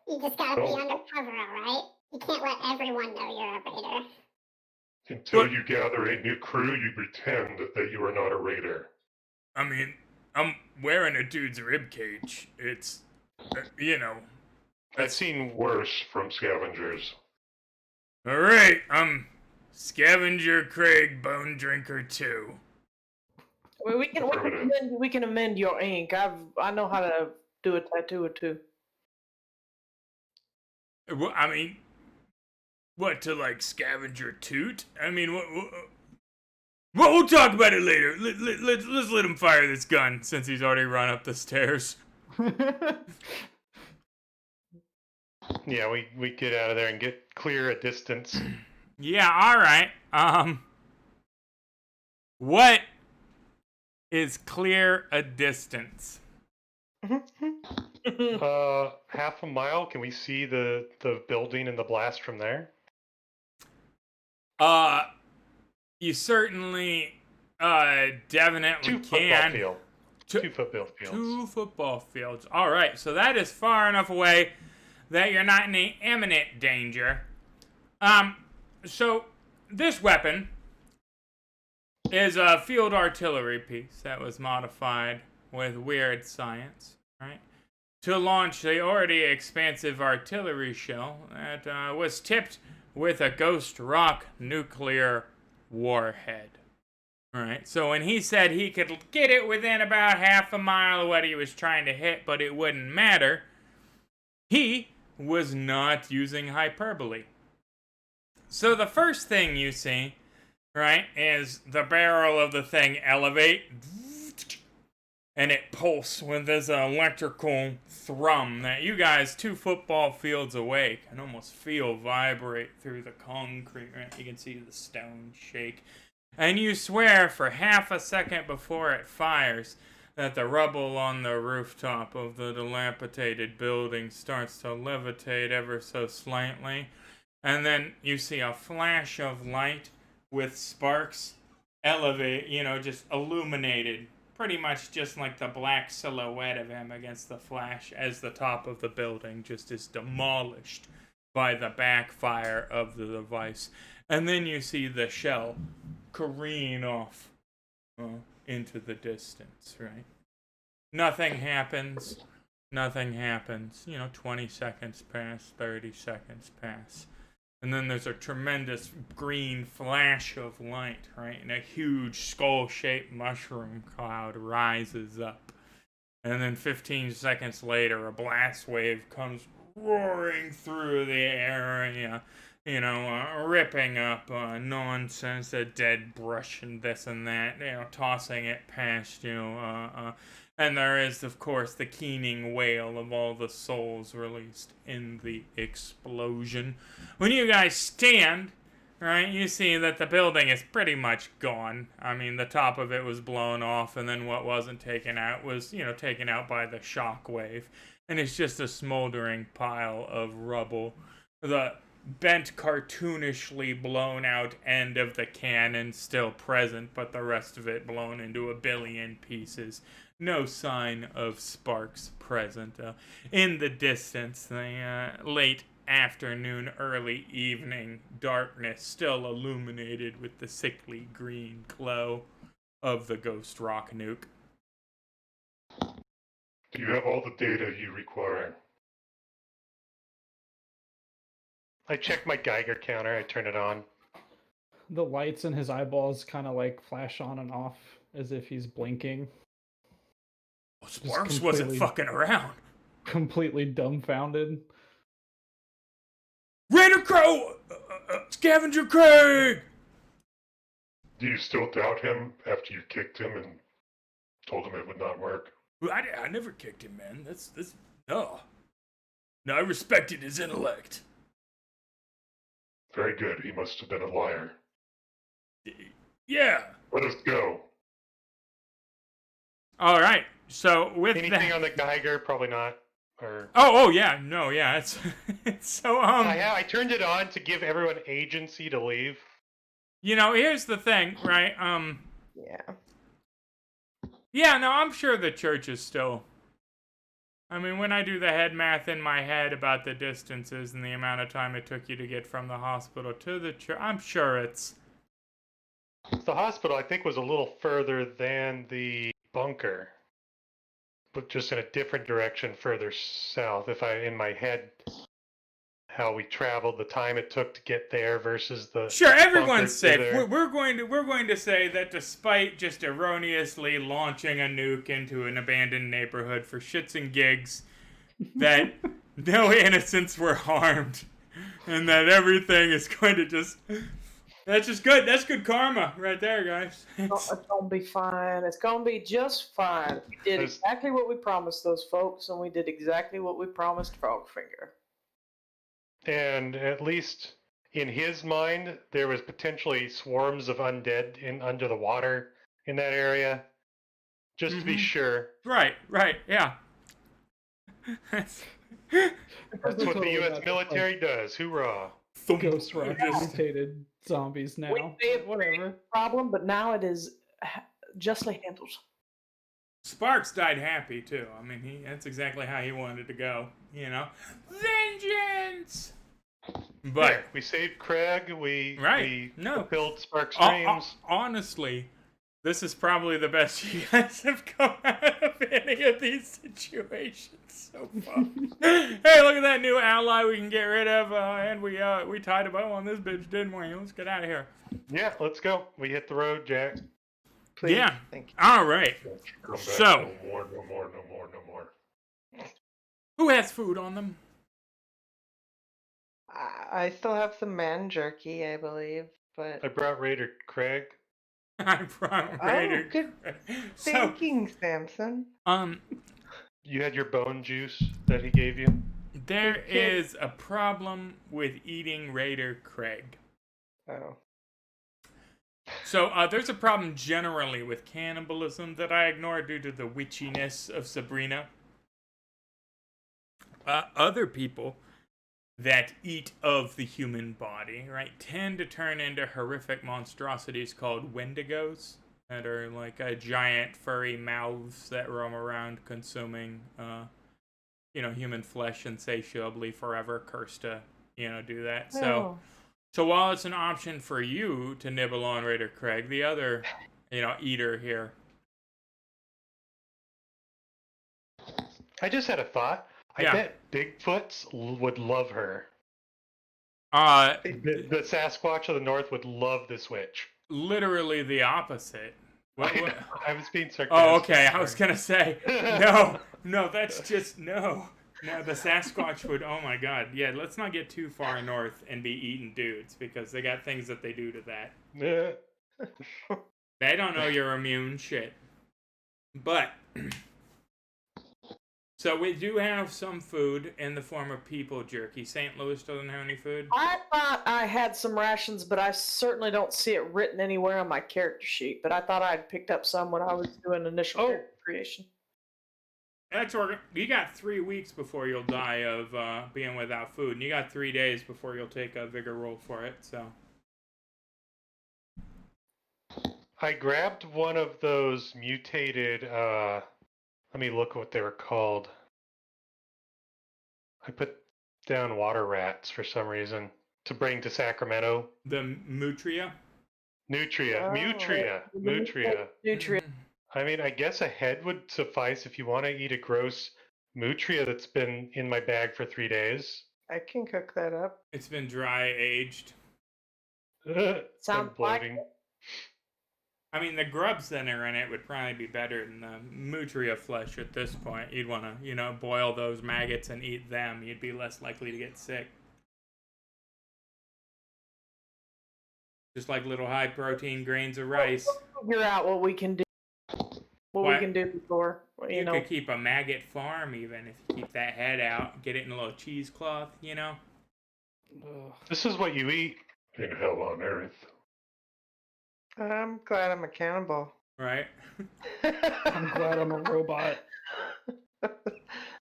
you just gotta be Oh. undercover, alright? You can't let everyone know you're a raider. Until But- you gather a new crew, you pretend that you are not a raider. I mean, I'm wearing a dude's rib cage. It's, you know. I've seen Worse from scavengers. All right, I'm Scavenger Craig Bone Drinker 2. I mean, we can amend your ink. I know how to do a tattoo or two. Well, I mean, what, to like Scavenger Toot? I mean, what well, we'll talk about it later. Let's let him fire this gun since he's already run up the stairs. Yeah, we get out of there and get clear a distance. Yeah, all right. What is clear a distance? Half a mile. Can we see the building and the blast from there? You certainly, definitely 2 football can. field. Two- 2 football fields. 2 football fields. All right, so that is far enough away that you're not in any imminent danger. So this weapon is a field artillery piece that was modified with weird science, right? To launch the already expansive artillery shell that was tipped with a ghost rock nuclear warhead. Alright, so when he said he could get it within about half a mile of what he was trying to hit, but it wouldn't matter, he was not using hyperbole. So the first thing you see, right, is the barrel of the thing elevate, and it pulse with this electrical thrum that you guys 2 football fields away can almost feel vibrate through the concrete, right? You can see the stone shake. And you swear for half a second before it fires that the rubble on the rooftop of the dilapidated building starts to levitate ever so slightly. And then you see a flash of light with sparks elevate, just illuminated, pretty much just like the black silhouette of him against the flash as the top of the building just is demolished by the backfire of the device. And then you see the shell careen off into the distance, right? Nothing happens. 20 seconds pass, 30 seconds pass. And then there's a tremendous green flash of light, right? And a huge skull-shaped mushroom cloud rises up. And then 15 seconds later, a blast wave comes roaring through the area, ripping up nonsense, dead brush and this and that, tossing it past you. And there is, of course, the keening wail of all the souls released in the explosion. When you guys stand, right, you see that the building is pretty much gone. I mean, the top of it was blown off, and then what wasn't taken out was, taken out by the shock wave. And it's just a smoldering pile of rubble. The bent, cartoonishly blown out end of the cannon still present, but the rest of it blown into a billion pieces. No sign of sparks present. In the distance, the late afternoon, early evening darkness still illuminated with the sickly green glow of the ghost rock nuke. Do you have all the data you require? I check my Geiger counter. I turn it on. The lights in his eyeballs kind of like flash on and off as if he's blinking. Sparks wasn't fucking around. Completely dumbfounded. Raider Crow! Scavenger Craig! Do you still doubt him after you kicked him and told him it would not work? I never kicked him, man. That's no. No, I respected his intellect. Very good. He must have been a liar. Yeah. Let us go. All right. So with Anything on the Geiger? Probably not. Or oh yeah, no, yeah. It's so I turned it on to give everyone agency to leave. You know, here's the thing, right? Yeah. Yeah, no, I'm sure the church is still. I mean, when I do the head math in my head about the distances and the amount of time it took you to get from the hospital to the church, I'm sure it's. The hospital, I think, was a little further than the bunker, but just in a different direction further south. If I, in my head, how we traveled, the time it took to get there versus the Sure, bunker everyone's to safe. there. We're going to say that despite just erroneously launching a nuke into an abandoned neighborhood for shits and gigs, that no innocents were harmed, and that everything is going to just. That's just good. That's good karma right there, guys. It's gonna be fine. It's gonna be just fine. We did exactly what we promised those folks, and we did exactly what we promised Frogfinger. And at least in his mind, there was potentially swarms of undead under the water in that area. Just to be sure. Right, yeah. That's what the U.S. military does. Hoorah. Ghost rock mutated zombies now. We may have Whatever. problem, but now it is justly handled. Sparks died happy too. I mean, that's exactly how he wanted to go. You know, vengeance. But yeah, we saved Craig. We fulfilled Spark's dreams. Honestly, this is probably the best you guys have come out of any of these situations so far. Hey, look at that new ally we can get rid of, and we tied a bow on this bitch, didn't we? Let's get out of here. Yeah, let's go. We hit the road, Jack. Please. Yeah. Thank you. All right. Come back. So, No more. who has food on them? I still have some man jerky, I believe, but I brought Raider Craig. I brought Raider. good So, thinking, Samson. You had your bone juice that he gave you? there is a problem with eating Raider Craig. Oh. So, there's a problem generally with cannibalism that I ignore due to the witchiness of Sabrina. Other people that eat of the human body, right, tend to turn into horrific monstrosities called wendigos that are like giant furry mouths that roam around consuming, human flesh insatiably forever, cursed to, do that. So while it's an option for you to nibble on Raider Craig, the other, eater here. I just had a thought. I bet Bigfoots would love her. The Sasquatch of the North would love this witch. Literally the opposite. What? I was being sarcastic. Oh, okay. I was gonna say no. That's just no. The Sasquatch would. Oh my God. Yeah. Let's not get too far north and be eating dudes because they got things that they do to that. They don't know you're immune. Shit. But. So we do have some food in the form of people jerky. St. Louis doesn't have any food? I thought I had some rations, but I certainly don't see it written anywhere on my character sheet. But I thought I had picked up some when I was doing initial character creation. That's organ. You got 3 weeks before you'll die of being without food, and you got 3 days before you'll take a vigor roll for it. So I grabbed one of those mutated, let me look what they were called. I put down water rats for some reason to bring to Sacramento. the Mutria. Nutria. Oh. Mutria. Mutria. Nutrient. I mean, I guess a head would suffice if you want to eat a gross Mutria that's been in my bag for 3 days. I can cook that up. It's been dry aged. Sounds I'm bloating. like I mean, the grubs that are in it would probably be better than the Mutria flesh at this point. You'd want to, boil those maggots and eat them. You'd be less likely to get sick. Just like little high protein grains of rice. figure out what we can do. What we What? can do before You could keep a maggot farm even if you keep that head out. Get it in a little cheesecloth. Ugh. This is what you eat. In hell on earth. I'm glad I'm accountable. Right? I'm glad I'm a robot.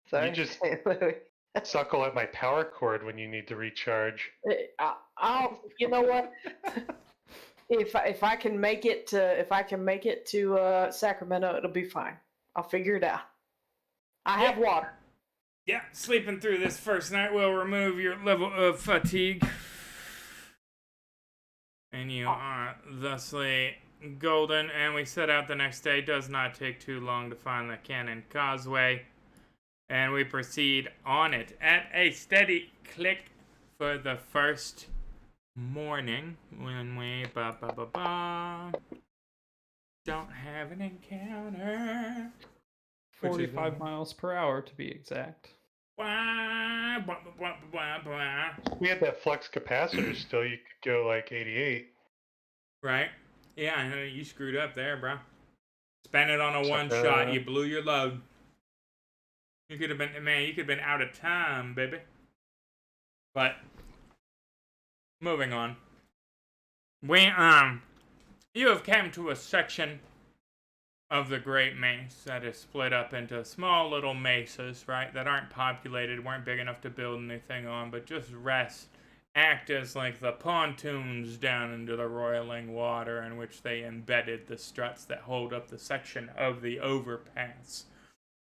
Sorry, You just- St. Louis. Suckle at my power cord when you need to recharge. I'll. You know what? If I can make it to Sacramento, it'll be fine. I'll figure it out. I have water. Yeah, sleeping through this first night will remove your level of fatigue. And you are thusly golden, and we set out the next day. Does not take too long to find the Cannon Causeway. And we proceed on it at a steady click for the first morning when we don't have an encounter. Which is 45 miles per hour to be exact. We had that flux capacitor still. You could go like 88. Right? Yeah, I know you screwed up there, bro. Spend it on a So, one shot. You blew your load. You could have been out of time, baby. But moving on. You have come to a section of the Great Mace that is split up into small little mesas, right? That aren't populated, weren't big enough to build anything on, but just act as like the pontoons down into the roiling water in which they embedded the struts that hold up the section of the overpass.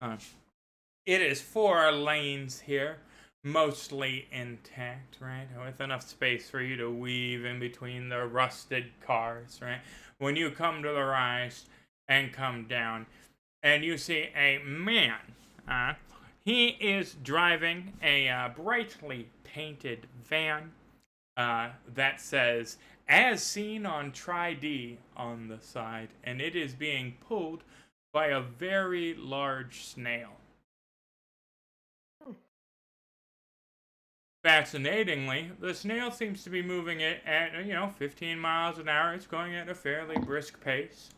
It is 4 lanes here, mostly intact, right? With enough space for you to weave in between the rusted cars, right? When you come to the rise and come down, and you see a man. He is driving a brightly painted van that says, "As seen on Tri-D" on the side, and it is being pulled by a very large snail. Fascinatingly, the snail seems to be moving it at 15 miles an hour. It's going at a fairly brisk pace.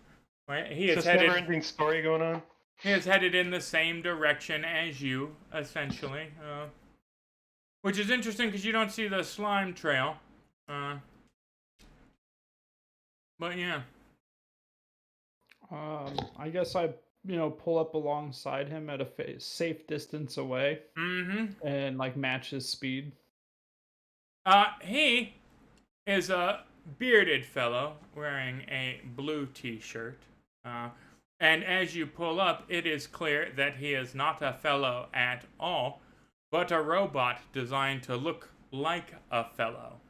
Right? He Is is this headed. never-ending story going on? He is headed in the same direction as you, essentially. Which is interesting because you don't see the slime trail. But yeah. I guess I, pull up alongside him at a safe distance away Mm-hmm. and like match his speed. He is a bearded fellow wearing a blue t-shirt. And as you pull up, it is clear that he is not a fellow at all, but a robot designed to look like a fellow.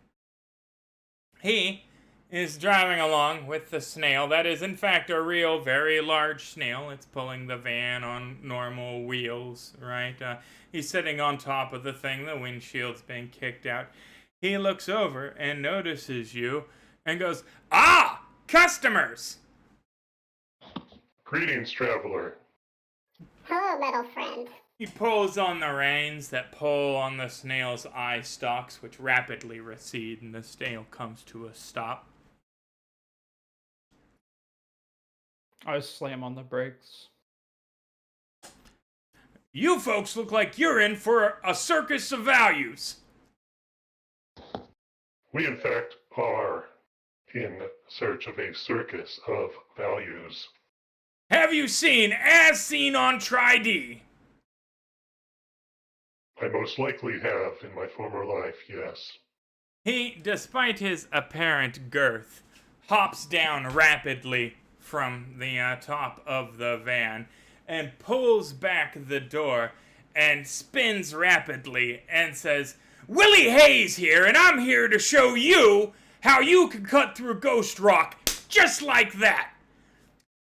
He is driving along with the snail. That is, in fact, a real, very large snail. It's pulling the van on normal wheels, right? He's sitting on top of the thing. The windshield's being kicked out. He looks over and notices you and goes, "Ah, customers!" Greetings, traveler. Hello, little friend. He pulls on the reins that pull on the snail's eye stalks, which rapidly recede, and the snail comes to a stop. I slam on the brakes. You folks look like you're in for a circus of values. We, in fact, are in search of a circus of values. Have you seen As Seen on Tri-D? I most likely have in my former life, yes. He, despite his apparent girth, hops down rapidly from the top of the van and pulls back the door and spins rapidly and says, Willie Hayes here, and I'm here to show you how you can cut through ghost rock just like that.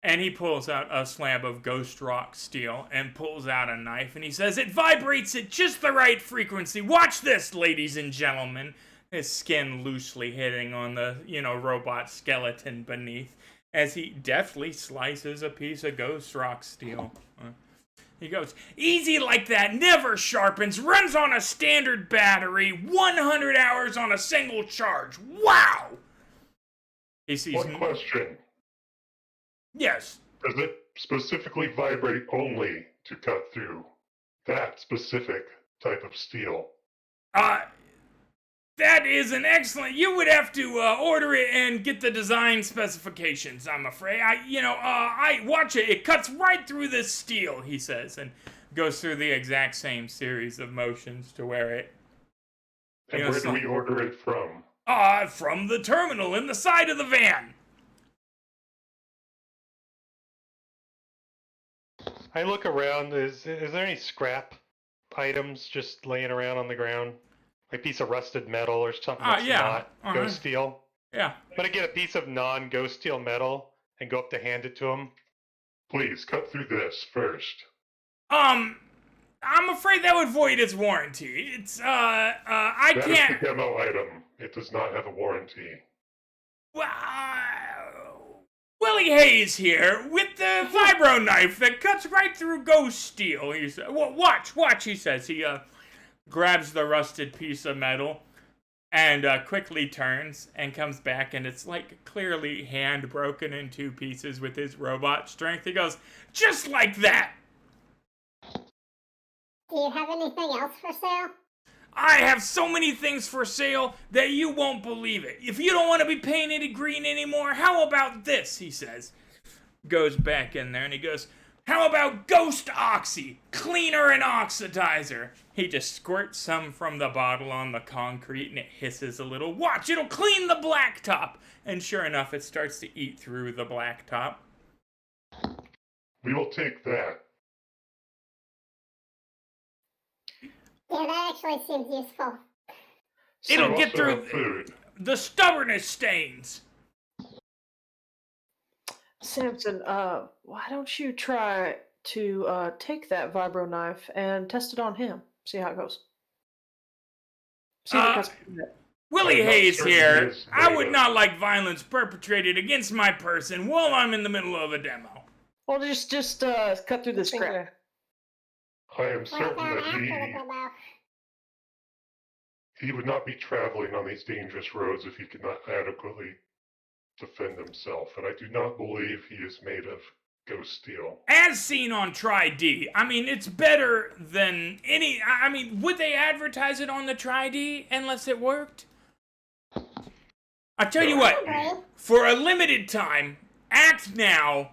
And he pulls out a slab of ghost rock steel and pulls out a knife and he says, it vibrates at just the right frequency. Watch this, ladies and gentlemen. His skin loosely hitting on the, robot skeleton beneath as he deftly slices a piece of ghost rock steel. He goes, easy like that, never sharpens, runs on a standard battery, 100 hours on a single charge. Wow! He sees... One question. Yes. Does it specifically vibrate only to cut through that specific type of steel? That is an excellent... You would have to order it and get the design specifications, I'm afraid. I watch it. It cuts right through this steel, he says, and goes through the exact same series of motions to where it... And where do we order it from? From the terminal in the side of the van. I look around. Is there any scrap items just laying around on the ground? Like a piece of rusted metal or something that's not ghost steel? Yeah. I'm going to get a piece of non-ghost steel metal and go up to hand it to him. Please, cut through this first. I'm afraid that would void its warranty. It's, I That can't... is the demo item. It does not have a warranty. Well, Willie Hayes here with the vibro knife that cuts right through ghost steel. He said, well, watch, he says. He grabs the rusted piece of metal and quickly turns and comes back, and it's like clearly hand broken in two pieces with his robot strength. He goes, just like that. Do you have anything else for sale? I have so many things for sale that you won't believe it. If you don't want to be painted green anymore, how about this, he says. Goes back in there and he goes, how about Ghost Oxy, cleaner and oxidizer? He just squirts some from the bottle on the concrete and it hisses a little. Watch, it'll clean the blacktop. And sure enough, it starts to eat through the blacktop. We will take that. Yeah, that actually seems useful. It'll We get also through have food. the stubbornest stains. Samson, why don't you try to take that vibro knife and test it on him? See how it goes. See if it cuts through it. Willie I'm not Hayes certain here. it is I would native. not like violence perpetrated against my person while I'm in the middle of a demo. Well, just cut through the scrap. I am What certain about that after the demo? he would not be traveling on these dangerous roads if he could not adequately defend himself. And I do not believe he is made of ghost steel. As seen on Tri-D, I mean, it's better than any... I mean, would they advertise it on the Tri-D unless it worked? I'll tell you what, Probably. for a limited time, act now,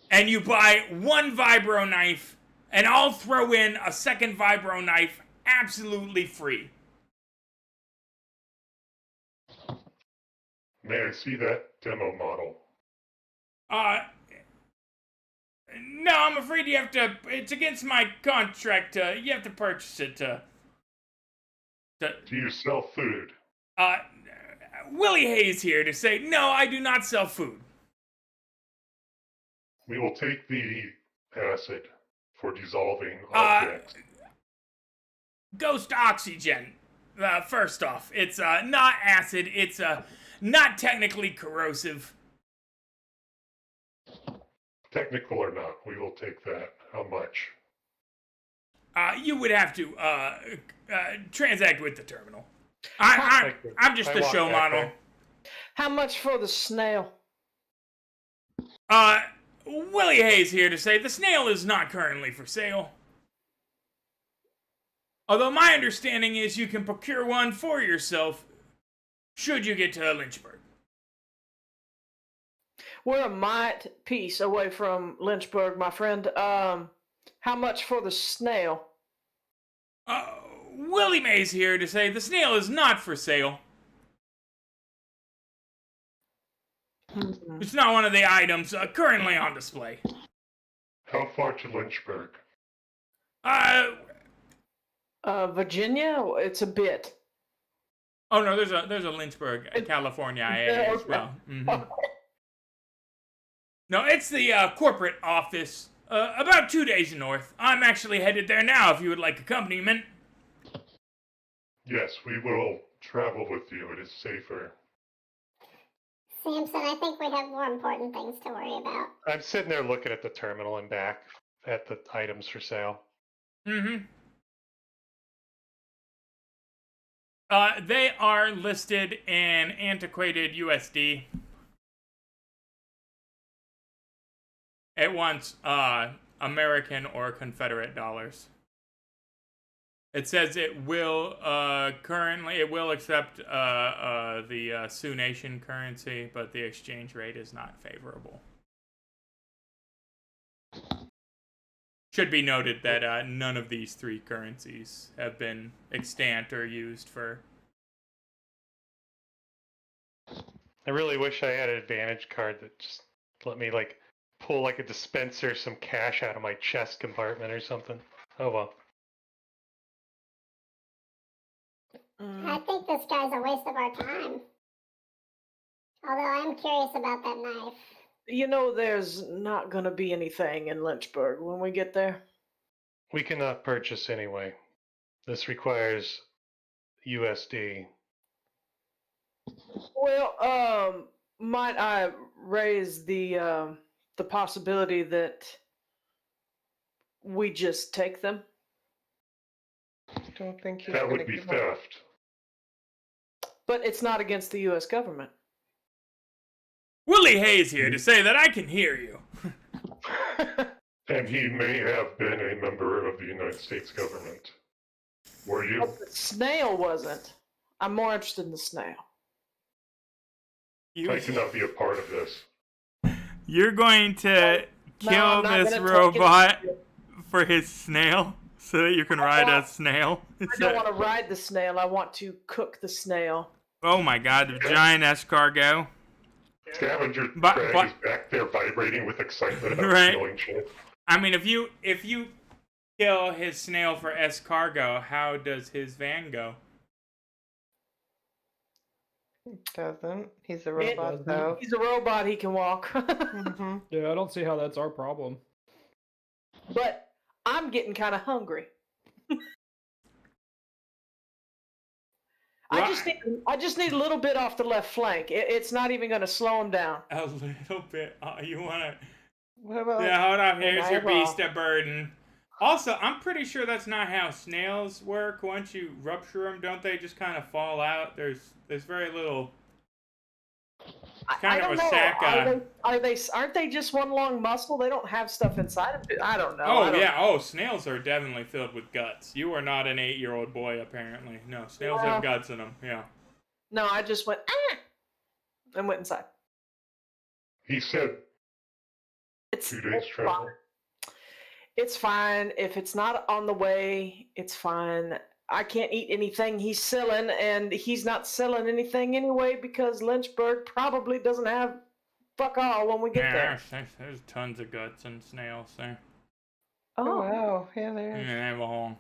and you buy one vibro knife, and I'll throw in a second vibro knife absolutely free. May I see that demo model? No, I'm afraid you have to... It's against my contract. You have to purchase it. Do you sell food? Willie Hayes here to say, no, I do not sell food. We will take the acid for dissolving objects. Ghost oxygen. First off, it's not acid. It's not technically corrosive. Technical or not, we will take that. How much? You would have to transact with the terminal. I'm just I the walk show back model. there. How much for the snail? Willie Hayes here to say the snail is not currently for sale. Although my understanding is you can procure one for yourself should you get to Lynchburg. We're a mite piece away from Lynchburg, my friend. How much for the snail? Willie Mays here to say the snail is not for sale. It's not one of the items currently on display. How far to Lynchburg? Virginia, it's a bit. Oh no, there's a Lynchburg, California IA as well. Mhm. No, it's the corporate office. About 2 days north. I'm actually headed there now if you would like accompaniment. Yes, we will travel with you. It is safer. Samson, I think we have more important things to worry about. I'm sitting there looking at the terminal and back at the items for sale. Mm-hmm. They are listed in antiquated USD. It wants American or Confederate dollars. It says it will currently accept the Sioux Nation currency, but the exchange rate is not favorable. Should be noted that none of these three currencies have been extant or used for. I really wish I had an advantage card that just let me like pull like a dispenser some cash out of my chest compartment or something. Oh well. I think this guy's a waste of our time. Although I'm curious about that knife. You know, there's not going to be anything in Lynchburg when we get there. We cannot purchase anyway. This requires USD. Well, might I raise the possibility that we just take them? Don't think he's That gonna would be give up. theft. But it's not against the U.S. government. Willie Hayes here to say that I can hear you. And he may have been a member of the United States government. Were you? But the snail wasn't. I'm more interested in the snail. I cannot be a part of this. You're going to No, kill I'm not this gonna take robot it. for his snail so that you can ride a snail? I don't want to ride the snail. I want to cook the snail. Oh my god, the giant escargot. Scavenger But- Trag is back there vibrating with excitement about Right. stealing shit. I mean, if you kill his snail for escargot, how does his van go? Doesn't. He's a It robot, doesn't. though. He's a robot. He can walk. Hmm. Yeah, I don't see how that's our problem. But I'm getting kind of hungry. I just need a little bit off the left flank. It's not even going to slow him down. A little bit. You wanna? What about? Yeah, hold on. Here's your eyeball? beast of burden. Also, I'm pretty sure that's not how snails work. Once you rupture them, don't they just kind of fall out? There's very little. I Kind of don't a know. sack. Aren't they just one long muscle? They don't have stuff inside of it. I don't know. I Oh don't- yeah. Oh, snails are definitely filled with guts. You are not an 8-year-old boy, apparently. No, snails have Well- guts in them. Yeah. No, I just went and went inside. He said It's 2 days travel. It's fine. If it's not on the way, it's fine. I can't eat anything he's selling, and he's not selling anything anyway because Lynchburg probably doesn't have fuck all when we get there. There's tons of guts in snails there. Oh, wow. Yeah, there Yeah, is. they have a whole.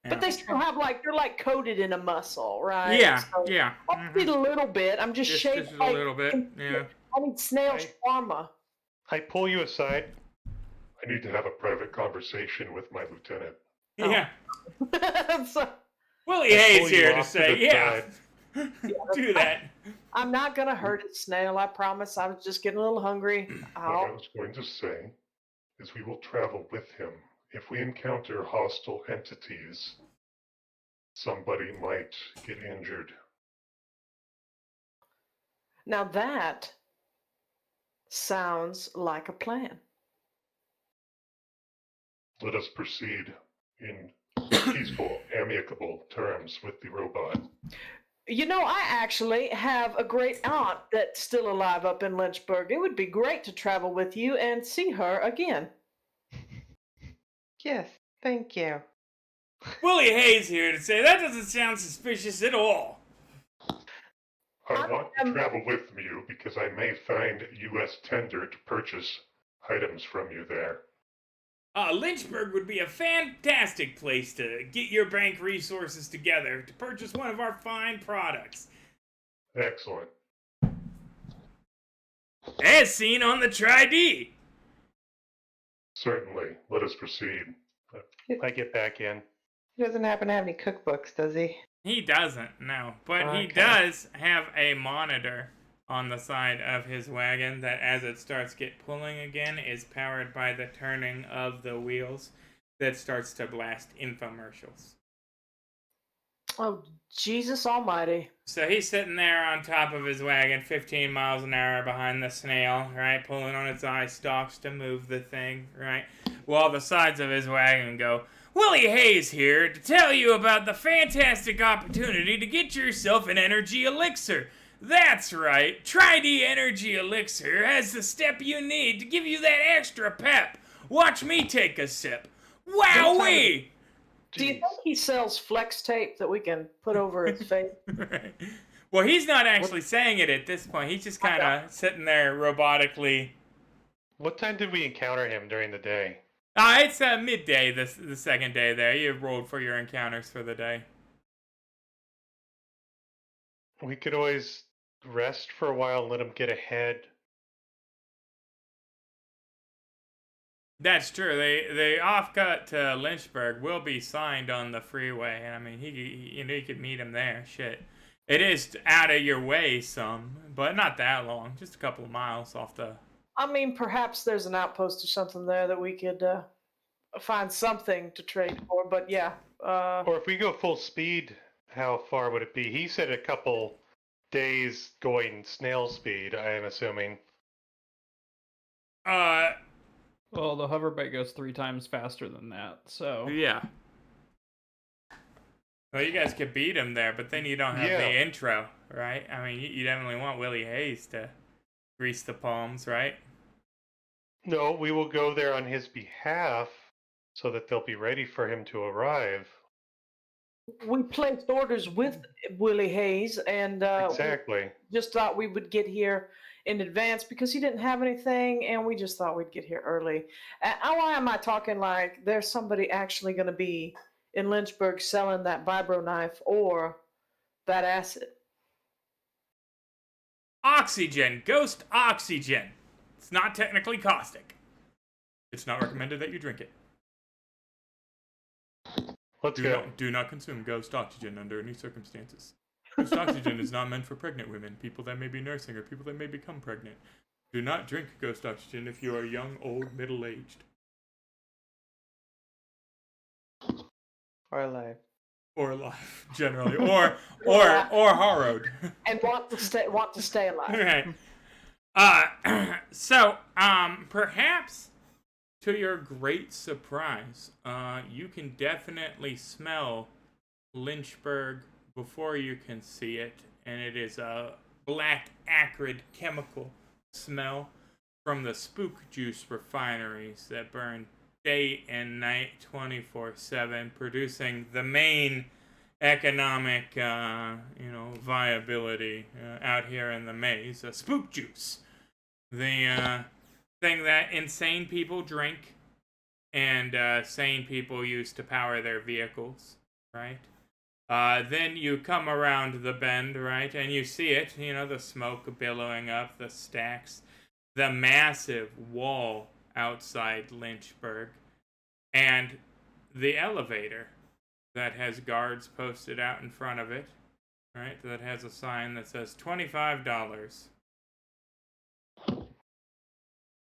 But they still have they're like coated in a muscle, right? Yeah, So yeah. I need a little bit. I'm just shaped Just a like little bit. Yeah. I need snail Right. shawarma. I pull you aside. I need to have a private conversation with my lieutenant. Yeah. So, Willie I Hayes pull you here to off to say, the yeah. side. Do that. I'm not gonna hurt a snail. I promise. I was just getting a little hungry. What I was going to say is we will travel with him. If we encounter hostile entities, somebody might get injured. Now that sounds like a plan. Let us proceed in peaceful, amicable terms with the robot. You know, I actually have a great aunt that's still alive up in Lynchburg. It would be great to travel with you and see her again. Yes, thank you. Willie Hayes here to say that doesn't sound suspicious at all. I want to travel with you because I may find U.S. tender to purchase items from you there. Lynchburg would be a fantastic place to get your bank resources together to purchase one of our fine products. Excellent. As seen on the Tri-D. Certainly. Let us proceed. I get back in. He doesn't happen to have any cookbooks, does he? He doesn't, no. But he Okay. does have a monitor on the side of his wagon that, as it starts get pulling again, is powered by the turning of the wheels that starts to blast infomercials. Oh, Jesus Almighty! So he's sitting there on top of his wagon, 15 miles an hour behind the snail, right? Pulling on its eye stalks to move the thing, right? While the sides of his wagon go, Willie Hayes here to tell you about the fantastic opportunity to get yourself an energy elixir. That's right, Tri-D Energy Elixir has the step you need to give you that extra pep. Watch me take a sip. Wowee! Do you think he sells flex tape that we can put over his face? Right. Well, he's not actually saying it at this point. He's just kind of sitting there robotically. What time did we encounter him during the day? It's midday, the second day there. You rolled for your encounters for the day. We could always rest for a while and let him get ahead. That's true. The offcut to Lynchburg will be signed on the freeway, and I mean, you could meet him there. Shit, it is out of your way some, but not that long. Just a couple of miles off the. I mean, perhaps there's an outpost or something there that we could find something to trade for. But yeah. Or if we go full speed, how far would it be? He said a couple days going snail speed, I am assuming. Well, the hoverbike goes 3 times faster than that, so. Yeah. Well, you guys could beat him there, but then you don't have the intro, right? I mean, you definitely want Willie Hayes to grease the palms, right? No, we will go there on his behalf so that they'll be ready for him to arrive. We placed orders with Willie Hayes, and Exactly. we just thought we would get here in advance because he didn't have anything, and we just thought we'd get here early. Why am I talking like there's somebody actually going to be in Lynchburg selling that vibro knife or that acid? Oxygen, ghost oxygen. It's not technically caustic. It's not recommended that you drink it. Let's go. Do not consume ghost oxygen under any circumstances. Ghost oxygen is not meant for pregnant women, people that may be nursing, or people that may become pregnant. Do not drink ghost oxygen if you are young, old, middle-aged. Or alive. Or alive, generally. Or harrowed. And want to stay alive. Right. So, perhaps to your great surprise, you can definitely smell Lynchburg before you can see it, and it is a black, acrid chemical smell from the spook juice refineries that burn day and night 24/7, producing the main economic viability out here in the maze. Spook juice, the thing that insane people drink and sane people use to power their vehicles, right? Then you come around the bend, right, and you see it, the smoke billowing up, the stacks, the massive wall outside Lynchburg, and the elevator that has guards posted out in front of it, right, that has a sign that says $25.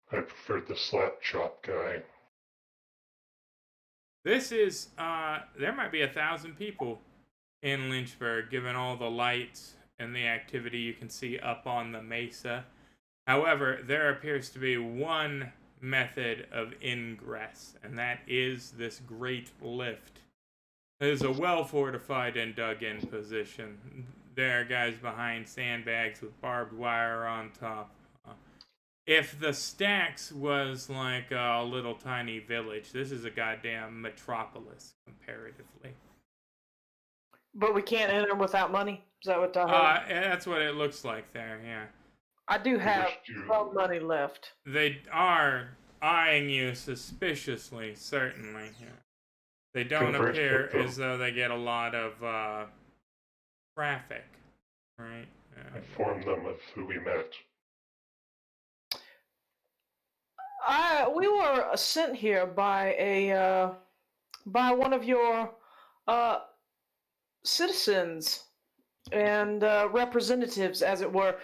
I preferred the slap chop guy. This is, there might be 1,000 people in Lynchburg, given all the lights and the activity you can see up on the mesa. However, there appears to be one method of ingress, and that is this great lift. It is a well-fortified and dug-in position. There are guys behind sandbags with barbed wire on top. if the Stacks was like a little tiny village, this is a goddamn metropolis comparatively. But we can't enter without money. Is that what I heard? That's what it looks like there, yeah. I do have wish to- some money left. They are eyeing you suspiciously, certainly. Yeah. They don't Converse appear with them. as though they get a lot of traffic, right? Inform them of who we met. We were sent here by one of your citizens and representatives, as it were.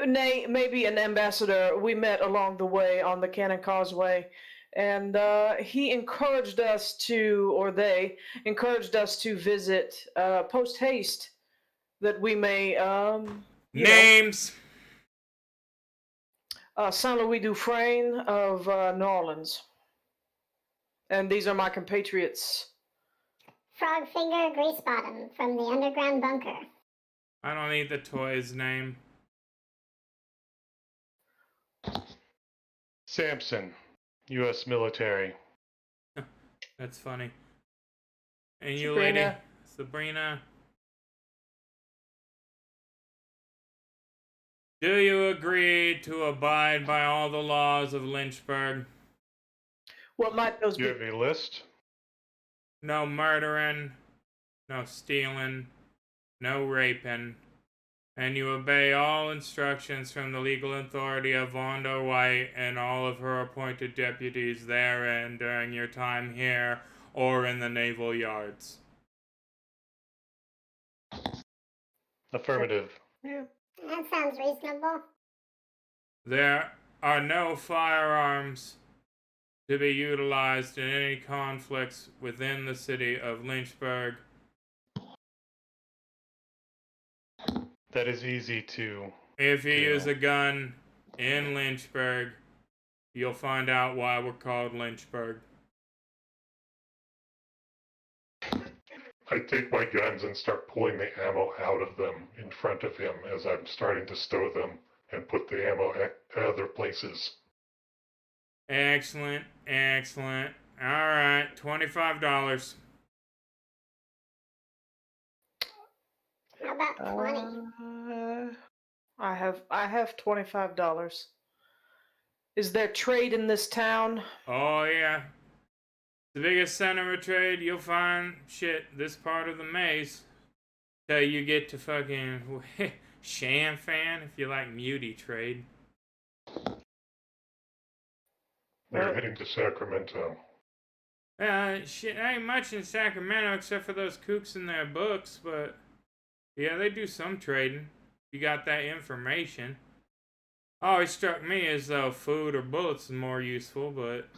Nay, maybe an ambassador. We met along the way on the Cannon Causeway, and he encouraged us to, or they encouraged us to visit post haste, that we may Names. Saint Louis Dufresne of New Orleans. And these are my compatriots. Frogfinger Greasebottom from the underground bunker. I don't need the toy's name. Samson, U.S. military. That's funny. And you, lady, Sabrina. Sabrina. Do you agree to abide by all the laws of Lynchburg? What might those Do you be? have a list? No murdering, no stealing, no raping, and you obey all instructions from the legal authority of Vonda White and all of her appointed deputies therein during your time here or in the naval yards. Affirmative. Yeah. That sounds reasonable. There are no firearms to be utilized in any conflicts within the city of Lynchburg. That is easy to. If you Yeah. use a gun in Lynchburg, you'll find out why we're called Lynchburg. I take my guns and start pulling the ammo out of them in front of him as I'm starting to stow them and put the ammo at other places. Excellent, excellent. All right, $25. How about 20? I have $25. Is there trade in this town? Oh yeah, the biggest center of trade you'll find. Shit, this part of the maze. Till you get to fucking Shanfan, if you like muty trade. We're heading to Sacramento. Shit, ain't much in Sacramento except for those kooks in their books, but yeah, they do some trading. You got that information. Always struck me as though food or bullets is more useful, but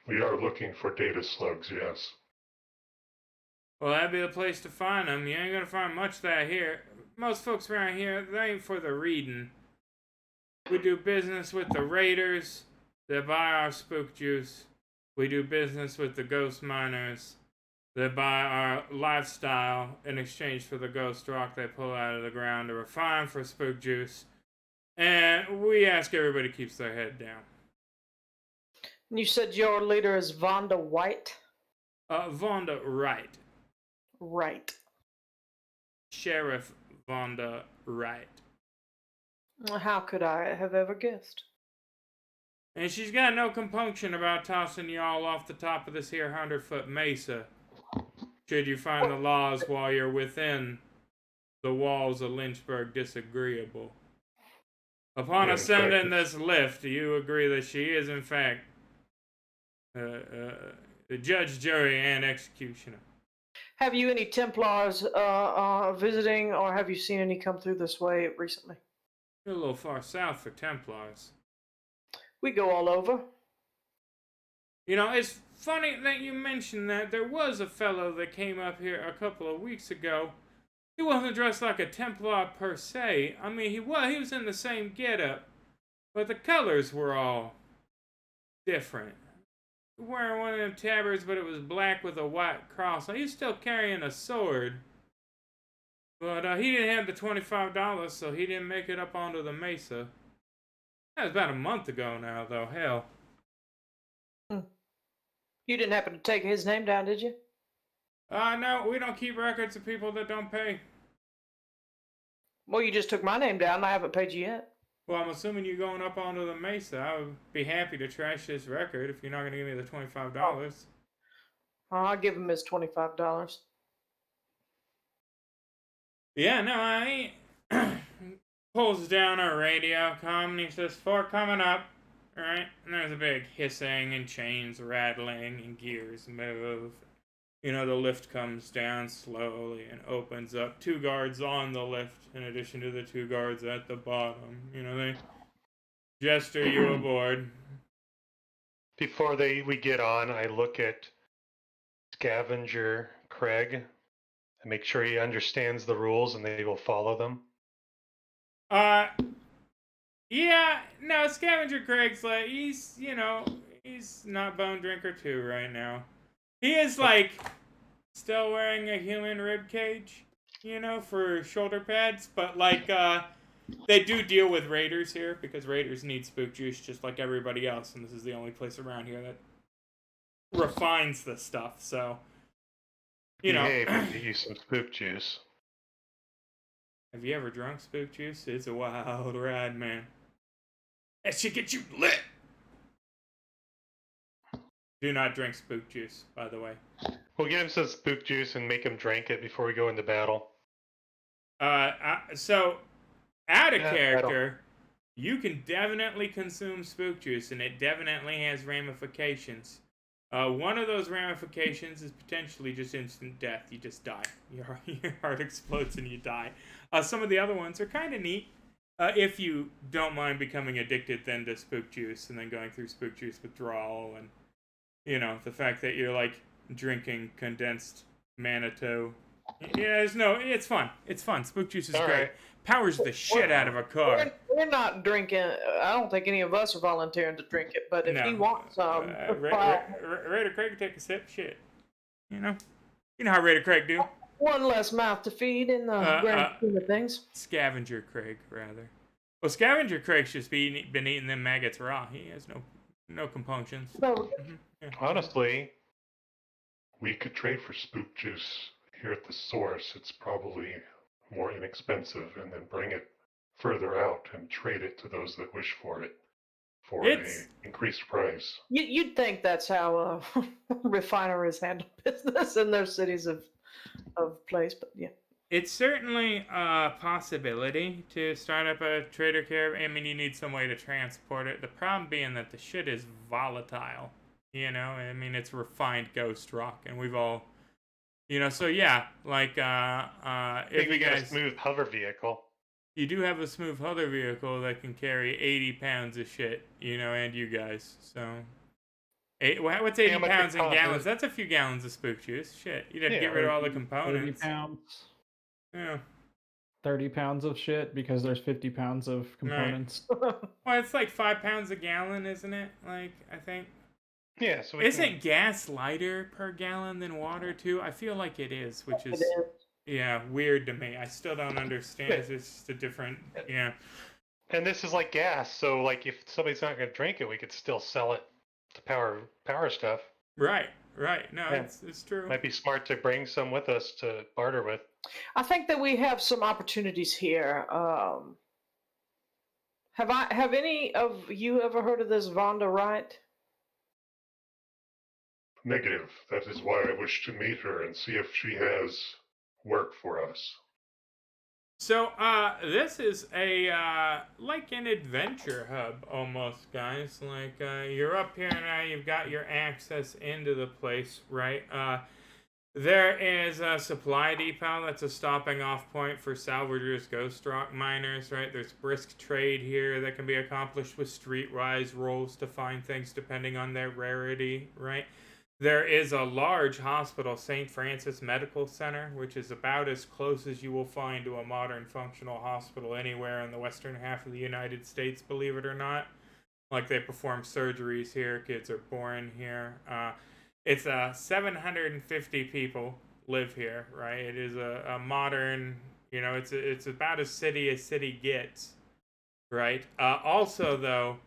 We are looking for data slugs, yes. well, that'd be the place to find them. You ain't gonna find much of that here. Most folks around here, they ain't for the reading. We do business with the raiders that buy our spook juice. We do business with the ghost miners that buy our lifestyle in exchange for the ghost rock they pull out of the ground to refine for spook juice. And we ask everybody keeps their head down. You said your leader is Vonda White? Vonda Wright. Right. Sheriff Vonda Wright. How could I have ever guessed? And she's got no compunction about tossing y'all off the top of this here 100-foot mesa. Should you find the laws while you're within the walls of Lynchburg disagreeable. Upon Yeah, ascending practice. this lift, do you agree that she is in fact the judge, jury, and executioner? Have you any Templars visiting, or have you seen any come through this way recently? You're a little far south for Templars. We go all over. You know, it's funny that you mentioned that. There was a fellow that came up here a couple of weeks ago. He wasn't dressed like a Templar per se. I mean, he was in the same getup, but the colors were all different. Wearing one of them tabards, but it was black with a white cross. Now, he's still carrying a sword, but he didn't have the $25, so he didn't make it up onto the mesa. That was about a month ago now, though. Hell. You didn't happen to take his name down, did you? No, we don't keep records of people that don't pay. Well, you just took my name down, and I haven't paid you yet. Well, I'm assuming you're going up onto the mesa. I would be happy to trash this record if you're not going to give me the $25. I'll give him his $25. Yeah, no, I ain't. Pulls down our radio comm and he says, 4 coming up. Right? And there's a big hissing and chains rattling and gears move. You know, the lift comes down slowly and opens up. 2 guards on the lift, in addition to the 2 guards at the bottom. You know, they gesture you aboard. Before we get on, I look at Scavenger Craig and make sure he understands the rules and they will follow them. Yeah, no, Scavenger Craig's like, he's not bone drinker 2 right now. He is, like, still wearing a human rib cage, for shoulder pads, but, like, they do deal with raiders here, because raiders need spook juice just like everybody else, and this is the only place around here that refines the stuff, so, Behave and get you some spook juice. Have you ever drunk spook juice? It's a wild ride, man. That shit gets you lit! Do not drink spook juice, by the way. We'll get him some spook juice and make him drink it before we go into battle. So, out of character, you can definitely consume spook juice, and it definitely has ramifications. One of those ramifications is potentially just instant death. You just die. Your heart explodes and you die. Some of the other ones are kind of neat. If you don't mind becoming addicted then to spook juice and then going through spook juice withdrawal and, the fact that you're, like, drinking condensed Manitou. Yeah, it's fun. It's fun. Spook juice is great. Right. Powers the shit out of a car. We're not drinking. I don't think any of us are volunteering to drink it, but if he wants some... Raider Craig can take a sip. Shit. You know how Raider Craig do. One less mouth to feed in the grand scheme of things. Scavenger Craig, rather. Well, Scavenger Craig's just been eating them maggots raw. He has no compunctions. Yeah. Honestly, we could trade for spook juice here at the source. It's probably more inexpensive, and then bring it further out and trade it to those that wish for it for an increased price. You'd think that's how refineries handle business in their cities of place, but yeah. It's certainly a possibility to start up a trader caravan. I mean, you need some way to transport it. The problem being that the shit is volatile. I mean, it's refined ghost rock, and we've all, so yeah, like, if we got a smooth hover vehicle. You do have a smooth hover vehicle that can carry 80 pounds of shit, and you guys, so. What's 80 pounds in gallons? That's a few gallons of spook juice. Shit, you'd have to get rid of all the components. 30 pounds. Yeah. 30 pounds of shit because there's 50 pounds of components. Right. Well, it's like 5 pounds a gallon, isn't it? Like, I think. Yeah, so isn't gas lighter per gallon than water too? I feel like it is, which is weird to me. I still don't understand. It's just a different And this is like gas, so like if somebody's not going to drink it, we could still sell it to power stuff. Right. No, it's true. Might be smart to bring some with us to barter with. I think that we have some opportunities here. Have any of you ever heard of this Vonda Wright? Negative. That is why I wish to meet her and see if she has work for us. So, this is like an adventure hub almost, guys. Like, you're up here now, you've got your access into the place, right? There is a supply depot that's a stopping off point for salvagers, ghost rock miners, right? There's brisk trade here that can be accomplished with streetwise rolls to find things depending on their rarity, right? There is a large hospital, St. Francis Medical Center, which is about as close as you will find to a modern functional hospital anywhere in the western half of the United States, believe it or not. Like, they perform surgeries here, kids are born here. It's 750 people live here, right? It is a modern, it's about as city gets, right? Also, though,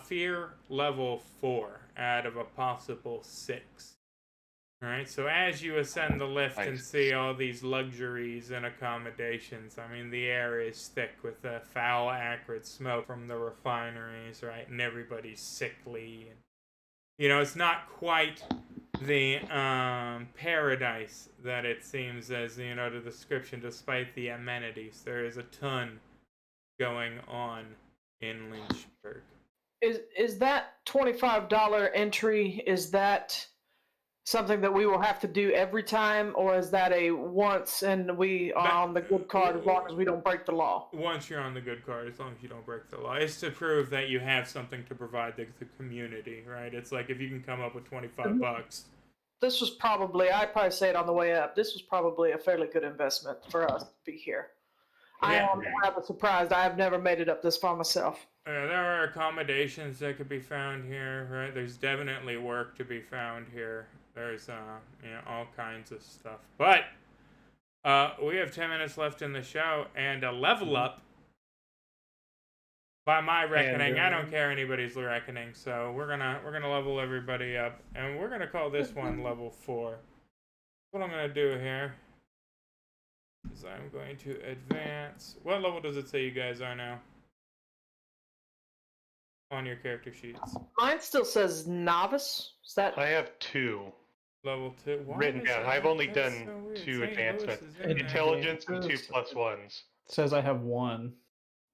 fear level 4 out of a possible 6. Alright, so as you ascend the lift and Nice. see all these luxuries and accommodations, I mean, the air is thick with the foul, acrid smoke from the refineries, right? And everybody's sickly. And, you know, it's not quite the paradise that it seems as, you know, the description, despite the amenities. There is a ton going on in Lynchburg. Is that $25 entry? Is that something that we will have to do every time, or is that a once and we are on the good card as long as we don't break the law? Once you're on the good card, as long as you don't break the law, it's to prove that you have something to provide the community, right? It's like if you can come up with $25. This was probably, I'd probably say it on the way up, this was probably a fairly good investment for us to be here. I Yeah. am rather surprised. I have never made it up this far myself. There are accommodations that could be found here, right? There's definitely work to be found here. There's, you know, all kinds of stuff. But we have 10 minutes left in the show, and a level up, by my reckoning, I don't care anybody's reckoning, so we're gonna level everybody up, and we're gonna call this one level 4. What I'm gonna do here is I'm going to advance. What level does it say you guys are now? On your character sheets. Mine still says novice. Is that I have 2 Level 2. Why written is down. it- I've only that's done so weird. 2 St. Louis advancements. is in there. Intelligence and 2 +1s. It says I have 1.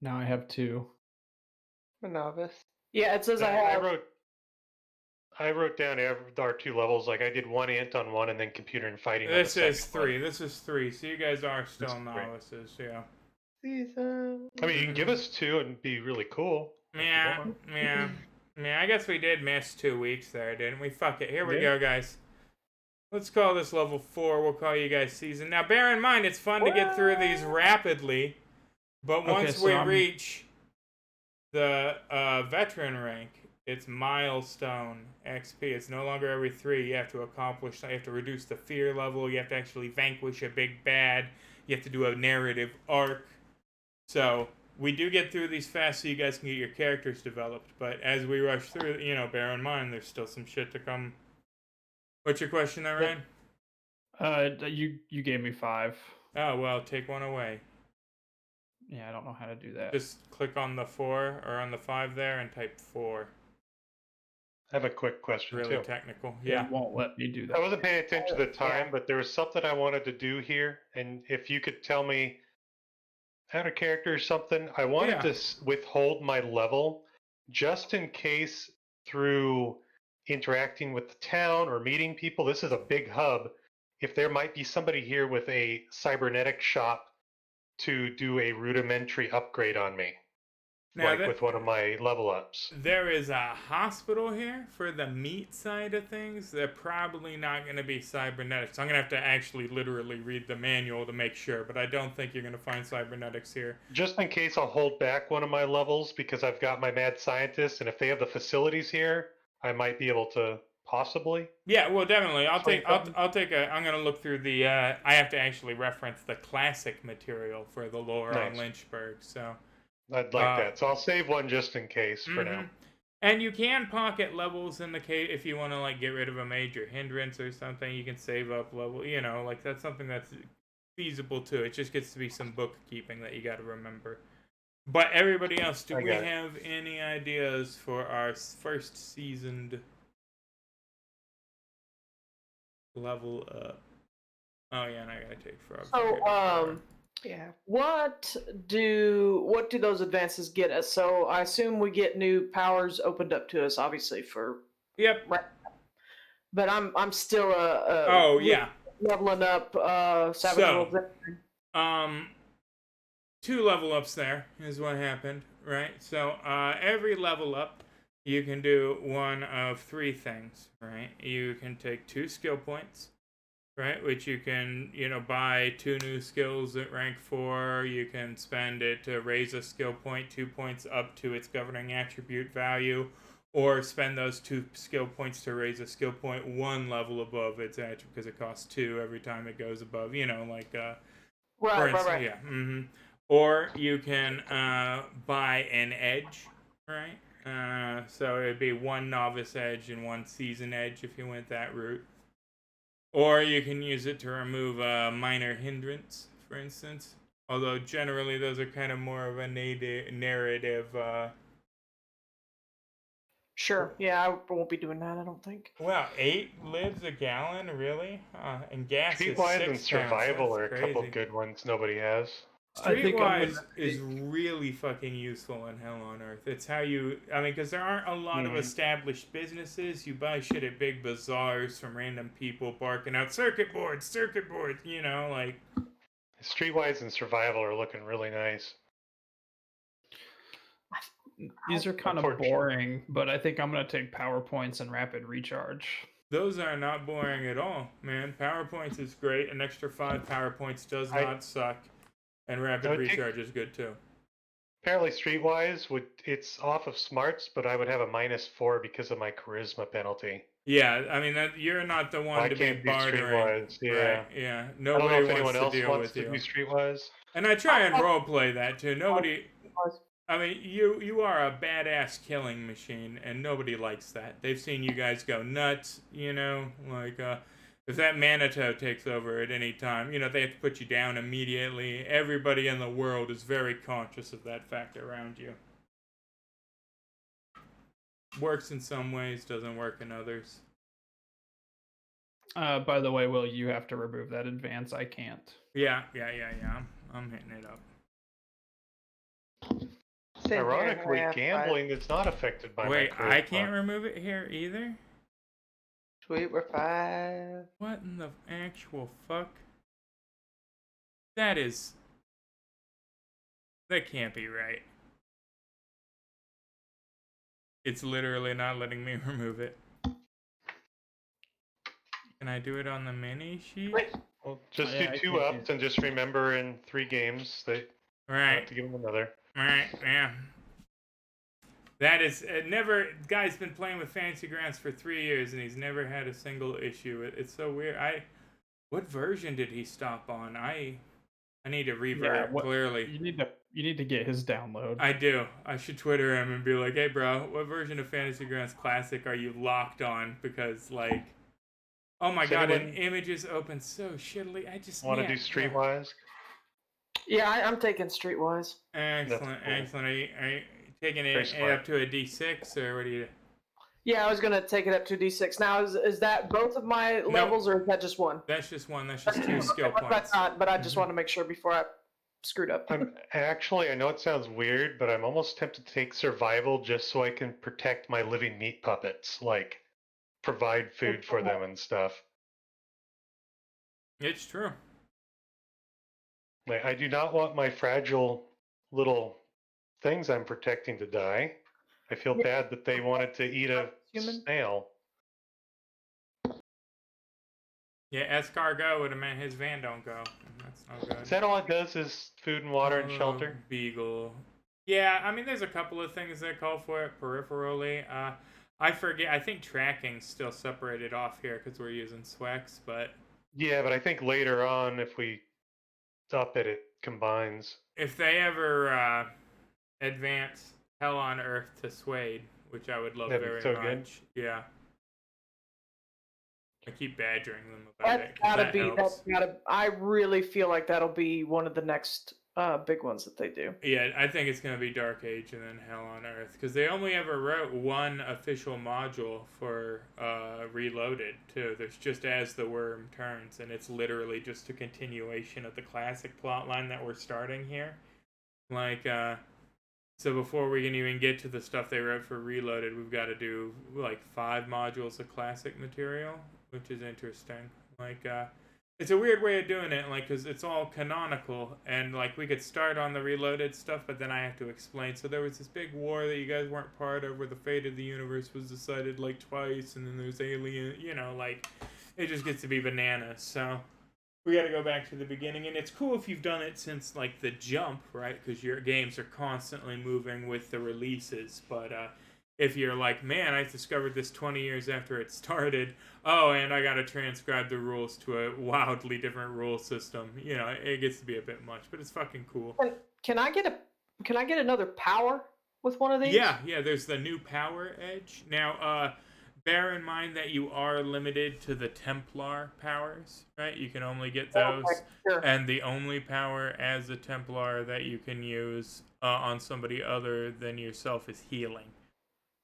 Now I have 2. A novice. Yeah, it says I have. I wrote down our 2 levels. Like I did 1 ant on 1 and then computer and fighting. This on the is second 3. one. This is 3. So you guys are still This is 3. novices, yeah. Season. I mean, you can give us 2 and be really cool. if you Yeah, want. yeah. I guess we did miss 2 weeks there, didn't we? Fuck it. Here we Yeah. go, guys. Let's call this level 4. We'll call you guys season. Now, bear in mind, it's fun to get through these rapidly, but Okay, once so we I'm- reach the veteran rank, it's milestone XP. It's no longer every 3. You have to accomplish. You have to reduce the fear level. You have to actually vanquish a big bad. You have to do a narrative arc. So we do get through these fast so you guys can get your characters developed. But as we rush through, you know, bear in mind there's still some shit to come. What's your question there, Ryan? You gave me 5. Oh, well, take one away. Yeah, I don't know how to do that. Just click on the 4 or on the 5 there and type 4. I have a quick question Really too. technical. It Yeah. won't let me do that. I wasn't paying attention to the time, but there was something I wanted to do here, and if you could tell me how to character or something, I wanted Yeah. to withhold my level just in case through interacting with the town or meeting people. This is a big hub. If there might be somebody here with a cybernetic shop to do a rudimentary upgrade on me, Now like with one of my level ups. There is a hospital here for the meat side of things. They're probably not going to be cybernetics. I'm going to have to actually literally read the manual to make sure, but I don't think you're going to find cybernetics here. Just in case, I'll hold back one of my levels because I've got my mad scientist, and if they have the facilities here, I might be able to possibly. Yeah, well, definitely. I'm Something. going to look through the, I have to actually reference the classic material for the lore on Nice. Lynchburg, so. I'd like that. So I'll save one just in case for now. And you can pocket levels in the case if you want to like get rid of a major hindrance or something. You can save up level. You know, like that's something that's feasible too. It just gets to be some bookkeeping that you got to remember. But everybody else, do we have any ideas for our first seasoned level up? Oh yeah, and I gotta take Frog. So, Yeah. what do those advances get us? So I assume we get new powers opened up to us, obviously for. Yep. But I'm still Oh yeah. leveling up Savage So, Wolves. 2 level ups there is what happened, right? So every level up, you can do one of 3 things, right? You can take 2 skill points, right? Which you can, you know, buy 2 new skills at rank 4. You can spend it to raise a skill point 2 points up to its governing attribute value, or spend those 2 skill points to raise a skill point 1 level above its attribute because it costs 2 every time it goes above. You know, like Right. yeah. Or you can buy an edge, right? So it'd be one novice edge and one seasoned edge if you went that route. Or you can use it to remove a minor hindrance, for instance. Although generally those are kind of more of a narrative. Sure. Yeah, I won't be doing that. I don't think. Well, 8 lives a gallon, really? And gas is Streetwise 6 and pounds. survival That's are a couple crazy. good ones nobody has. I think I'm Streetwise gonna is take- really fucking useful in Hell on Earth. It's how you, I mean, because there aren't a lot of established businesses. You buy shit at big bazaars from random people barking out circuit boards, you know, like. Streetwise and survival are looking really nice. These are kind of Unfortunately. boring, but I think I'm gonna take PowerPoints and rapid recharge. Those are not boring at all, man. PowerPoints is great. An extra 5 PowerPoints does not suck. And rapid recharge is good too. Apparently, Streetwise it's off of smarts, but I would have a -4 because of my charisma penalty. Yeah, I mean you're not the one I to be can't do bartering. Streetwise. Yeah. Right? Yeah. I don't Nobody know if wants anyone to else deal wants with to you. do Streetwise. And I try and roleplay that too. Nobody. I mean, you are a badass killing machine, and nobody likes that. They've seen you guys go nuts, you know, like if that Manitou takes over at any time, you know, they have to put you down immediately. Everybody in the world is very conscious of that fact around you. Works in some ways, doesn't work in others. By the way, Will, you have to remove that advance. I can't. Yeah. I'm hitting it up. Same here, Ironically, I have gambling is not affected by Wait, my charisma. I can't remove it here either? 5. Sweet, we're 5. What in the actual fuck? That can't be right. It's literally not letting me remove it. Can I do it on the mini sheet? Well, just Yeah, do I 2 can't ups and just remember in 3 games they Right. have to give them another. Right, yeah. That is never. Guy's been playing with Fantasy Grounds for 3 years and he's never had a single issue. It's so weird. What version did he stop on? I need to revert clearly. You need to get his download. I do. I should Twitter him and be like, "Hey, bro, what version of Fantasy Grounds Classic are you locked on?" Because like, oh my god, and images open so shittily. I just want to do Streetwise. Yeah, I'm taking Streetwise. Excellent, cool. excellent. Are you taking Very it smart. up to a D6 or what do you? Yeah, I was gonna take it up to D6. Now, is that both of my levels, or is that just one? That's just one. That's just 2 skill But points. I just want to make sure before I screwed up. I'm actually, I know it sounds weird, but I'm almost tempted to take survival just so I can protect my living meat puppets, like provide food for them and stuff. It's true. Like, I do not want my fragile little things I'm protecting to die. I feel bad that they wanted to eat a snail. Yeah, escargot would have meant his van don't go. That's no good. Is that all it does is food and water and shelter? Beagle. Yeah, I mean, there's a couple of things that call for it peripherally. I forget. I think tracking's still separated off here because we're using Swex, but Yeah, but I think later on, if we up it, it combines. if they ever advance Hell on Earth to Suede, which I would love That'd be very so much. good. Yeah. I keep badgering them about it. That's 'Cause gotta that be. helps. That's gotta. I really feel like that'll be one of the next big ones that they do. Yeah, I think it's going to be Dark Age and then Hell on Earth because they only ever wrote one official module for Reloaded too. There's just As the Worm Turns, and it's literally just a continuation of the classic plotline that we're starting here. Like, so before we can even get to the stuff they wrote for Reloaded, we've got to do like 5 modules of classic material, which is interesting. Like, it's a weird way of doing it, like, because it's all canonical, and, like, we could start on the Reloaded stuff, but then I have to explain. So there was this big war that you guys weren't part of, where the fate of the universe was decided, like, twice, and then there's alien, you know, like, it just gets to be bananas. So we got to go back to the beginning, and it's cool if you've done it since, like, the jump, right? Because your games are constantly moving with the releases, but, if you're like, man, I discovered this 20 years after it started, oh, and I gotta transcribe the rules to a wildly different rule system, you know, it gets to be a bit much, but it's fucking cool. Can I get another power with one of these? Yeah, there's the new power edge. Now, bear in mind that you are limited to the Templar powers, right? You can only get those. Okay, sure. And the only power as a Templar that you can use on somebody other than yourself is healing.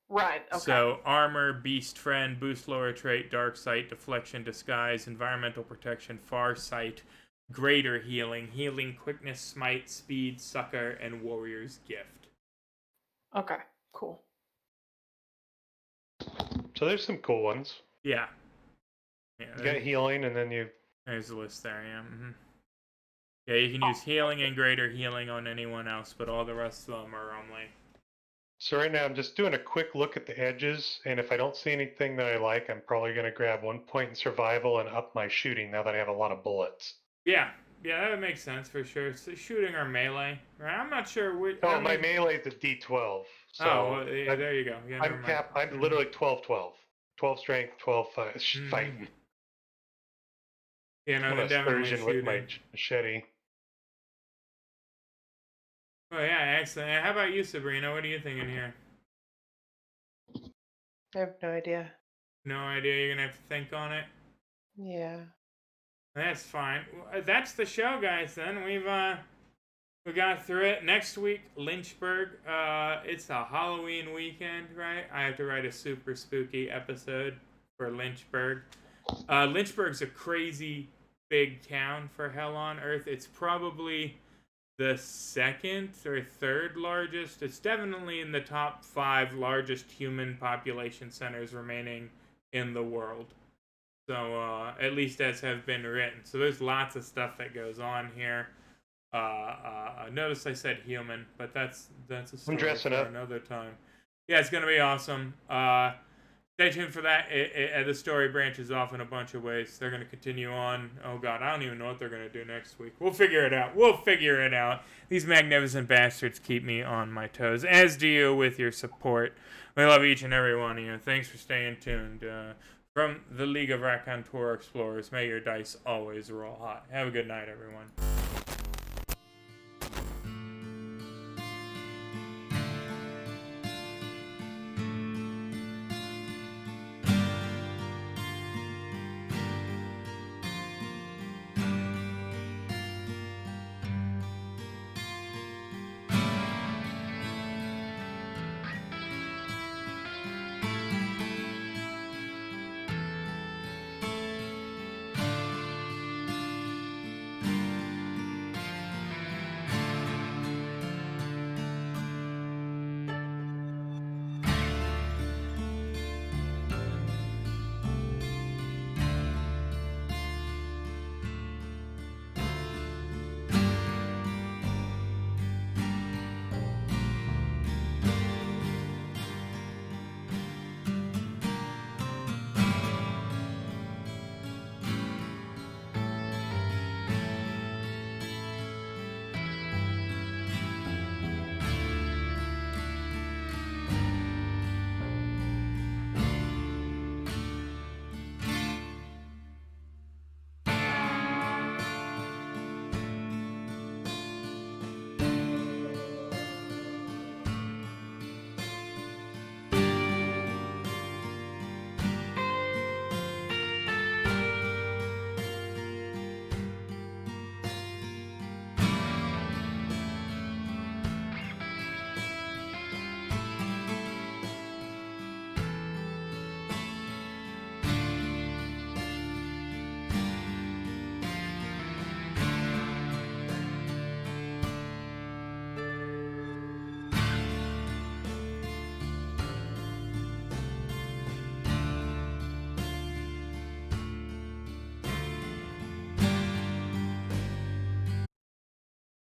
Right. Okay. So, armor, beast friend, boost lower trait, dark sight, deflection, disguise, environmental protection, far sight, greater healing, healing, quickness, smite, speed, succor, and warrior's gift. Okay. Cool. So there's some cool ones. Yeah. You got healing, and then There's the list there, yeah. Mm-hmm. Yeah, you can use healing and greater healing on anyone else, but all the rest of them are only. So right now I'm just doing a quick look at the edges, and if I don't see anything that I like, I'm probably going to grab 1 point in survival and up my shooting now that I have a lot of bullets. Yeah, that would make sense for sure. So shooting or melee, right? I'm not sure which. Oh, my melee is a D12. So well, yeah, there you go. Yeah, I'm capped. I'm literally 12-12. 12 strength, 12 fight. Yeah, no, I'm then a definitely surgeon shooting. with my machete. Oh yeah, excellent. How about you, Sabrina? What are you thinking here? I have no idea. No idea. You're gonna have to think on it. Yeah. That's fine. That's the show, guys. Then we got through it. Next week, Lynchburg. It's a Halloween weekend, right? I have to write a super spooky episode for Lynchburg. Lynchburg's a crazy big town for Hell on Earth. It's probably the second or third largest. It's definitely in the top 5 largest human population centers remaining in the world. So, at least as have been written. So there's lots of stuff that goes on here. Notice I said human, but that's a story dressing for up. another time. Yeah, it's gonna be awesome. Stay tuned for that. The story branches off in a bunch of ways. They're gonna continue on. Oh god, I don't even know what they're gonna do next week. We'll figure it out. These magnificent bastards keep me on my toes, as do you with your support. We love each and every one of you. Thanks for staying tuned. From the League of Raconteur Explorers, may your dice always roll hot. Have a good night, everyone.